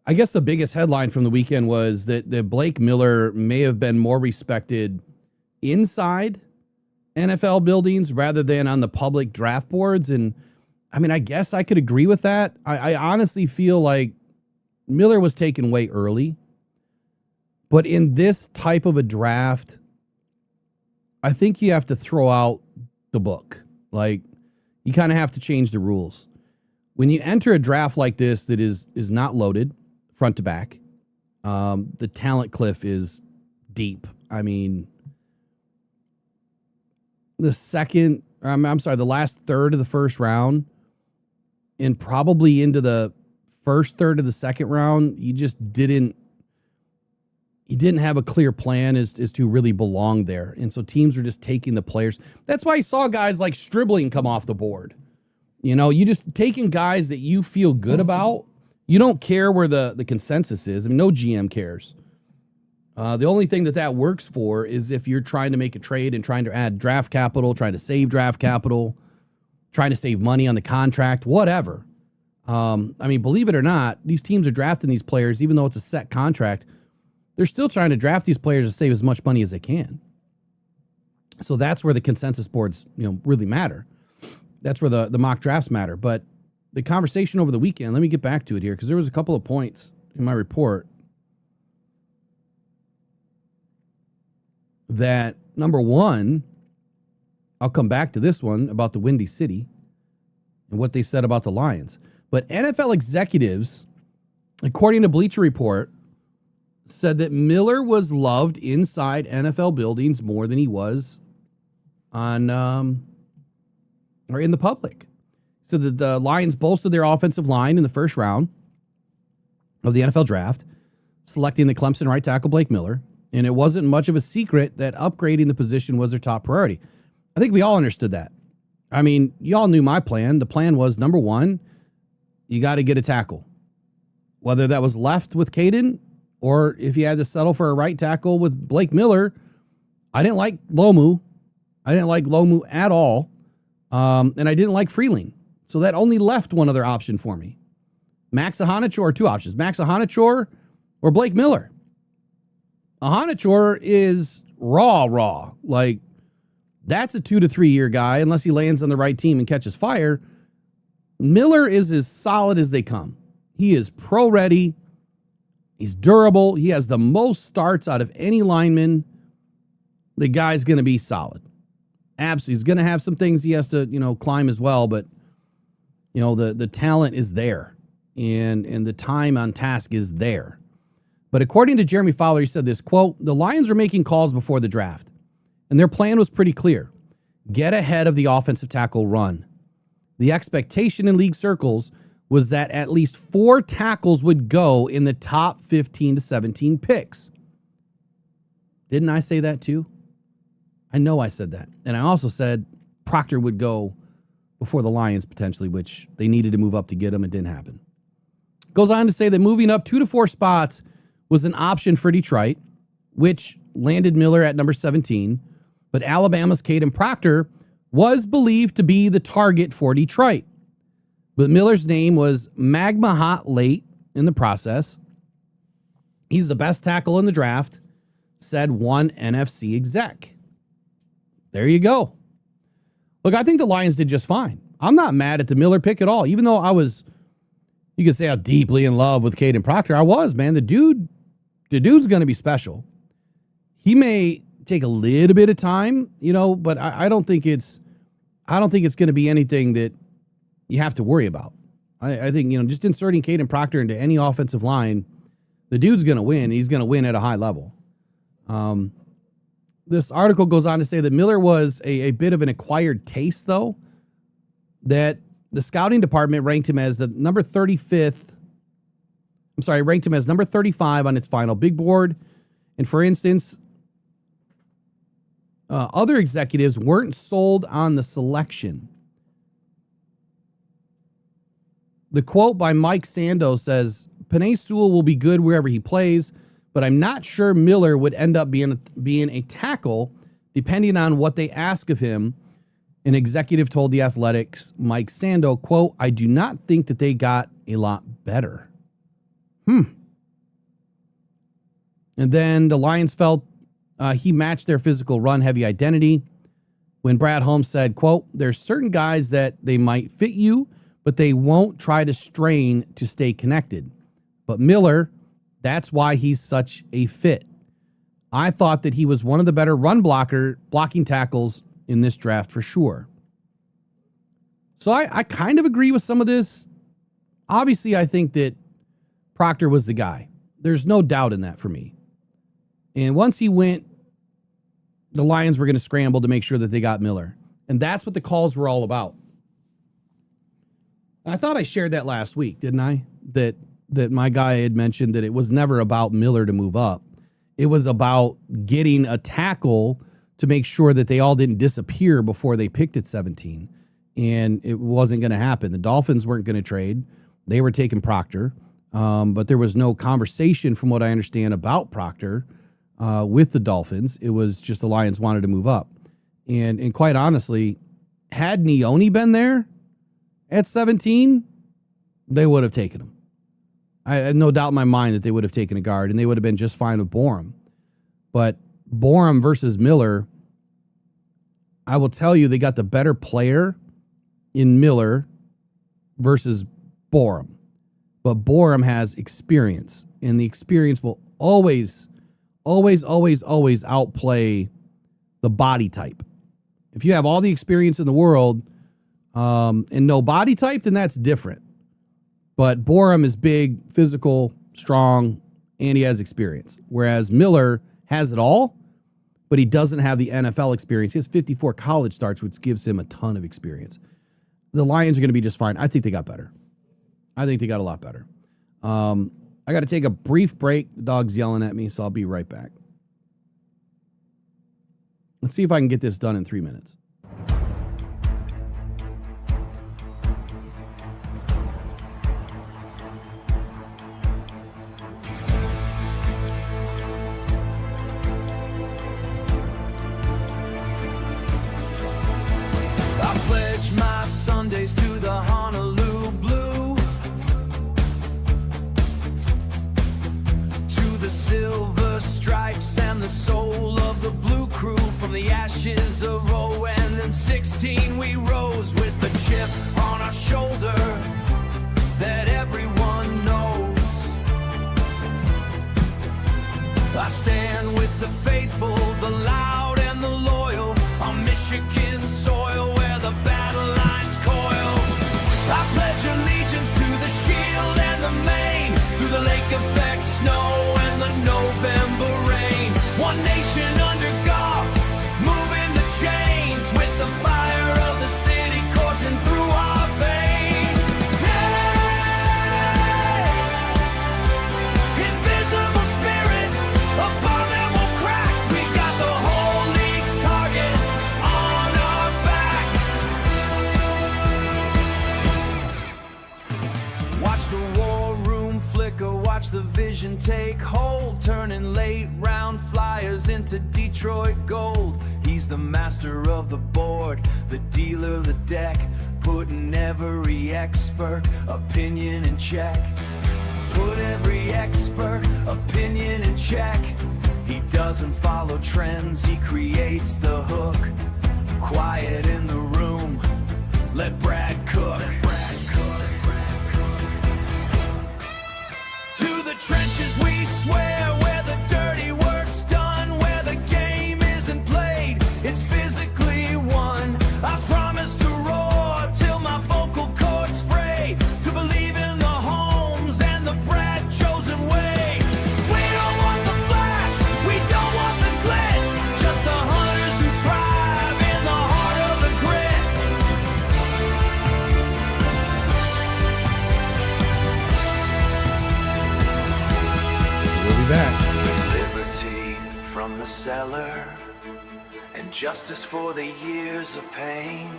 I guess the biggest headline from the weekend was that Blake Miller may have been more respected inside NFL buildings rather than on the public draft boards. And I mean, I guess I could agree with that. I honestly feel like Miller was taken way early. But in this type of a draft, I think you have to throw out the book. Like, you kind of have to change the rules. When you enter a draft like this that is not loaded front to back, the talent cliff is deep. I mean, the last third of the first round and probably into the first third of the second round, you didn't have a clear plan as to really belong there. And so teams are just taking the players. That's why you saw guys like Stribling come off the board. You just taking guys that you feel good about. You don't care where the consensus is. I mean, no GM cares. The only thing that works for is if you're trying to make a trade and trying to add draft capital, trying to save draft capital, trying to save money on the contract, whatever. I mean, believe it or not, these teams are drafting these players, even though it's a set contract. They're still trying to draft these players to save as much money as they can. So that's where the consensus boards, really matter. That's where the mock drafts matter. But the conversation over the weekend, let me get back to it here, because there was a couple of points in my report that, number one, I'll come back to this one about the Windy City and what they said about the Lions. But NFL executives, according to Bleacher Report, said that Miller was loved inside NFL buildings more than he was on or in the public. So that the Lions boasted their offensive line in the first round of the NFL draft, selecting the Clemson right tackle Blake Miller, and it wasn't much of a secret that upgrading the position was their top priority. I think we all understood that. I mean, you all knew my plan. The plan was, number one, you got to get a tackle. Whether that was left with Caden or if you had to settle for a right tackle with Blake Miller, I didn't like Lomu. I didn't like Lomu at all. And I didn't like Freeling. So that only left one other option for me. Max Ahanachor, two options. Max Ahanachor or Blake Miller. Ahanachor is raw. Like, that's a 2 to 3 year guy unless he lands on the right team and catches fire. Miller is as solid as they come. He is pro ready. He's durable. He has the most starts out of any lineman. The guy's going to be solid. Absolutely. He's going to have some things he has to, climb as well, but the talent is there and the time on task is there. But according to Jeremy Fowler, he said this, quote, "The Lions were making calls before the draft, and their plan was pretty clear. Get ahead of the offensive tackle run. The expectation in league circles was that at least 4 tackles would go in the top 15 to 17 picks." Didn't I say that too? I know I said that. And I also said Proctor would go before the Lions potentially, which they needed to move up to get him. It didn't happen. Goes on to say that moving up 2 to 4 spots was an option for Detroit, which landed Miller at number 17. But Alabama's Caden Proctor was believed to be the target for Detroit. But Miller's name was magma hot late in the process. He's the best tackle in the draft, said one NFC exec. There you go. Look, I think the Lions did just fine. I'm not mad at the Miller pick at all, even though I was, you could say how deeply in love with Caden Proctor. I was, man. The dude's going to be special. He may take a little bit of time, but I don't think it's going to be anything that you have to worry about. I think, just inserting Caden Proctor into any offensive line, the dude's going to win. He's going to win at a high level. This article goes on to say that Miller was a bit of an acquired taste, though, that the scouting department ranked him as the number 35th. I'm sorry, ranked him as number 35 on its final big board. And for instance, other executives weren't sold on the selection. The quote by Mike Sando says, Penei Sewell will be good wherever he plays, but I'm not sure Miller would end up being a tackle depending on what they ask of him. An executive told The Athletic's Mike Sando, quote, I do not think that they got a lot better. And then the Lions felt he matched their physical run-heavy identity when Brad Holmes said, quote, there's certain guys that they might fit you, but they won't try to strain to stay connected. But Miller, that's why he's such a fit. I thought that he was one of the better blocking tackles in this draft for sure. So I kind of agree with some of this. Obviously, I think that Proctor was the guy. There's no doubt in that for me. And once he went, the Lions were going to scramble to make sure that they got Miller. And that's what the calls were all about. I thought I shared that last week, didn't I? That my guy had mentioned that it was never about Miller to move up. It was about getting a tackle to make sure that they all didn't disappear before they picked at 17. And it wasn't going to happen. The Dolphins weren't going to trade. They were taking Proctor. But there was no conversation, from what I understand, about Proctor with the Dolphins. It was just the Lions wanted to move up. And quite honestly, had Neone been there at 17, they would have taken him. I had no doubt in my mind that they would have taken a guard, and they would have been just fine with Borum. But Borum versus Miller, I will tell you, they got the better player in Miller versus Borum. But Borum has experience, and the experience will always outplay the body type. If you have all the experience in the world and no body type, then that's different. But Borum is big, physical, strong, and he has experience. Whereas Miller has it all, but he doesn't have the NFL experience. He has 54 college starts, which gives him a ton of experience. The Lions are going to be just fine. I think they got better. I think they got a lot better. I got to take a brief break. The dog's yelling at me, so I'll be right back. Let's see if I can get this done in 3 minutes. I pledge my Sundays to the Honolulu Blue, to the silver stripes and the soul of the blue crew. From the ashes of 0 and then 16 we rose with the chip on our shoulder that everyone knows. I stand with the faithful, the loud and the loyal on Michigan soil where the battle lines coil. I pledge allegiance to the shield and the mane, through the lake effect snow and the November rain. One nation under God, moving the chains with the fire of the city coursing through our veins. Hey, invisible spirit, upon them will crack. We got the whole league's target watch the vision take hold, turning late round flyers into Detroit gold. He's the master of the board, the dealer of the deck, putting every expert opinion in check. Put every expert opinion in check. He doesn't follow trends, he creates the hook. Quiet in the room, let Brad cook. To the trenches we swear, where the dirty work's done, where the game isn't played, it's physically won. I promise to roar till my vocal cords fray, to believe in the homes and the Brad chosen way. We don't want the flash, we don't want the glitz, just the hunters who thrive in the heart of the grit. We'll be back. With liberty from the cellar and justice for the years of pain.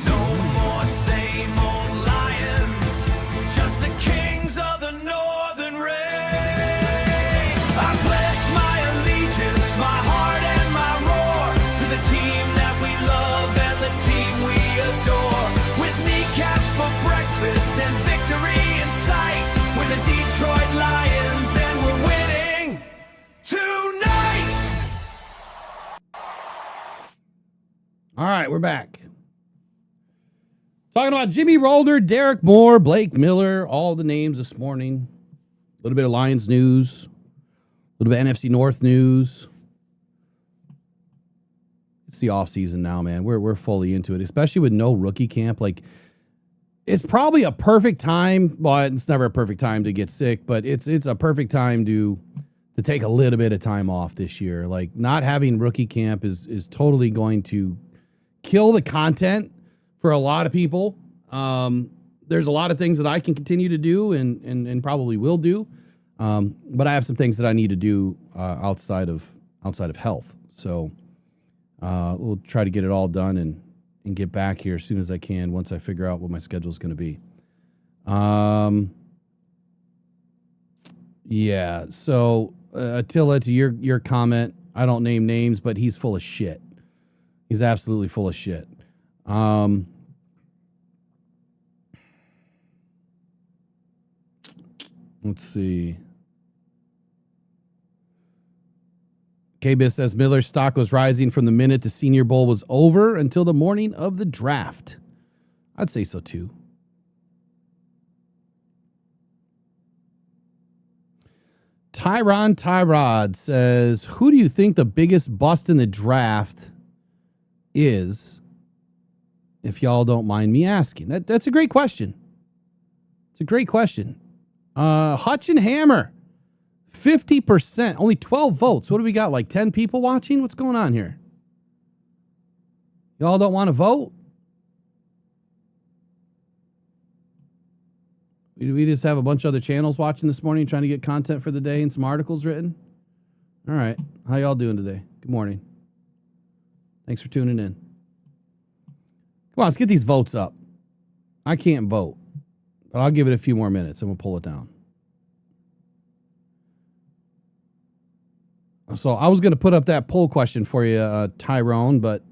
No more same old lions, just the kings of the northern reign. I pledge my allegiance, my heart and my roar, to the team that we love and the team we adore. With kneecaps for breakfast and victory in sight, we're the Detroit Lions and we're winning tonight. All right, we're back. Talking about Jimmy Rolder, Derrick Moore, Blake Miller, all the names this morning. A little bit of Lions news, a little bit of NFC North news. It's the offseason now, man. We're fully into it, especially with no rookie camp. Like, it's probably a perfect time. Well, it's never a perfect time to get sick, but it's a perfect time to take a little bit of time off this year. Like, not having rookie camp is totally going to kill the content for a lot of people. There's a lot of things that I can continue to do and probably will do. But I have some things that I need to do outside of health. So we'll try to get it all done and get back here as soon as I can once I figure out what my schedule is going to be. Yeah. So Attila, to your comment, I don't name names, but he's full of shit. He's absolutely full of shit. Let's see. KBIS says Miller's stock was rising from the minute the Senior Bowl was over until the morning of the draft. I'd say so too. Tyrod says, who do you think the biggest bust in the draft is, if y'all don't mind me asking? That's a great question. It's a great question. Hutch and Hammer, 50%, only 12 votes. What do we got, like 10 people watching? What's going on here? Y'all don't want to vote? We just have a bunch of other channels watching this morning trying to get content for the day and some articles written? All right. How y'all doing today? Good morning. Thanks for tuning in. Come on, let's get these votes up. I can't vote, but I'll give it a few more minutes and we'll pull it down. So I was going to put up that poll question for you, Tyrone, but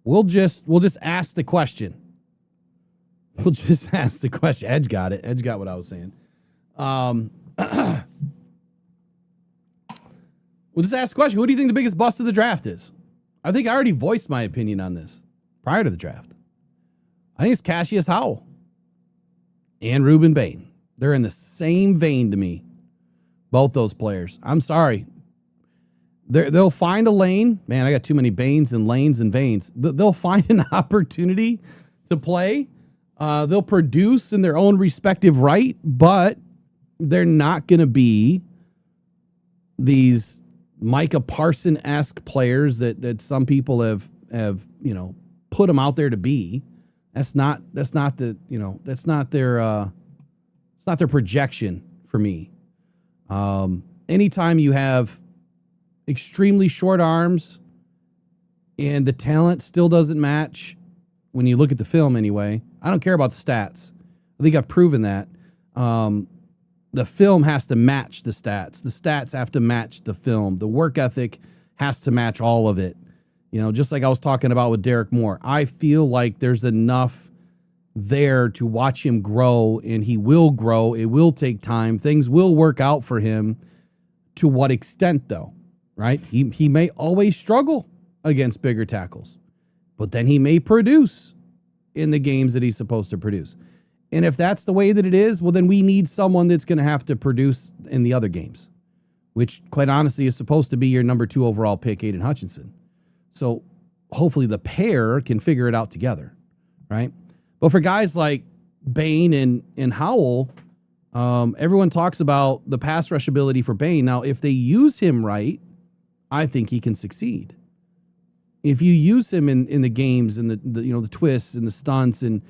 we'll just ask the question. We'll just ask the question. Edge got it. Edge got what I was saying. We'll just ask the question. Who do you think the biggest bust of the draft is? I think I already voiced my opinion on this prior to the draft. I think it's Cassius Howell and Reuben Bain. They're in the same vein to me. Both those players. I'm sorry. They'll find a lane. Man, I got too many Bains and lanes and veins. They'll find an opportunity to play. They'll produce in their own respective right, but they're not going to be these Micah Parson-esque players that some people have put them out there to be. That's not their projection for me. Anytime you have extremely short arms and the talent still doesn't match when you look at the film anyway. I don't care about the stats. I think I've proven that. The The film has to match the stats. The stats have to match the film. The work ethic has to match all of it. You know, just like I was talking about with Derrick Moore. I feel like there's enough there to watch him grow, and he will grow. It will take time. Things will work out for him. To what extent, though, right? He may always struggle against bigger tackles, but then he may produce in the games that he's supposed to produce. And if that's the way that it is, well, then we need someone that's going to have to produce in the other games, which, quite honestly, is supposed to be your number 2 overall pick, Aiden Hutchinson. So hopefully the pair can figure it out together, right? But for guys like Bain and Howell, everyone talks about the pass rush ability for Bain. Now, if they use him right, I think he can succeed. If you use him in the games and the twists and the stunts and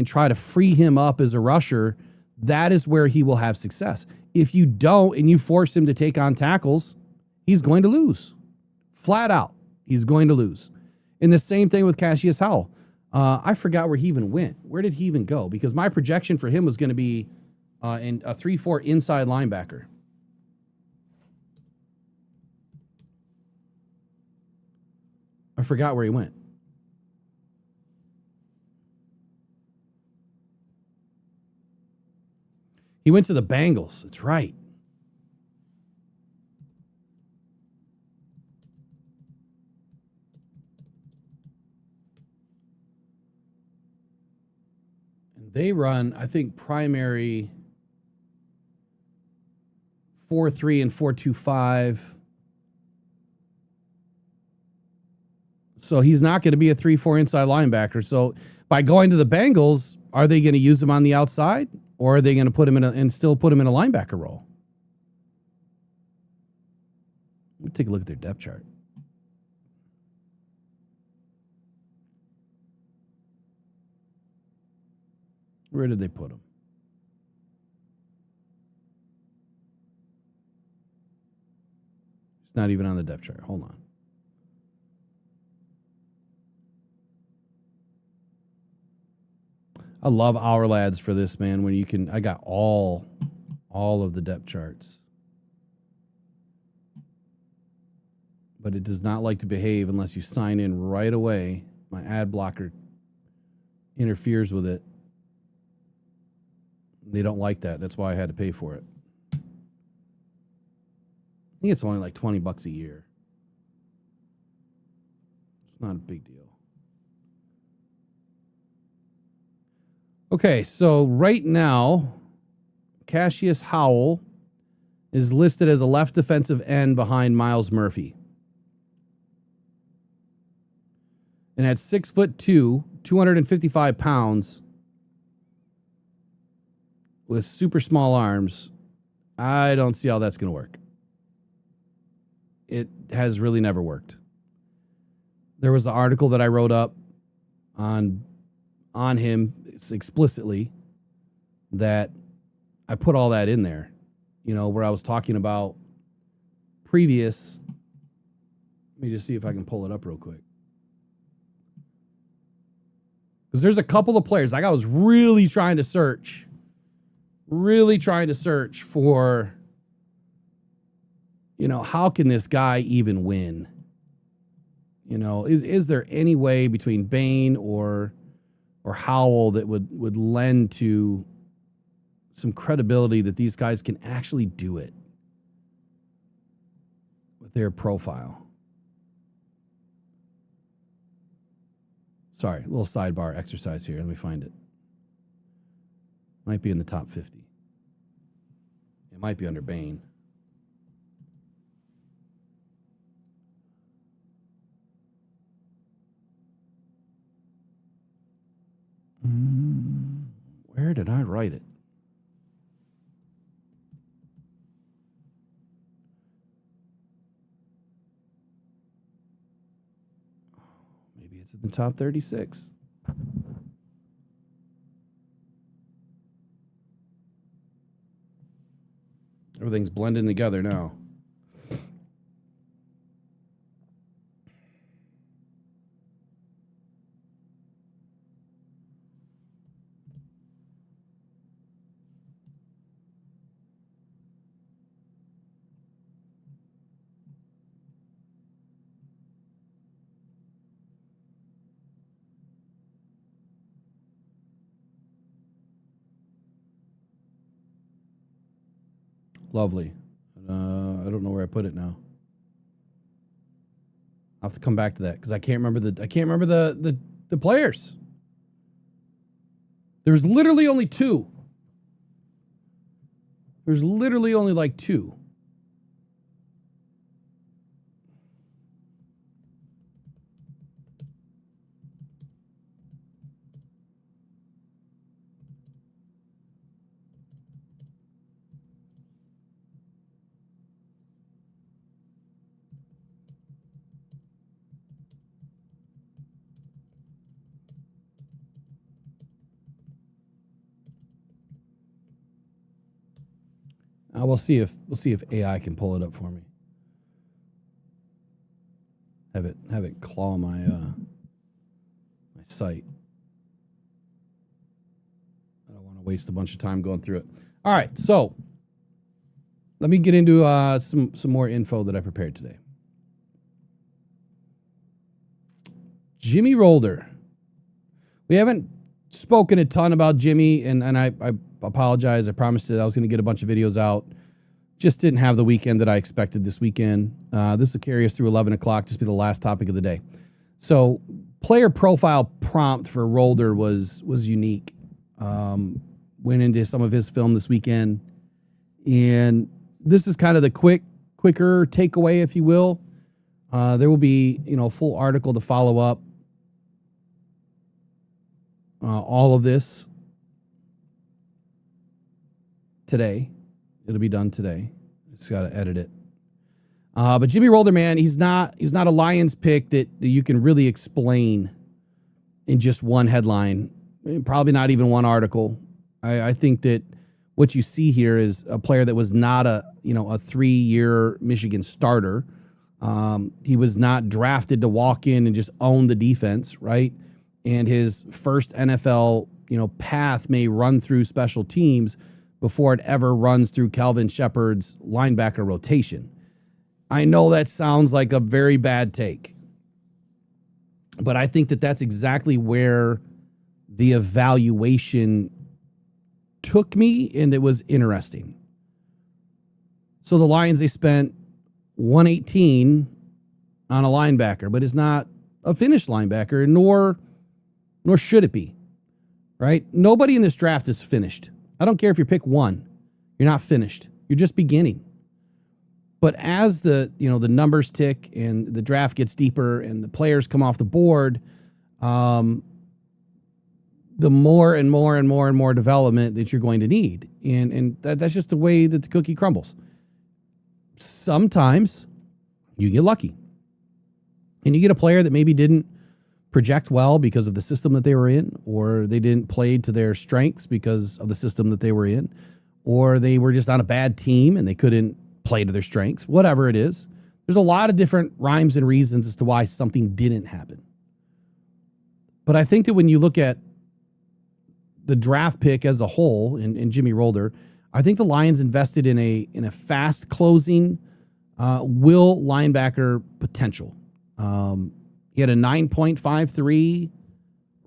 try to free him up as a rusher, that is where he will have success. If you don't and you force him to take on tackles, he's going to lose. Flat out, he's going to lose. And the same thing with Cassius Howell. I forgot where he even went. Where did he even go? Because my projection for him was going to be in a 3-4 inside linebacker. I forgot where he went. He went to the Bengals. That's right. And they run, I think, primary 4-3 and 4-2-5. So he's not going to be a 3-4 inside linebacker. So by going to the Bengals, are they going to use him on the outside, or are they going to put him in and still put him in a linebacker role? Let me take a look at their depth chart. Where did they put him? It's not even on the depth chart. Hold on. I love our lads for this, man. When you can, I got all of the depth charts, but it does not like to behave unless you sign in right away. My ad blocker interferes with it. They don't like that. That's why I had to pay for it. I think it's only like $20 a year. It's not a big deal. Okay, so right now, Cassius Howell is listed as a left defensive end behind Myles Murphy. And at 6'2", 255 pounds, with super small arms, I don't see how that's going to work. It has really never worked. There was an article that I wrote up on him explicitly that I put all that in there, where I was talking about previous. Let me just see if I can pull it up real quick. Because there's a couple of players. Like, I was really trying to search for, how can this guy even win? Is there any way between Bain or Howell that would lend to some credibility that these guys can actually do it with their profile? Sorry, a little sidebar exercise here. Let me find it. Might be in the top 50. It might be under Bain. Where did I write it? Maybe it's in the top 36. Everything's blending together now. Lovely. I don't know where I put it now. I'll have to come back to that because I can't remember the players. There's literally only two. There's literally only like two. We'll see if AI can pull it up for me. Have it claw my my site. I don't want to waste a bunch of time going through it. All right, so let me get into some more info that I prepared today. Jimmy Rolder. We haven't spoken a ton about Jimmy, and I apologize. I promised that I was going to get a bunch of videos out. Just didn't have the weekend that I expected this weekend. This will carry us through 11 o'clock. Just be the last topic of the day. So player profile prompt for Rolder was unique. Went into some of his film this weekend. And this is kind of the quicker takeaway, if you will. There will be, a full article to follow up all of this today. It'll be done today. Just got to edit it. But Jimmy Rolder, man, he's not a Lions pick that you can really explain in just one headline. Probably not even one article. I think that what you see here is a player that was not a 3-year Michigan starter. He was not drafted to walk in and just own the defense, right? And his first NFL, path may run through special teams before it ever runs through Calvin Shepard's linebacker rotation. I know that sounds like a very bad take, but I think that that's exactly where the evaluation took me, and it was interesting. So the Lions, they spent $118 on a linebacker, but it's not a finished linebacker, nor should it be, right? Nobody in this draft is finished. I don't care if you pick one. You're not finished. You're just beginning. But as the numbers tick and the draft gets deeper and the players come off the board, the more and more and more and more development that you're going to need. And that's just the way that the cookie crumbles. Sometimes you get lucky. And you get a player that maybe didn't project well because of the system that they were in, or they didn't play to their strengths because of the system that they were in, or they were just on a bad team and they couldn't play to their strengths, whatever it is. There's a lot of different rhymes and reasons as to why something didn't happen. But I think that when you look at the draft pick as a whole in Jimmy Rolder, I think the Lions invested in a fast closing will linebacker potential. He had a 9.53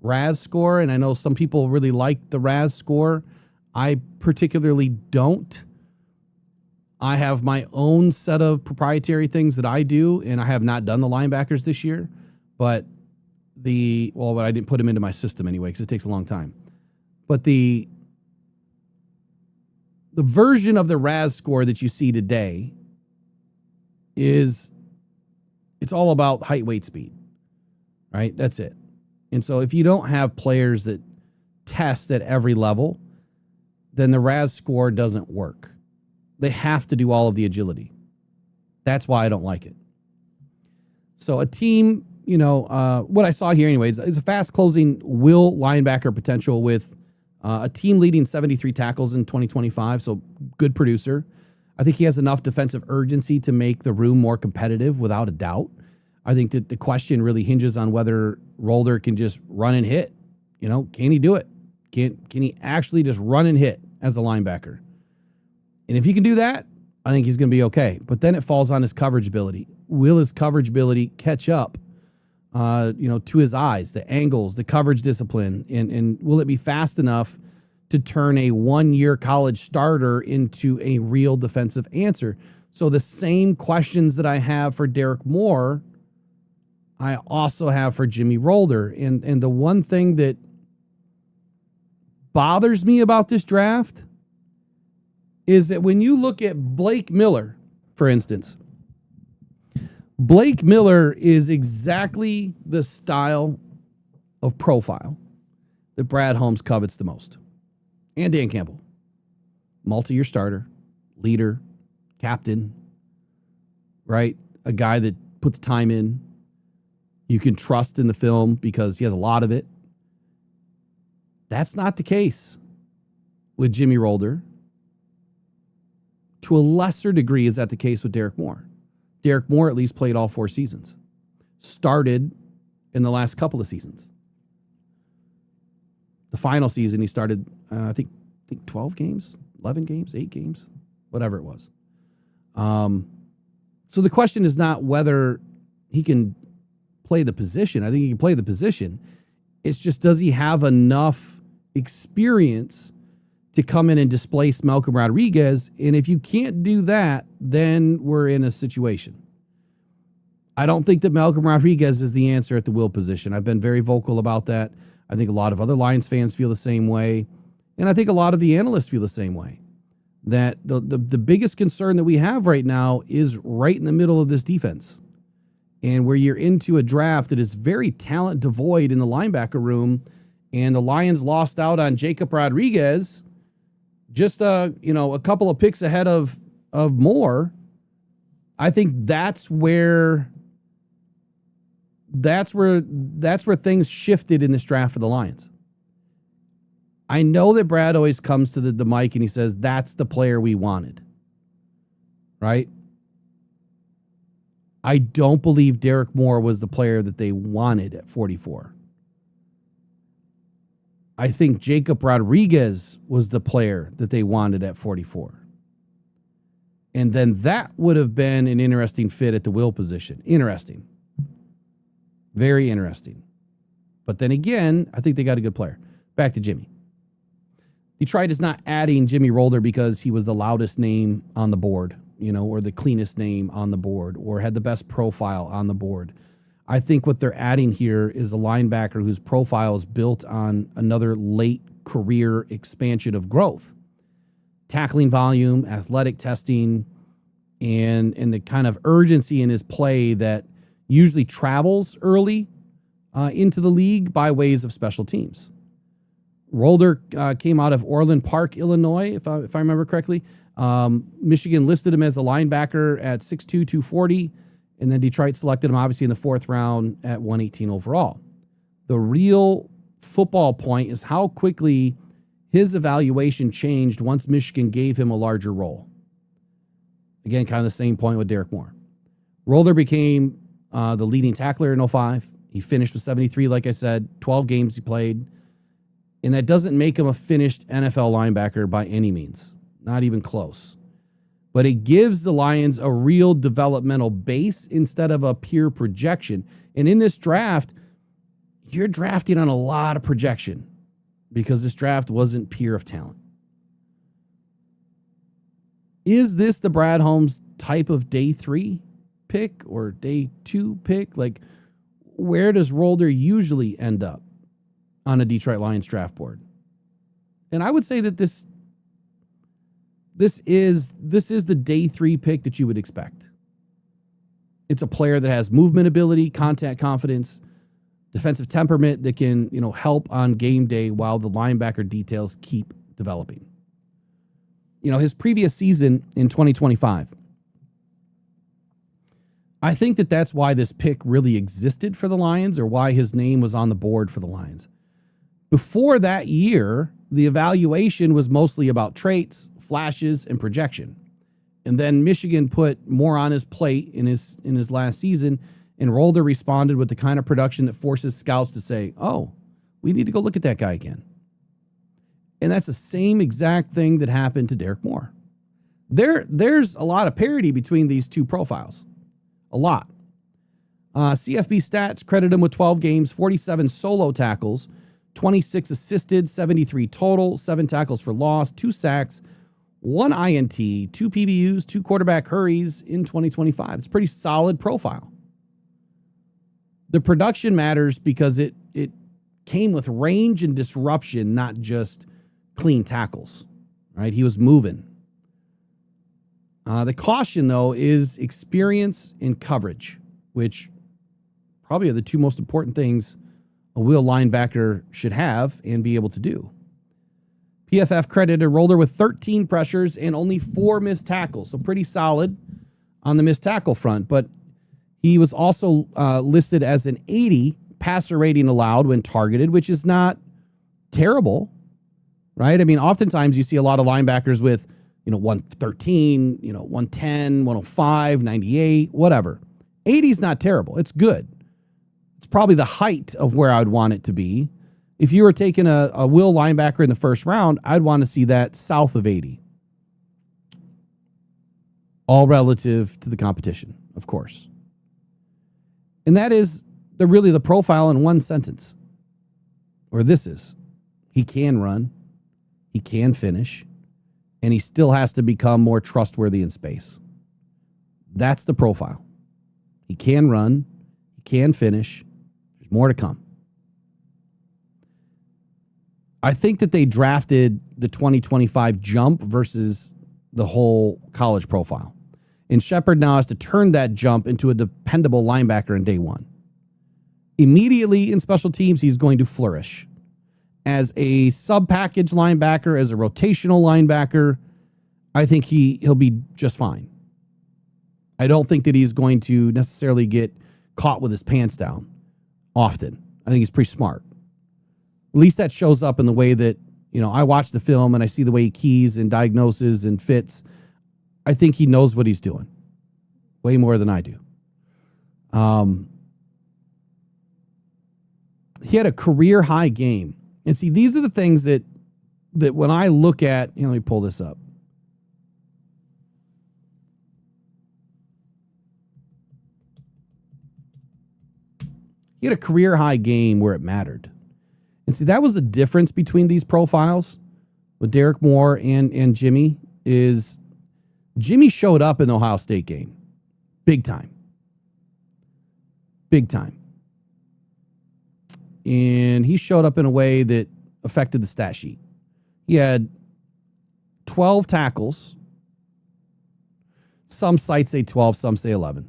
RAS score, and I know some people really like the RAS score. I particularly don't. I have my own set of proprietary things that I do, and I have not done the linebackers this year, but I didn't put them into my system anyway because it takes a long time. But the version of the RAS score that you see today it's all about height, weight, speed. Right? That's it. And so if you don't have players that test at every level, then the RAS score doesn't work. They have to do all of the agility. That's why I don't like it. So a team, what I saw here anyways, is a fast closing will linebacker potential with a team leading 73 tackles in 2025. So good producer. I think he has enough defensive urgency to make the room more competitive without a doubt. I think that the question really hinges on whether Rolder can just run and hit. Can he do it? Can he actually just run and hit as a linebacker? And if he can do that, I think he's going to be okay. But then it falls on his coverage ability. Will his coverage ability catch up, to his eyes, the angles, the coverage discipline, and will it be fast enough to turn a one-year college starter into a real defensive answer. So the same questions that I have for Derrick Moore, I also have for Jimmy Rolder. And the one thing that bothers me about this draft is that when you look at Blake Miller, for instance, Blake Miller is exactly the style of profile that Brad Holmes covets the most. And Dan Campbell. Multi-year starter, leader, captain, right? A guy that put the time in. You can trust in the film because he has a lot of it. That's not the case with Jimmy Rolder. To a lesser degree, is that the case with Derrick Moore? Derrick Moore at least played all 4 seasons. Started in the last couple of seasons. The final season, he started, I think 12 games, 11 games, 8 games, whatever it was. So the question is not whether he can play the position. I think he can play the position. It's just, does he have enough experience to come in and displace Malcolm Rodriguez? And if you can't do that, then we're in a situation. I don't think that Malcolm Rodriguez is the answer at the will position. I've been very vocal about that. I think a lot of other Lions fans feel the same way. And I think a lot of the analysts feel the same way. That the biggest concern that we have right now is right in the middle of this defense. And where you're into a draft that is very talent devoid in the linebacker room, and the Lions lost out on Jacob Rodriguez, just a couple of picks ahead of Moore. I think that's where things shifted in this draft for the Lions. I know that Brad always comes to the mic and he says, that's the player we wanted. Right? I don't believe Derrick Moore was the player that they wanted at 44. I think Jacob Rodriguez was the player that they wanted at 44. And then that would have been an interesting fit at the will position. Interesting. Very interesting. But then again, I think they got a good player. Back to Jimmy. Detroit is not adding Jimmy Rolder because he was the loudest name on the board, or the cleanest name on the board, or had the best profile on the board. I think what they're adding here is a linebacker whose profile is built on another late career expansion of growth. Tackling volume, athletic testing, and the kind of urgency in his play that usually travels early into the league by ways of special teams. Rolder came out of Orland Park, Illinois, if I remember correctly. Michigan listed him as a linebacker at 6'2", 240, and then Detroit selected him obviously in the 4th round at 118 overall. The real football point is how quickly his evaluation changed once Michigan gave him a larger role. Again, kind of the same point with Derrick Moore. Rolder became the leading tackler in 05. He finished with 73, like I said, 12 games he played. And that doesn't make him a finished NFL linebacker by any means. Not even close. But it gives the Lions a real developmental base instead of a pure projection. And in this draft, you're drafting on a lot of projection because this draft wasn't pure of talent. Is this the Brad Holmes type of day 3 pick or day 2 pick? Like, where does Rolder usually end up on a Detroit Lions draft board? And I would say that this is the day 3 pick that you would expect. It's a player that has movement ability, contact confidence, defensive temperament that can, help on game day while the linebacker details keep developing. His previous season in 2025, I think that that's why this pick really existed for the Lions, or why his name was on the board for the Lions. Before that year, the evaluation was mostly about traits, flashes, and projection. And then Michigan put more on his plate in his last season, and Rolder responded with the kind of production that forces scouts to say, oh, we need to go look at that guy again. And that's the same exact thing that happened to Derrick Moore. There's a lot of parity between these two profiles. A lot. CFB Stats credit him with 12 games, 47 solo tackles, 26 assisted, 73 total, 7 tackles for loss, 2 sacks, 1 INT, 2 PBUs, 2 quarterback hurries in 2025. It's a pretty solid profile. The production matters because it came with range and disruption, not just clean tackles, right? He was moving. The caution, though, is experience and coverage, which probably are the two most important things a will linebacker should have and be able to do. PFF credited Rolder with 13 pressures and only 4 missed tackles, so pretty solid on the missed tackle front. But he was also listed as an 80 passer rating allowed when targeted, which is not terrible, right? I mean, oftentimes you see a lot of linebackers with 113, 110, 105, 98, whatever. 80 is not terrible. It's good. It's probably the height of where I would want it to be. If you were taking a will linebacker in the first round, I'd want to see that south of 80. All relative to the competition, of course. And that is really the profile in one sentence. Or this is. He can run. He can finish. And he still has to become more trustworthy in space. That's the profile. He can run. He can finish. There's more to come. I think that they drafted the 2025 jump versus the whole college profile. And Shepard now has to turn that jump into a dependable linebacker in day one. Immediately in special teams, he's going to flourish. As a sub-package linebacker, as a rotational linebacker, I think he'll be just fine. I don't think that he's going to necessarily get caught with his pants down often. I think he's pretty smart. At least that shows up in the way that, I watch the film and I see the way he keys and diagnoses and fits. I think he knows what he's doing way more than I do. He had a career high game. And see, these are the things that when I look at, let me pull this up. He had a career high game where it mattered. And see, that was the difference between these profiles with Derrick Moore and Jimmy is Jimmy showed up in the Ohio State game. Big time. Big time. And he showed up in a way that affected the stat sheet. He had 12 tackles. Some sites say 12, some say 11.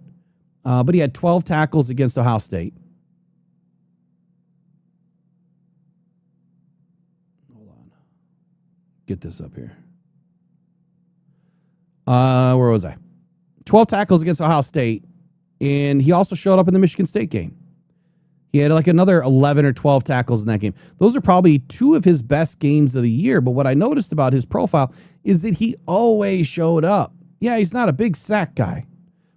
But he had 12 tackles against Ohio State. Hold on. Get this up here. Where was I? 12 tackles against Ohio State. And he also showed up in the Michigan State game. He had like another 11 or 12 tackles in that game. Those are probably 2 of his best games of the year. But what I noticed about his profile is that he always showed up. Yeah, he's not a big sack guy,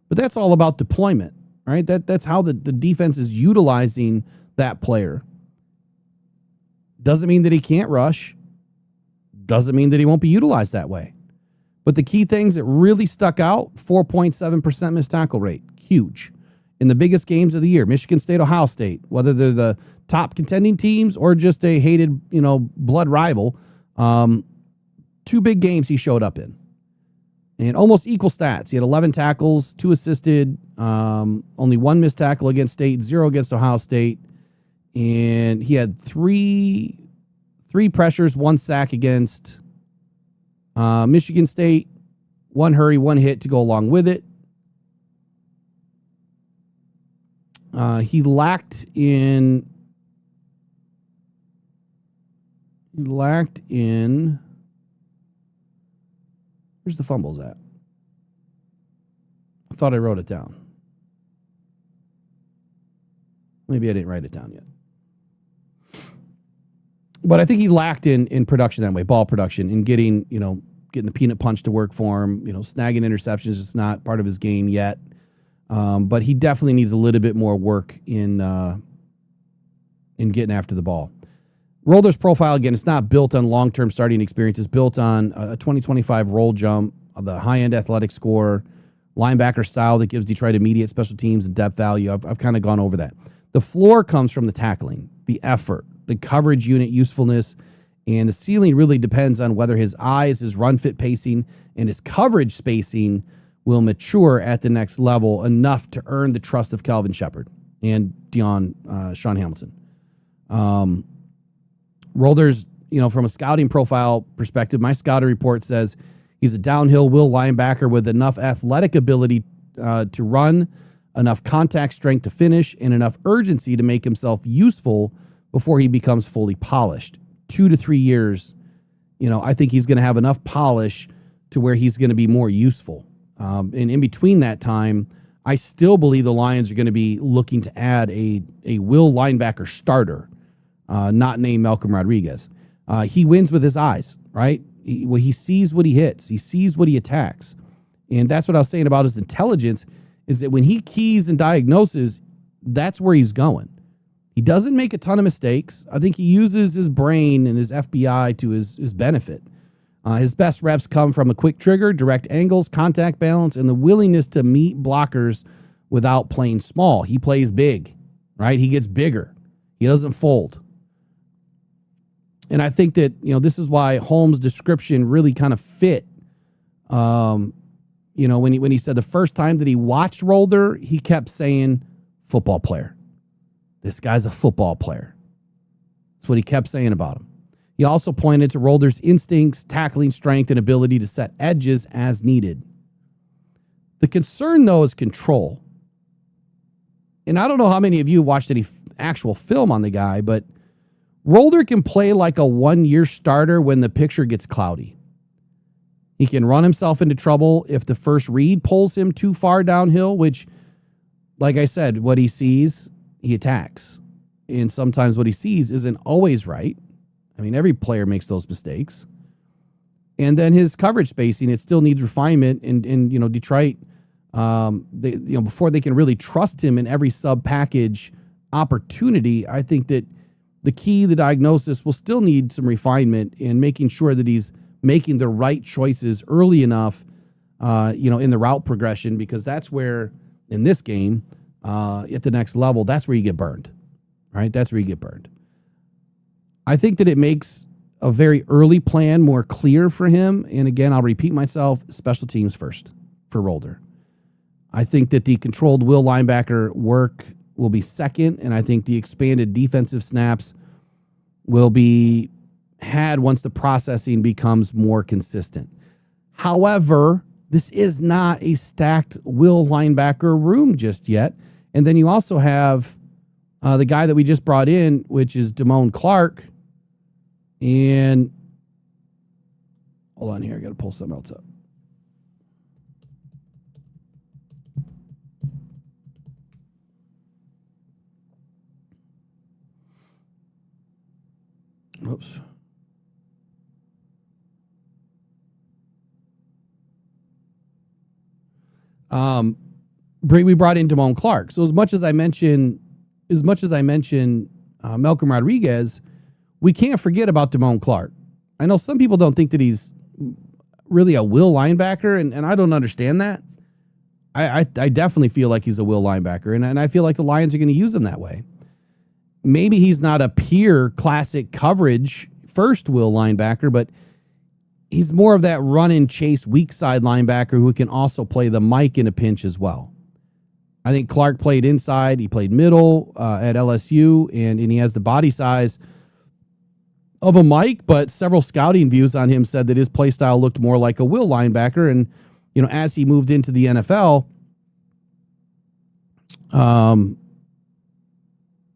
but that's all about deployment, right? That's how the defense is utilizing that player. Doesn't mean that he can't rush. Doesn't mean that he won't be utilized that way. But the key things that really stuck out, 4.7% missed tackle rate. Huge. In the biggest games of the year, Michigan State, Ohio State, whether they're the top contending teams or just a hated, blood rival, 2 big games he showed up in. And almost equal stats. He had 11 tackles, 2 assisted, only 1 missed tackle against State, 0 against Ohio State. And he had 3 pressures, 1 sack against Michigan State, 1 hurry, 1 hit to go along with it. He lacked in. Where's the fumbles at? I thought I wrote it down. Maybe I didn't write it down yet. But I think he lacked in production that way, ball production, in getting the peanut punch to work for him. Snagging interceptions is not part of his game yet. But he definitely needs a little bit more work in getting after the ball. Rolder's profile, again, it's not built on long-term starting experience. It's built on a 2025 roll jump, the high-end athletic score, linebacker style that gives Detroit immediate special teams and depth value. I've kind of gone over that. The floor comes from the tackling, the effort, the coverage unit usefulness, and the ceiling really depends on whether his eyes, his run fit pacing, and his coverage spacing will mature at the next level enough to earn the trust of Calvin Shepard and Sean Hamilton. Rolder's, from a scouting profile perspective, my scouting report says he's a downhill will linebacker with enough athletic ability to run, enough contact strength to finish, and enough urgency to make himself useful before he becomes fully polished. 2 to 3 years, I think he's going to have enough polish to where he's going to be more useful. And in between that time, I still believe the Lions are going to be looking to add a will linebacker starter, not named Malcolm Rodriguez. He wins with his eyes, right? He sees what he hits. He sees what he attacks. And that's what I was saying about his intelligence, is that when he keys and diagnoses, that's where he's going. He doesn't make a ton of mistakes. I think he uses his brain and his FBI to his benefit. His best reps come from a quick trigger, direct angles, contact balance, and the willingness to meet blockers without playing small. He plays big, right? He gets bigger. He doesn't fold. And I think that, this is why Holmes' description really kind of fit. When he said the first time that he watched Rolder, he kept saying, football player. This guy's a football player. That's what he kept saying about him. He also pointed to Rolder's instincts, tackling strength, and ability to set edges as needed. The concern, though, is control. And I don't know how many of you watched any actual film on the guy, but Rolder can play like a one-year starter when the picture gets cloudy. He can run himself into trouble if the first read pulls him too far downhill, which, like I said, what he sees, he attacks. And sometimes what he sees isn't always right. I mean, every player makes those mistakes. And then his coverage spacing, it still needs refinement. And Detroit, before they can really trust him in every sub-package opportunity, I think that the diagnosis will still need some refinement in making sure that he's making the right choices early enough, in the route progression, because that's where, in this game, at the next level, that's where you get burned, right? That's where you get burned. I think that it makes a very early plan more clear for him. And again, I'll repeat myself, special teams first for Rolder. I think that the controlled will linebacker work will be second, and I think the expanded defensive snaps will be had once the processing becomes more consistent. However, this is not a stacked will linebacker room just yet. And then you also have the guy that we just brought in, which is Damone Clark. And hold on here, I got to pull something else up. Oops. We brought in Damone Clark. So as much as I mentioned Malcolm Rodriguez, we can't forget about Damone Clark. I know some people don't think that he's really a will linebacker, and I don't understand that. I definitely feel like he's a will linebacker, and I feel like the Lions are going to use him that way. Maybe he's not a pure classic coverage first will linebacker, but he's more of that run and chase weak side linebacker who can also play the Mike in a pinch as well. I think Clark played inside. He played middle at LSU, and he has the body size of a Mike, but several scouting views on him said that his play style looked more like a will linebacker. And, as he moved into the NFL,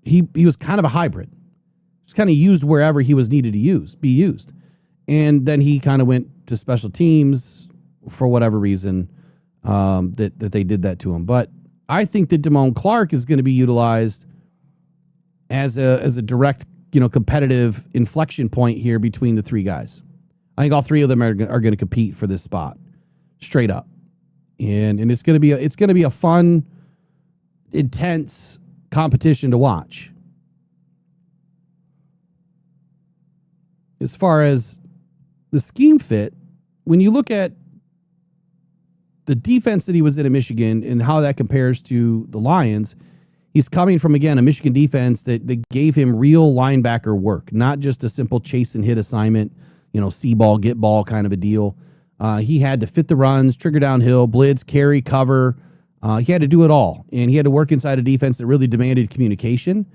he was kind of a hybrid. He was kind of used wherever he was needed to be used. And then he kind of went to special teams for whatever reason that they did that to him. But I think that Damone Clark is going to be utilized as a direct, competitive inflection point here between the three guys. I think all three of them are going to compete for this spot, straight up, and it's going to be a fun, intense competition to watch. As far as the scheme fit, when you look at the defense that he was in Michigan and how that compares to the Lions, he's coming from, again, a Michigan defense that gave him real linebacker work, not just a simple chase and hit assignment, see ball, get ball kind of a deal. He had to fit the runs, trigger downhill, blitz, carry, cover. He had to do it all. And he had to work inside a defense that really demanded communication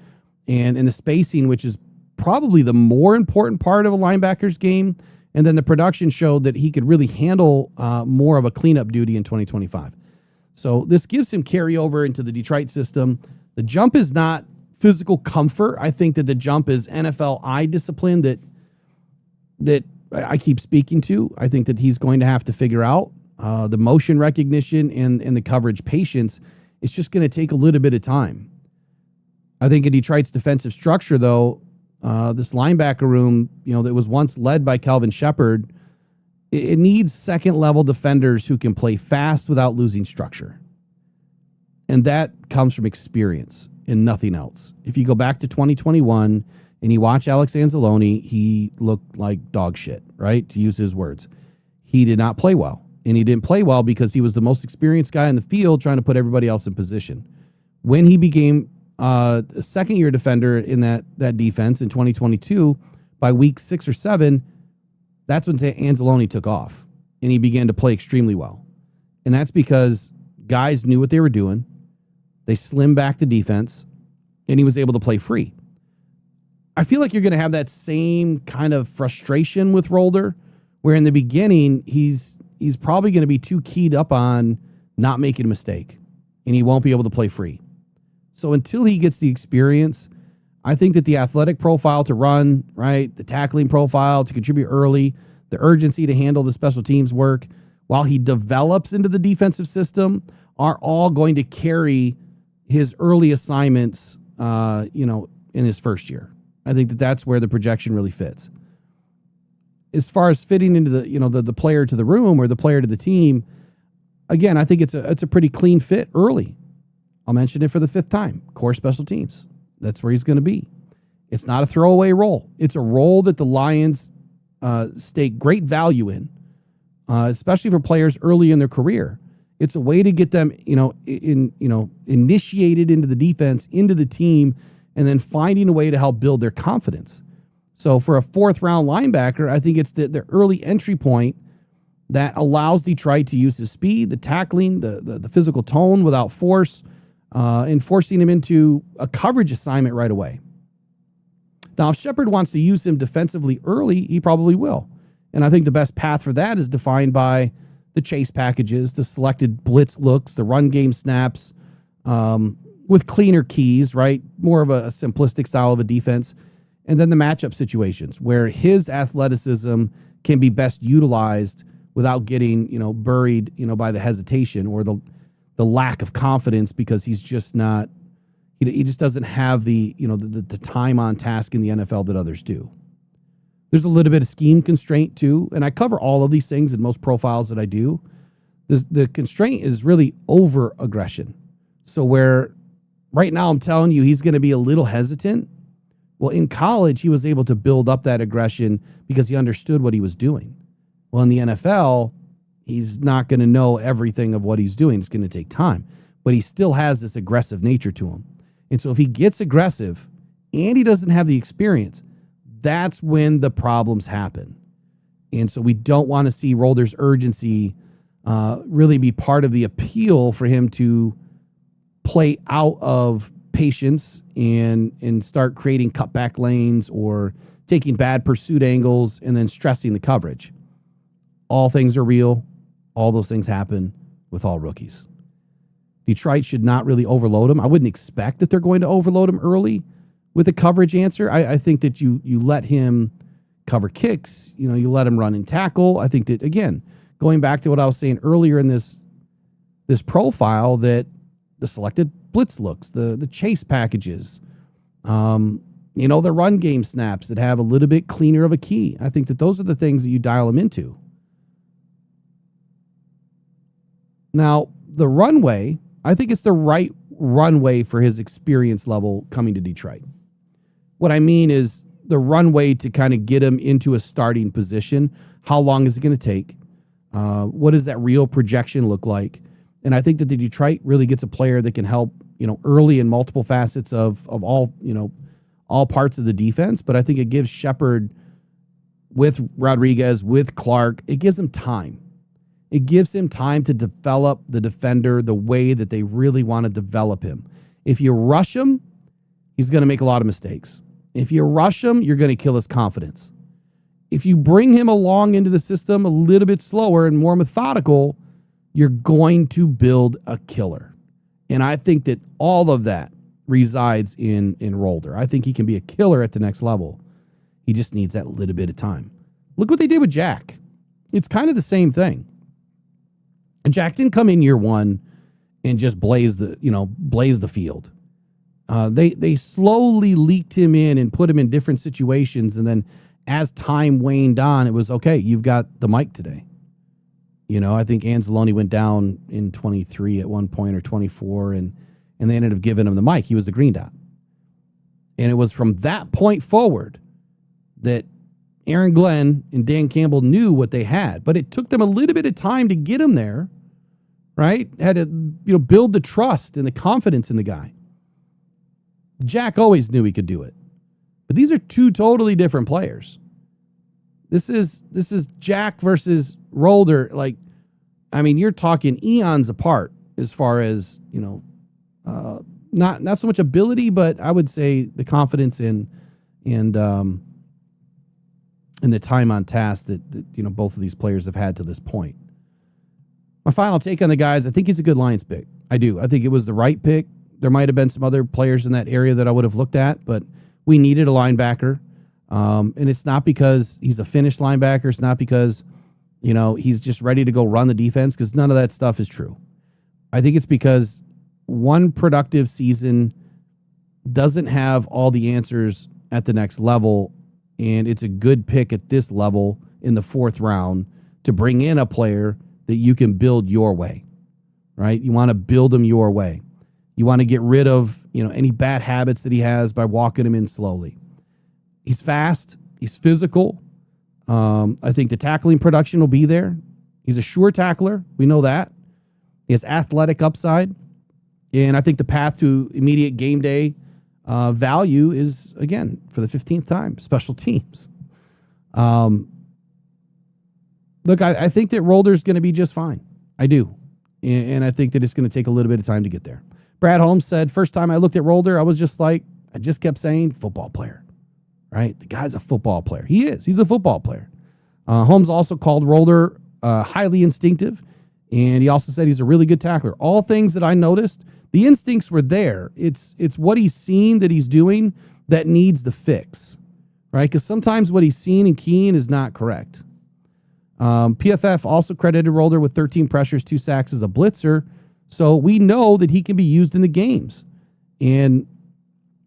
and the spacing, which is probably the more important part of a linebacker's game. And then the production showed that he could really handle more of a cleanup duty in 2025. So this gives him carryover into the Detroit system. The jump is not physical comfort. I think that the jump is NFL eye discipline that I keep speaking to. I think that he's going to have to figure out the motion recognition and the coverage patience. It's just going to take a little bit of time. I think in Detroit's defensive structure, though, this linebacker room, that was once led by Kelvin Shepard, it needs second-level defenders who can play fast without losing structure. And that comes from experience and nothing else. If you go back to 2021 and you watch Alex Anzalone, he looked like dog shit, right? To use his words. He did not play well. And he didn't play well because he was the most experienced guy in the field trying to put everybody else in position. When he became a second-year defender in that defense in 2022, by week 6 or 7, that's when Anzalone took off. And he began to play extremely well. And that's because guys knew what they were doing. They slimmed back the defense, and he was able to play free. I feel like you're going to have that same kind of frustration with Rolder, where in the beginning, he's probably going to be too keyed up on not making a mistake, and he won't be able to play free. So until he gets the experience, I think that the athletic profile to run, right, the tackling profile to contribute early, the urgency to handle the special teams work, while he develops into the defensive system, are all going to carry his early assignments, in his first year. I think that that's where the projection really fits. As far as fitting into the player to the room or the player to the team, again, I think it's a pretty clean fit early. I'll mention it for the 5th time. Core special teams. That's where he's going to be. It's not a throwaway role. It's a role that the Lions stake great value in, especially for players early in their career. It's a way to get them, initiated into the defense, into the team, and then finding a way to help build their confidence. So for a 4th-round linebacker, I think it's the early entry point that allows Detroit to use his speed, the tackling, the physical tone without force, and forcing him into a coverage assignment right away. Now, if Shepard wants to use him defensively early, he probably will. And I think the best path for that is defined by the chase packages, the selected blitz looks, the run game snaps, with cleaner keys, right? More of a simplistic style of a defense. And then the matchup situations where his athleticism can be best utilized without getting, buried, by the hesitation or the lack of confidence because he's just not, he just doesn't have the time on task in the NFL that others do. There's a little bit of scheme constraint too, and I cover all of these things in most profiles that I do. The constraint is really over aggression. So where right now I'm telling you he's going to be a little hesitant, well, in college he was able to build up that aggression because he understood what he was doing. Well, in the NFL, he's not going to know everything of what he's doing. It's going to take time, but he still has this aggressive nature to him. And so if he gets aggressive and he doesn't have the experience, that's when the problems happen. And so we don't want to see Rolder's urgency really be part of the appeal for him to play out of patience and start creating cutback lanes or taking bad pursuit angles and then stressing the coverage. All things are real. All those things happen with all rookies. Detroit should not really overload him. I wouldn't expect that they're going to overload him early with a coverage answer. I think that you let him cover kicks, you let him run and tackle. I think that, again, going back to what I was saying earlier in this profile, that the selected blitz looks, the chase packages, the run game snaps that have a little bit cleaner of a key. I think that those are the things that you dial him into. Now, the runway, I think it's the right runway for his experience level coming to Detroit. What I mean is the runway to kind of get him into a starting position. How long is it going to take? What does that real projection look like? And I think that the Detroit really gets a player that can help, early in multiple facets of all, all parts of the defense. But I think it gives Shepard with Rodriguez, with Clark, it gives him time. It gives him time to develop the defender the way that they really want to develop him. If you rush him, he's going to make a lot of mistakes. If you rush him, you're going to kill his confidence. If you bring him along into the system a little bit slower and more methodical, you're going to build a killer. And I think that all of that resides in Rolder. I think he can be a killer at the next level. He just needs that little bit of time. Look what they did with Jack. It's kind of the same thing. And Jack didn't come in year one and just blaze the field. They slowly leaked him in and put him in different situations. And then as time waned on, it was, okay, you've got the mic today. I think Anzalone went down in 23 at one point or 24, and they ended up giving him the mic. He was the green dot. And it was from that point forward that Aaron Glenn and Dan Campbell knew what they had, but it took them a little bit of time to get him there, right? Had to, build the trust and the confidence in the guy. Jack always knew he could do it, but these are two totally different players. This is Jack versus Rolder. You're talking eons apart as far as, not so much ability, but I would say the confidence and the time on task that both of these players have had to this point. My final take on the guys, I think he's a good Lions pick. I do. I think it was the right pick. There might have been some other players in that area that I would have looked at, but we needed a linebacker. And it's not because he's a finished linebacker. It's not because, he's just ready to go run the defense, because none of that stuff is true. I think it's because one productive season doesn't have all the answers at the next level. And it's a good pick at this level in the 4th round to bring in a player that you can build your way, right? You want to build him your way. You want to get rid of, any bad habits that he has by walking him in slowly. He's fast. He's physical. I think the tackling production will be there. He's a sure tackler. We know that. He has athletic upside. And I think the path to immediate game day value is, again, for the 15th time, special teams. Look, I think that Rolder's going to be just fine. I do. And I think that it's going to take a little bit of time to get there. Brad Holmes said, first time I looked at Rolder, I just kept saying football player, right? The guy's a football player. He is. He's a football player. Holmes also called Rolder highly instinctive, and he also said he's a really good tackler. All things that I noticed. The instincts were there. It's what he's seen that he's doing that needs the fix, right? Because sometimes what he's seen and keying is not correct. PFF also credited Rolder with 13 pressures, 2 sacks as a blitzer. So we know that he can be used in the games. And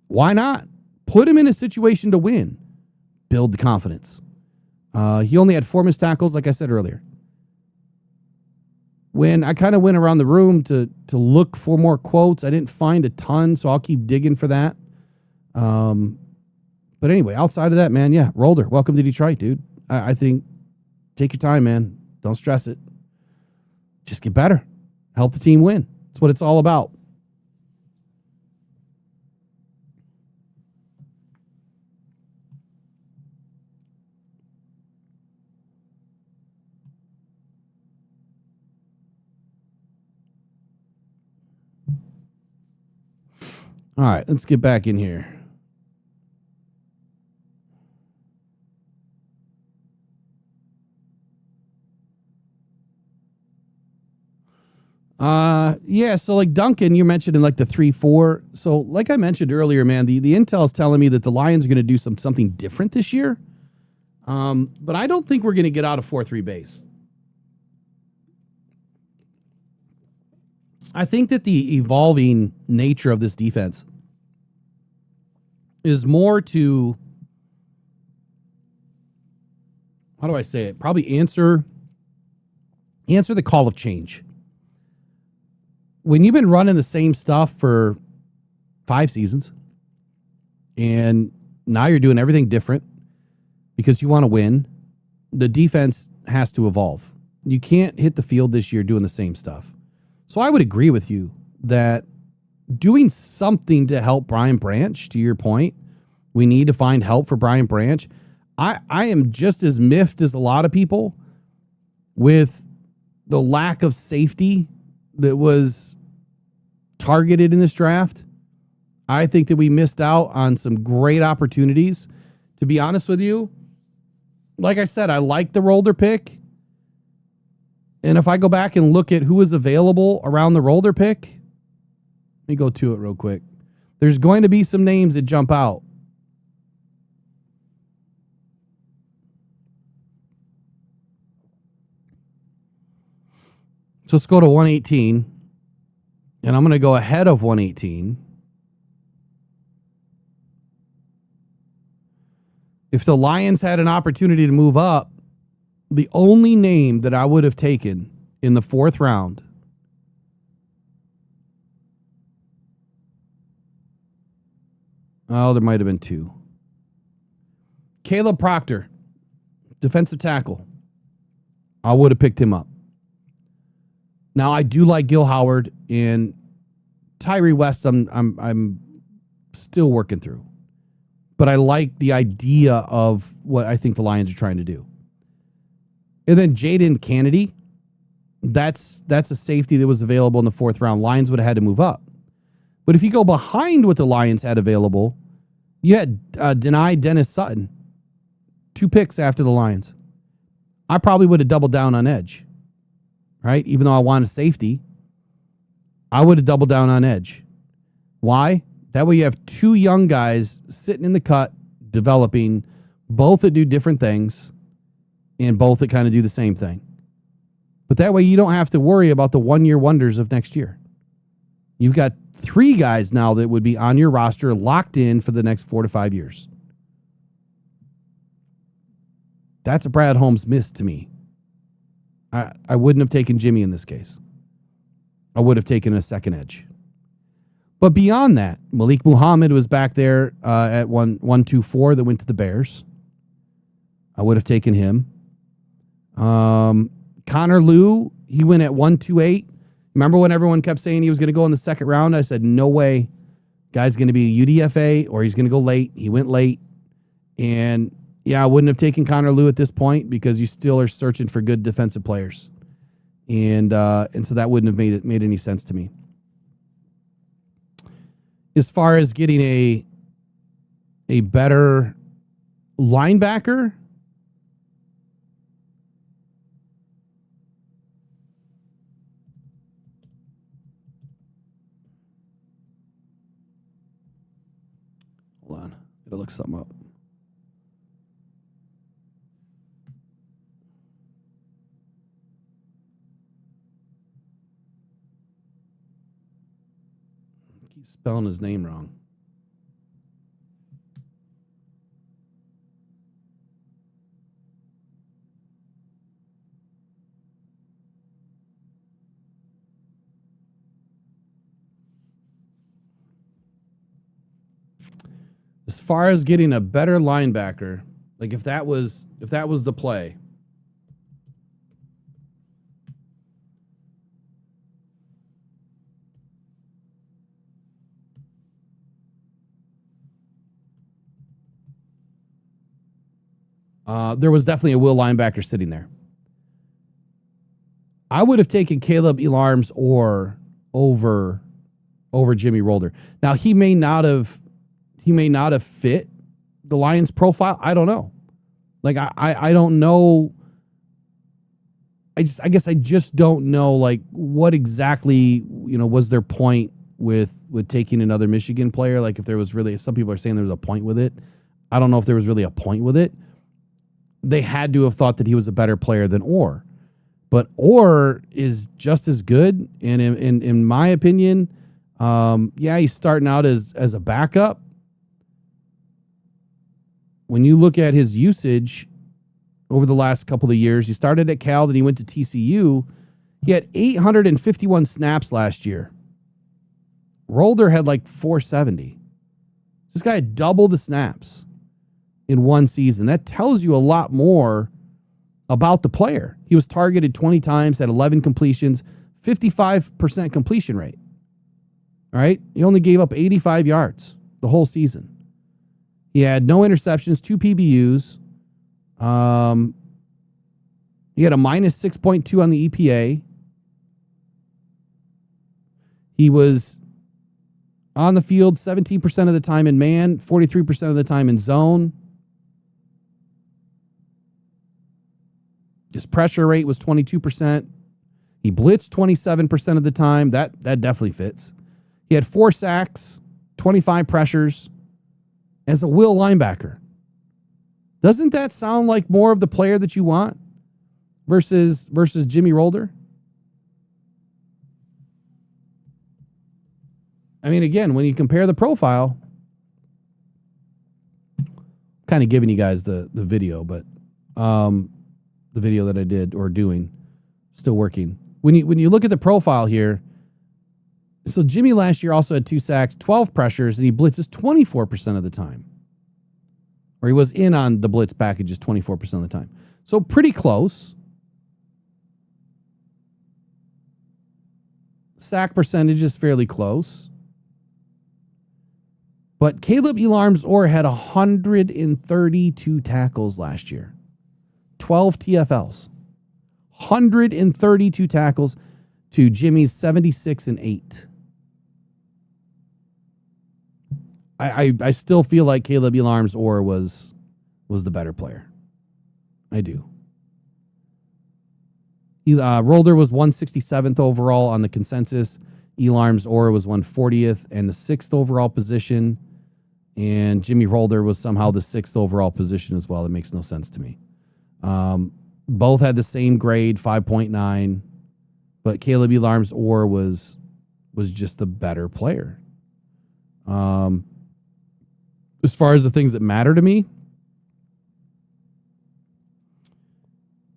why not? Put him in a situation to win. Build the confidence. He only had 4 missed tackles, like I said earlier. When I kind of went around the room to look for more quotes, I didn't find a ton, so I'll keep digging for that. But anyway, outside of that, man, yeah, Rolder, welcome to Detroit, dude. I think take your time, man. Don't stress it. Just get better. Help the team win. That's what it's all about. All right, let's get back in here. Yeah, so like Duncan, you mentioned in like the 3-4. So like I mentioned earlier, man, the intel is telling me that the Lions are going to do something different this year. But I don't think we're going to get out of 4-3 base. I think that the evolving nature of this defense is more to, how do I say it? Probably answer the call of change. When you've been running the same stuff for 5 seasons and now you're doing everything different because you want to win, the defense has to evolve. You can't hit the field this year doing the same stuff. So I would agree with you that doing something to help Brian Branch, to your point. We need to find help for Brian Branch. I am just as miffed as a lot of people with the lack of safety that was targeted in this draft. I think that we missed out on some great opportunities. To be honest with you, like I said, I like the Rolder pick. And if I go back and look at who is available around the Rolder pick, let me go to it real quick. There's going to be some names that jump out. So let's go to 118. And I'm going to go ahead of 118. If the Lions had an opportunity to move up, the only name that I would have taken in the 4th round there might have been 2. Caleb Proctor, defensive tackle. I would have picked him up. Now I do like GILL-HOWARD and Tyree West. I'm still working through, but I like the idea of what I think the Lions are trying to do. And then Jaden Kennedy, that's a safety that was available in the 4th round. Lions would have had to move up. But if you go behind what the Lions had available, you had denied Dennis Sutton. 2 picks after the Lions. I probably would have doubled down on edge, right? Even though I want a safety, I would have doubled down on edge. Why? That way you have 2 young guys sitting in the cut, developing, both that do different things and both that kind of do the same thing. But that way you don't have to worry about the one-year wonders of next year. You've got 3 guys now that would be on your roster locked in for the next 4 to 5 years. That's a Brad Holmes miss to me. I wouldn't have taken Jimmy in this case. I would have taken a second edge. But beyond that, Malik Muhammad was back there at 124 that went to the Bears. I would have taken him. Connor Lew, he went at 128. Remember when everyone kept saying he was going to go in the 2nd round? I said, no way. Guy's going to be a UDFA or he's going to go late. He went late. And yeah, I wouldn't have taken Connor Lew at this point because you still are searching for good defensive players. And so that wouldn't have made any sense to me. As far as getting a better linebacker, hold on, gotta look something up. Spelling his name wrong. As far as getting a better linebacker, like if that was the play, there was definitely a will linebacker sitting there. I would have taken Caleb Elarms over Jimmy Rolder. Now he may not have fit the Lions profile. I don't know. Like I don't know. I guess I just don't know like what exactly, was their point with taking another Michigan player. Like if there was really, some people are saying there was a point with it. I don't know if there was really a point with it. They had to have thought that he was a better player than Orr. But Orr is just as good. And in my opinion, he's starting out as a backup. When you look at his usage over the last couple of years, he started at Cal, then he went to TCU. He had 851 snaps last year. Rolder had like 470. This guy had double the snaps in one season. That tells you a lot more about the player. He was targeted 20 times, had 11 completions, 55% completion rate. All right. He only gave up 85 yards the whole season. He had no interceptions, 2 PBUs. He had a minus 6.2 on the EPA. He was on the field 17% of the time in man, 43% of the time in zone. His pressure rate was 22%. He blitzed 27% of the time. That definitely fits. He had 4 sacks, 25 pressures as a will linebacker. Doesn't that sound like more of the player that you want versus Jimmy Rolder? I mean, again, when you compare the profile, kind of giving you guys the video, but the video that I did or doing, still working. When you look at the profile here, so Jimmy last year also had 2 sacks, 12 pressures, and he blitzes 24% of the time. Or he was in on the blitz packages 24% of the time. So pretty close. Sack percentage is fairly close. But Caleb Elarms-Orr had 132 tackles last year. 12 TFLs. 132 tackles to Jimmy's 76 and 8. I still feel like Caleb Elarms-Orr was the better player. I do. Rolder was 167th overall on the consensus. Elarms-Orr was 140th and the 6th overall position. And Jimmy Rolder was somehow the 6th overall position as well. That makes no sense to me. Both had the same grade, 5.9. But Caleb Elarms-Orr was just the better player. As far as the things that matter to me,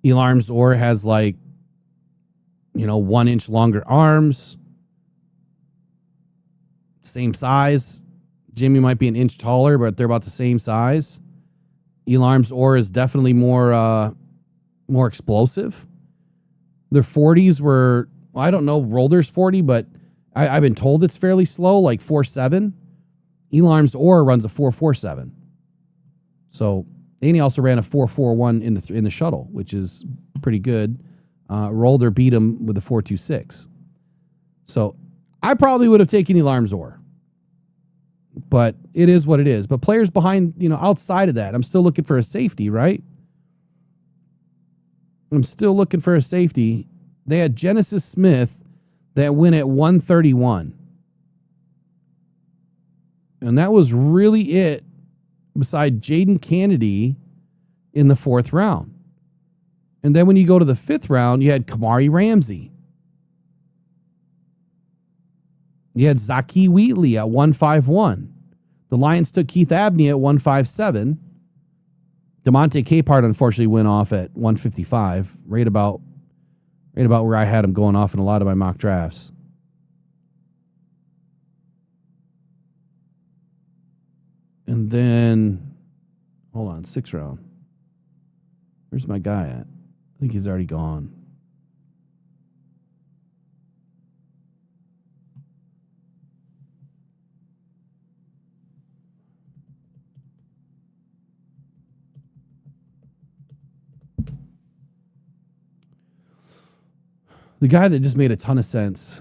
Elarms-Orr has 1 inch longer arms, same size. Jimmy might be an inch taller, but they're about the same size. Elarms-Orr is definitely more explosive. Their 40s were, I don't know Rolder's 40, but I've been told it's fairly slow, like 4.7. Elarms-Orr runs a 4.47. So, and he also ran a 4.41 in the shuttle, which is pretty good. Rolder beat him with a 4.26. So, I probably would have taken Elarms-Orr. But it is what it is. But players behind, outside of that, I'm still looking for a safety, right? I'm still looking for a safety. They had Genesis Smith that went at 131. And that was really it beside Jaden Kennedy in the 4th round. And then when you go to the 5th round, you had Kamari Ramsey. You had Zaki Wheatley at 151. The Lions took Keith Abney at 157. DeMonte Capehart unfortunately went off at 155, right about where I had him going off in a lot of my mock drafts. And then, hold on, 6th round. Where's my guy at? I think he's already gone. The guy that just made a ton of sense,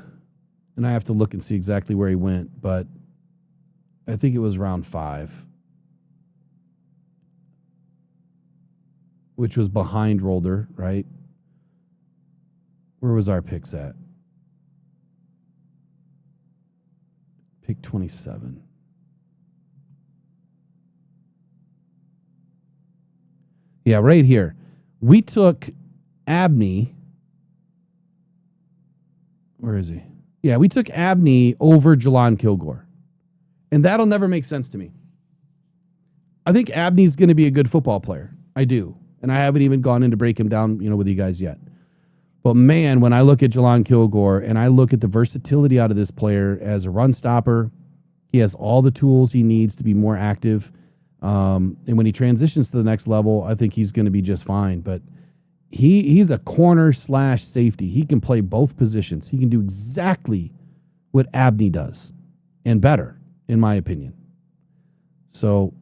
and I have to look and see exactly where he went, but I think it was round 5, which was behind Rolder, right? Where was our picks at? Pick 27. Yeah, right here. We took Abney. Where is he? Yeah, we took Abney over Jelon Kilgore. And that'll never make sense to me. I think Abney's going to be a good football player. I do. And I haven't even gone in to break him down, with you guys yet. But man, when I look at Jelon Kilgore and I look at the versatility out of this player as a run stopper, he has all the tools he needs to be more active. And when he transitions to the next level, I think he's going to be just fine. But he's a corner / safety. He can play both positions. He can do exactly what Abney does. and better, in my opinion. So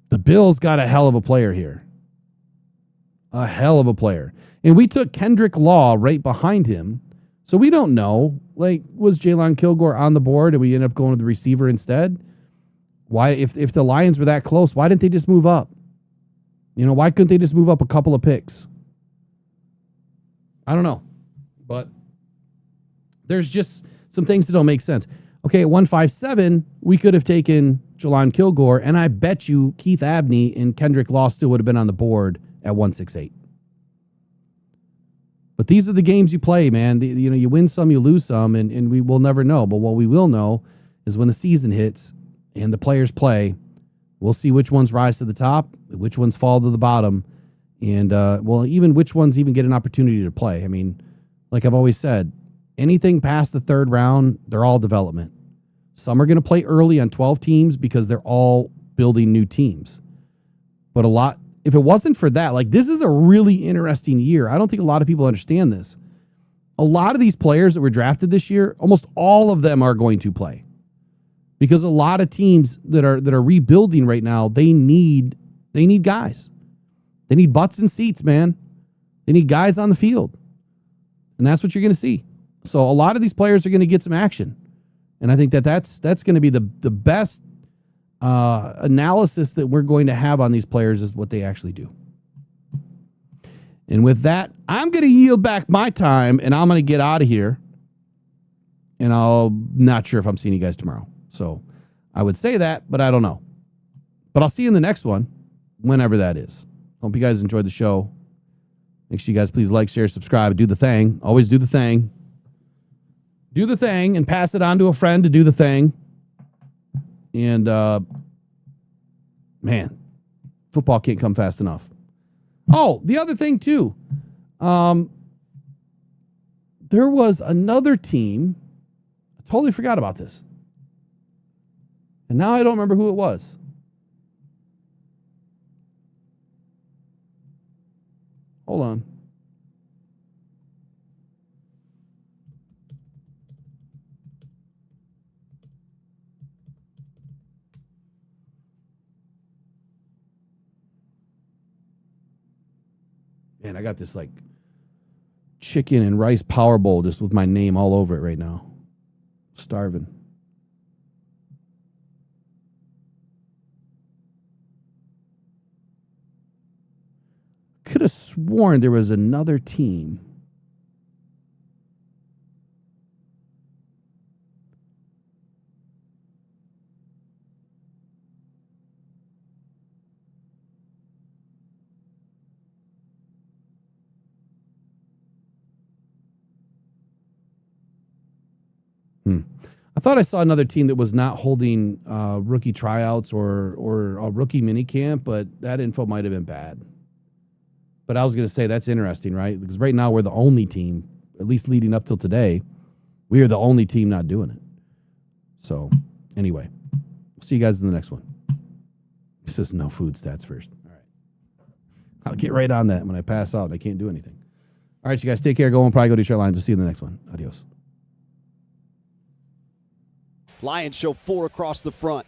the Bills got a hell of a player here. A hell of a player. And we took Kendrick Law right behind him. So we don't know. Like, was Jalen Kilgore on the board and we ended up going to the receiver instead? Why, if the Lions were that close, why didn't they just move up? You know, why couldn't they just move up a couple of picks? I don't know. But there's just some things that don't make sense. Okay, at 157, we could have taken Jalen Kilgore, and I bet you Keith Abney and Kendrick Law still would have been on the board at 168. But these are the games you play, man. You win some, you lose some, and we will never know. But what we will know is when the season hits and the players play, we'll see which ones rise to the top, which ones fall to the bottom, and, even which ones even get an opportunity to play. I mean, like I've always said, anything past the third round, they're all development. Some are going to play early on 12 teams because they're all building new teams. But if it wasn't for that, like, this is a really interesting year. I don't think a lot of people understand this. A lot of these players that were drafted this year, almost all of them are going to play. Because a lot of teams that are rebuilding right now, they need guys. They need butts and seats, man. They need guys on the field. And that's what you're going to see. So a lot of these players are going to get some action. And I think that's going to be the best analysis that we're going to have on these players is what they actually do. And with that, I'm going to yield back my time, and I'm going to get out of here. And I'm not sure if I'm seeing you guys tomorrow. So I would say that, but I don't know. But I'll see you in the next one, whenever that is. Hope you guys enjoyed the show. Make sure you guys please like, share, subscribe, do the thing. Always do the thing. Do the thing and pass it on to a friend to do the thing. And, man, football can't come fast enough. Oh, the other thing, too. There was another team. I totally forgot about this. And now I don't remember who it was. Hold on. Man, I got this like chicken and rice power bowl just with my name all over it right now. Starving. Could have sworn there was another team. I thought I saw another team that was not holding rookie tryouts or a rookie minicamp, but that info might have been bad. But I was going to say that's interesting, right? Because right now we're the only team, at least leading up till today, we are the only team not doing it. So anyway, see you guys in the next one. This is no food stats first. All right. I'll get right on that when I pass out. I can't do anything. All right, you guys take care. Go and probably go to your lines. We'll see you in the next one. Adios. Lions show 4 across the front.